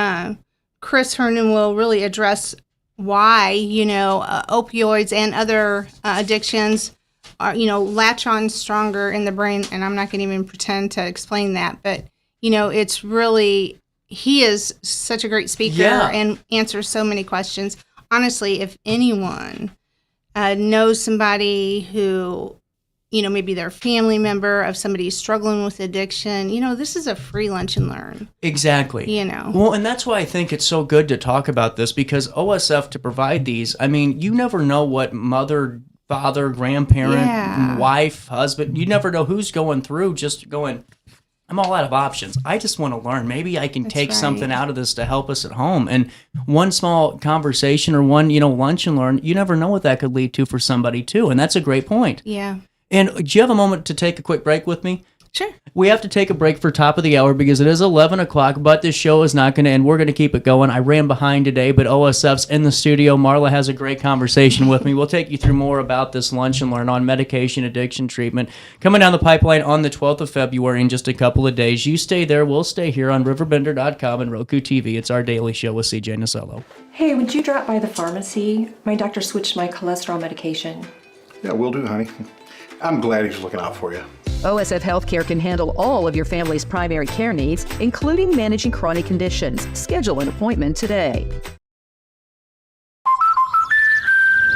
S11: Chris Herndon will really address why, you know, opioids and other addictions are, you know, latch on stronger in the brain. And I'm not going to even pretend to explain that, but, you know, it's really, he is such a great speaker and answers so many questions. Honestly, if anyone knows somebody who, you know, maybe they're a family member of somebody who's struggling with addiction, you know, this is a free Lunch and Learn.
S3: Exactly.
S11: You know.
S3: Well, and that's why I think it's so good to talk about this, because OSF to provide these, I mean, you never know what mother, father, grandparent, wife, husband, you never know who's going through, just going, I'm all out of options. I just want to learn. Maybe I can take something out of this to help us at home. And one small conversation or one, you know, Lunch and Learn, you never know what that could lead to for somebody too. And that's a great point.
S11: Yeah.
S3: And do you have a moment to take a quick break with me?
S11: Sure.
S3: We have to take a break for top of the hour because it is 11 o'clock, but this show is not going to end. We're going to keep it going. I ran behind today, but OSF's in the studio. Marla has a great conversation with me. We'll take you through more about this Lunch and Learn on medication addiction treatment coming down the pipeline on the 12th of February in just a couple of days. You stay there. We'll stay here on RiverBender.com and Roku TV. It's our daily show with CJ Nasello.
S4: Hey, would you drop by the pharmacy? My doctor switched my cholesterol medication.
S5: Yeah, will do, honey. I'm glad he's looking out for you.
S6: OSF Healthcare can handle all of your family's primary care needs, including managing chronic conditions. Schedule an appointment today.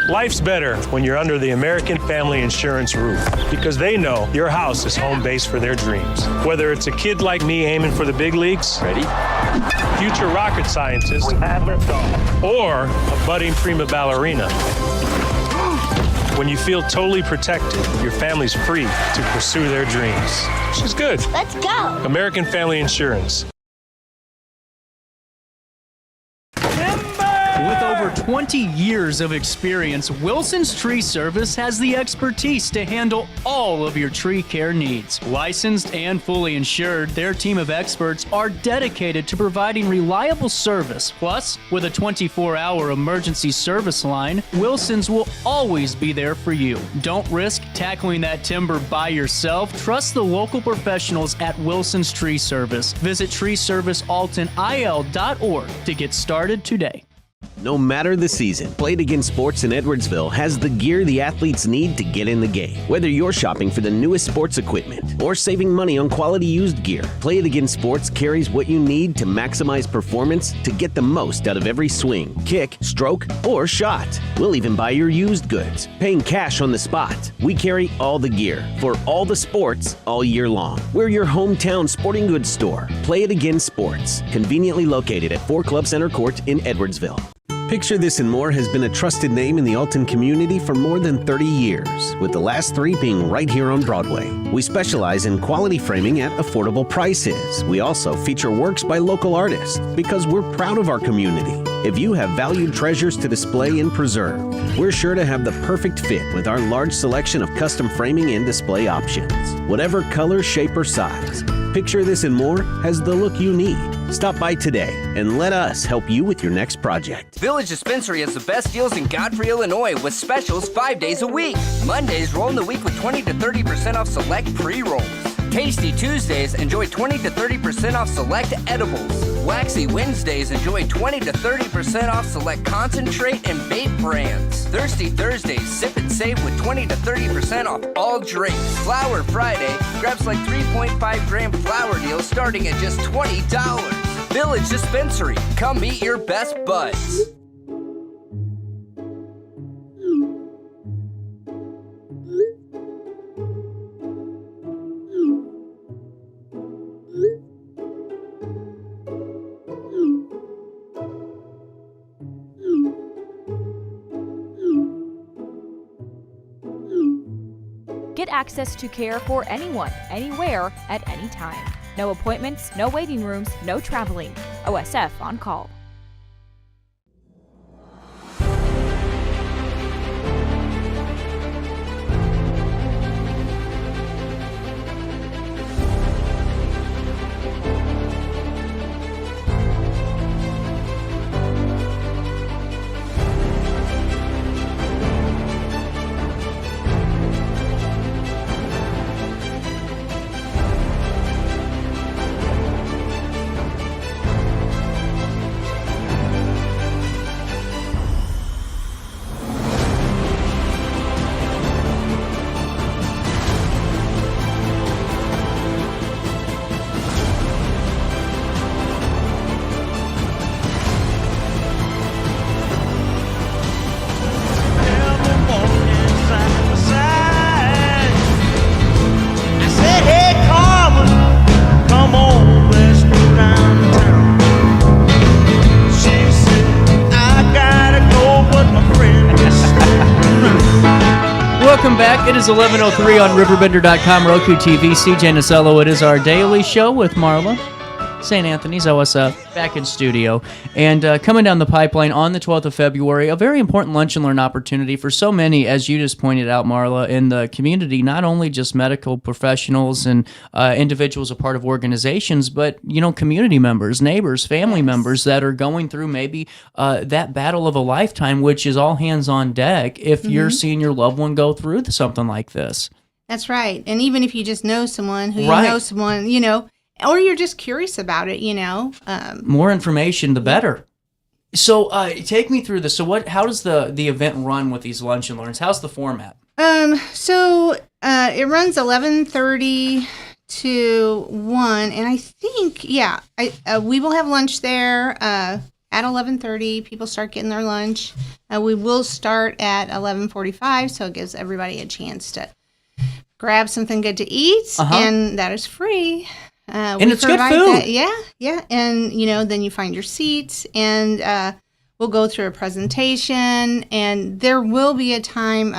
S7: Life's better when you're under the American Family Insurance roof, because they know your house is home base for their dreams. Whether it's a kid like me aiming for the big leagues, future rocket scientist, or a budding prima ballerina. When you feel totally protected, your family's free to pursue their dreams. Which is good.
S12: Let's go.
S7: American Family Insurance.
S9: With over 20 years of experience, Wilson's Tree Service has the expertise to handle all of your tree care needs. Licensed and fully insured, their team of experts are dedicated to providing reliable service. Plus, with a 24-hour emergency service line, Wilson's will always be there for you. Don't risk tackling that timber by yourself. Trust the local professionals at Wilson's Tree Service. Visit treeservicealtonil.org to get started today.
S8: No matter the season, Play It Again Sports in Edwardsville has the gear the athletes need to get in the game. Whether you're shopping for the newest sports equipment or saving money on quality used gear, Play It Again Sports carries what you need to maximize performance to get the most out of every swing, kick, stroke, or shot. We'll even buy your used goods, paying cash on the spot. We carry all the gear for all the sports all year long. We're your hometown sporting goods store. Play It Again Sports, conveniently located at 4 Club Center Court in Edwardsville. Picture This and More has been a trusted name in the Alton community for more than 30 years, with the last 3 being right here on Broadway. We specialize in quality framing at affordable prices. We also feature works by local artists because we're proud of our community. If you have valued treasures to display and preserve, we're sure to have the perfect fit with our large selection of custom framing and display options. Whatever color, shape, or size, Picture This and More has the look you need. Stop by today and let us help you with your next project.
S2: Village Dispensary has the best deals in Godfrey, Illinois with specials 5 days a week. Mondays roll in the week with 20 to 30% off select pre-rolls. Tasty Tuesdays, enjoy 20 to 30% off select edibles. Waxy Wednesdays, enjoy 20 to 30% off select concentrate and vape brands. Thirsty Thursdays, sip and save with 20 to 30% off all drinks. Flower Friday, grab select 3.5 gram flower deals starting at just $20. Village Dispensary, come meet your best buds.
S12: Get access to care for anyone, anywhere, at any time. No appointments, no waiting rooms, no traveling. OSF on call.
S3: Welcome back. It is 11:03 on RiverBender.com, Roku TV. CJ Nasello. It is our daily show with Marla. St. Anthony's, OSF, back in studio. And coming down the pipeline on the 12th of February, a very important lunch and learn opportunity for so many, as you just pointed out, Marla, in the community, not only just medical professionals and individuals a part of organizations, but, you know, community members, neighbors, family members that are going through maybe that battle of a lifetime, which is all hands on deck if you're seeing your loved one go through something like this.
S11: That's right. And even if you just know someone who you know someone, you know, or you're just curious about it, you know.
S3: More information, the better. So take me through this. So how does the event run with these lunch and learns? How's the format?
S11: So it runs 11:30 to 1, and I think, we will have lunch there at 11:30. People start getting their lunch. We will start at 11:45, so it gives everybody a chance to grab something good to eat, and that is free.
S3: And it's good food.
S11: Yeah. And, you know, then you find your seats, and we'll go through a presentation, and there will be a time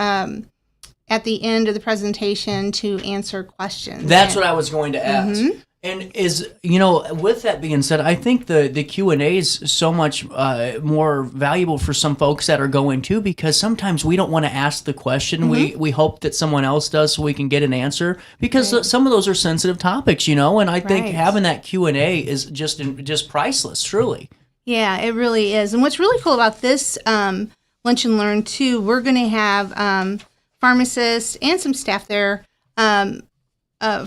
S11: at the end of the presentation to answer questions.
S3: That's what I was going to ask. And with that being said, I think the Q&A is so much more valuable for some folks that are going to, because sometimes we don't want to ask the question. We hope that someone else does so we can get an answer, because some of those are sensitive topics, you know, and I think having that Q&A is just priceless, truly.
S11: Yeah, it really is. And what's really cool about this Lunch and Learn, too, we're going to have pharmacists and some staff there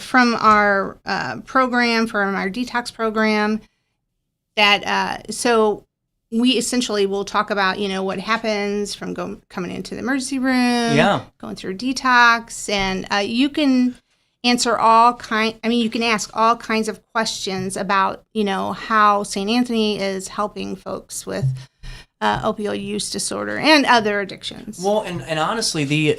S11: from our program, from our detox program, that so we essentially will talk about, you know, what happens from coming into the emergency room, going through detox, and you can answer you can ask all kinds of questions about, you know, how St. Anthony is helping folks with opioid use disorder and other addictions.
S3: Well, and honestly,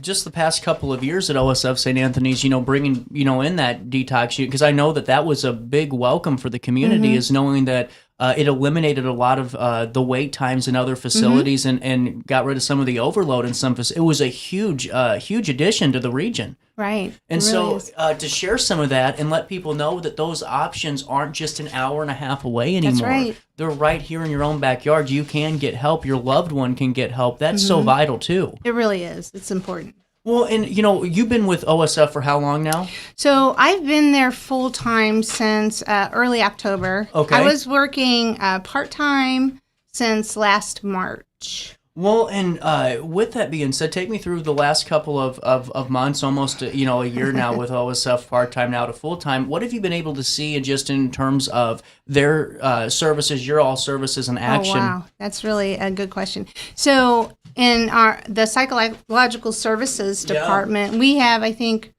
S3: just the past couple of years at OSF St. Anthony's, you know, bringing, you know, in that detox, because I know that was a big welcome for the community, is knowing that it eliminated a lot of the wait times in other facilities and got rid of some of the overload in some facilities. It was a huge addition to the region.
S11: Right.
S3: And really to share some of that and let people know that those options aren't just an hour and a half away anymore.
S11: That's right.
S3: They're right here in your own backyard. You can get help. Your loved one can get help. That's so vital, too.
S11: It really is. It's important.
S3: Well, and, you know, you've been with OSF for how long now?
S11: So I've been there full-time since early October.
S3: Okay.
S11: I was working part-time since last March.
S3: Well, and with that being said, take me through the last couple of months, almost a year now with OSF part-time now to full-time. What have you been able to see just in terms of their services, your all services in action?
S11: Oh, wow. That's really a good question. So in the psychological services department, we have, I think,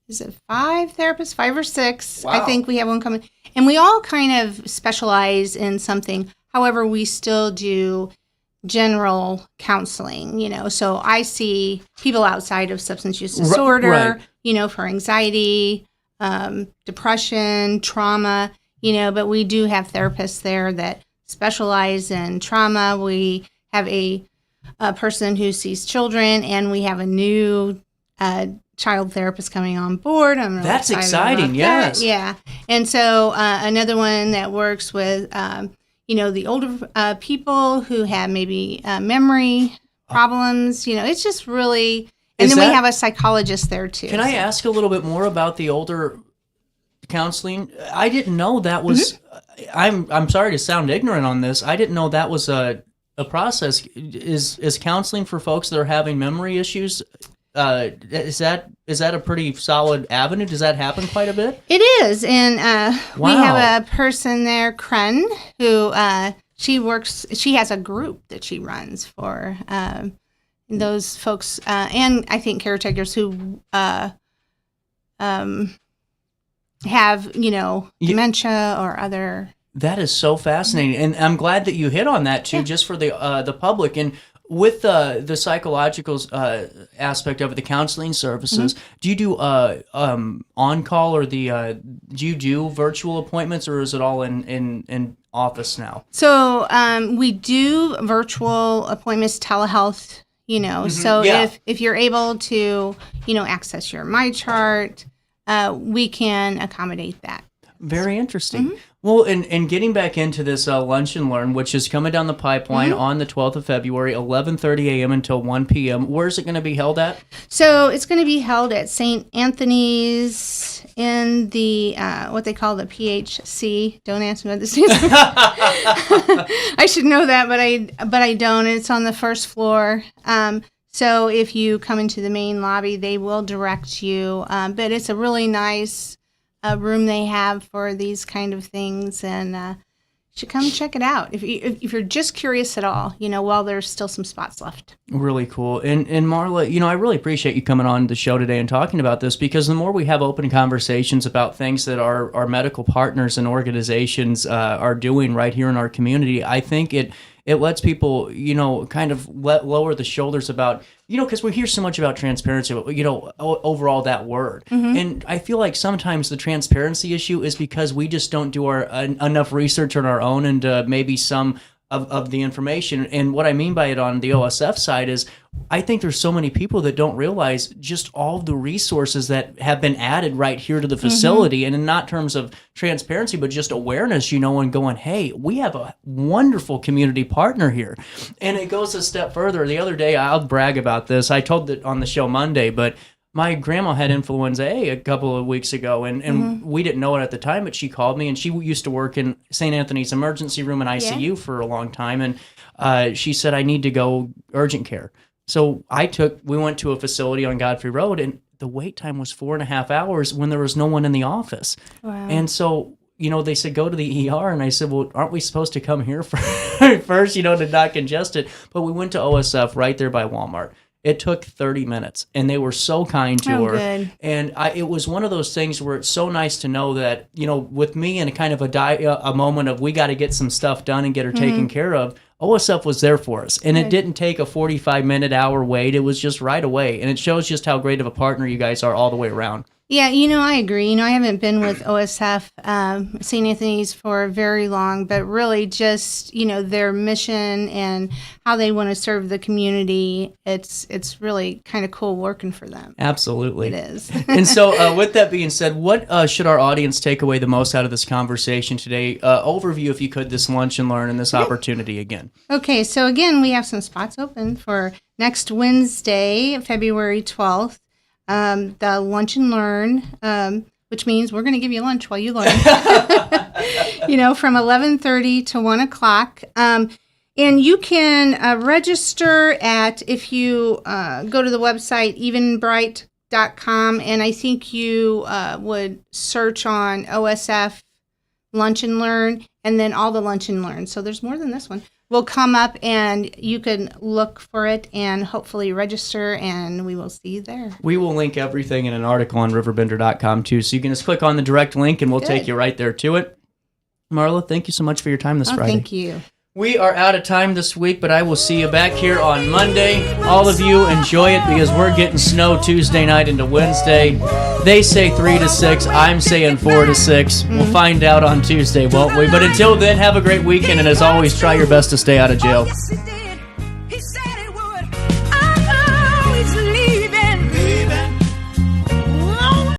S11: is it 5 therapists, 5 or 6?
S3: Wow.
S11: I think we have one coming. And we all kind of specialize in something. However, we still do general counseling, so I see people outside of substance use disorder,
S3: right.
S11: For anxiety, depression, trauma, but we do have therapists there that specialize in trauma. We have a person who sees children, and we have a new child therapist coming on board. I'm really
S3: That's
S11: excited
S3: exciting,
S11: about
S3: yes.
S11: that. Yeah. And so another one that works with the older people who have maybe memory problems, it's just really, and then we have a psychologist there too.
S3: Can I ask a little bit more about the older counseling? I didn't know that was, I'm sorry to sound ignorant on this. I didn't know that was a process. Is counseling for folks that are having memory issues, is that a pretty solid avenue? Does that happen quite a bit?
S11: It is, and we have a person there, Kren, who she has a group that she runs for those folks, and I think caretakers who have dementia or other.
S3: That is so fascinating, and I'm glad that you hit on that too, just for the public. And with the psychological aspect of it, the counseling services, do you do on-call, or do you do virtual appointments, or is it all in office now?
S11: So we do virtual appointments, telehealth, so if you're able to, access your MyChart, we can accommodate that.
S3: Very interesting. Well, and getting back into this Lunch and Learn, which is coming down the pipeline on the 12th of February, 11:30 a.m. until 1 p.m. Where's it going to be held at?
S11: So it's going to be held at St. Anthony's in the, what they call the PHC. Don't ask me what this is. I should know that, but I don't. It's on the first floor. So if you come into the main lobby, they will direct you. But it's a really nice room they have for these kind of things, and you should come check it out if you're just curious at all, while there's still some spots left.
S3: Really cool. And Marla, I really appreciate you coming on the show today and talking about this, because the more we have open conversations about things that our medical partners and organizations are doing right here in our community, I think it lets people, kind of lower the shoulders about, because we hear so much about transparency, but, overall that word. And I feel like sometimes the transparency issue is because we just don't do enough research on our own, and maybe some of the information. And what I mean by it on the OSF side is, I think there's so many people that don't realize just all the resources that have been added right here to the facility, and in not terms of transparency, but just awareness, and going, hey, we have a wonderful community partner here. And it goes a step further. The other day, I'll brag about this. I told it on the show Monday, but my grandma had influenza A a couple of weeks ago, and we didn't know it at the time, but she called me, and she used to work in St. Anthony's emergency room and ICU for a long time, and she said, I need to go urgent care. So we went to a facility on Godfrey Road, and the wait time was 4.5 hours when there was no one in the office.
S11: Wow.
S3: And so, they said, go to the ER. And I said, well, aren't we supposed to come here first, to not congest it? But we went to OSF right there by Walmart. It took 30 minutes, and they were so kind to her. Good. And it was one of those things where it's so nice to know that, with me and kind of a moment of we got to get some stuff done and get her taken care of, OSF was there for us. And it didn't take a 45-minute hour wait. It was just right away. And it shows just how great of a partner you guys are all the way around.
S11: Yeah, I agree. I haven't been with OSF, St. Anthony's for very long, but really just, their mission and how they want to serve the community, it's really kind of cool working for them.
S3: Absolutely.
S11: It is.
S3: And so with that being said, what should our audience take away the most out of this conversation today? Overview, if you could, this Lunch and Learn and this opportunity again.
S11: Okay, so again, we have some spots open for next Wednesday, February 12th. The Lunch and Learn, which means we're going to give you lunch while you learn, from 11:30 to 1 o'clock. And you can register if you go to the website evenbright.com, and I think you would search on OSF Lunch and Learn, and then all the Lunch and Learn. So there's more than this one. Will come up, and you can look for it and hopefully register, and we will see you there.
S3: We will link everything in an article on RiverBender.com too, so you can just click on the direct link, and we'll take you right there to it. Marla, thank you so much for your time this Friday.
S11: Thank you.
S3: We are out of time this week, but I will see you back here on Monday. All of you enjoy it because we're getting snow Tuesday night into Wednesday. They say 3 to 6. I'm saying 4 to 6. We'll find out on Tuesday, won't we? But until then, have a great weekend, and as always, try your best to stay out of jail.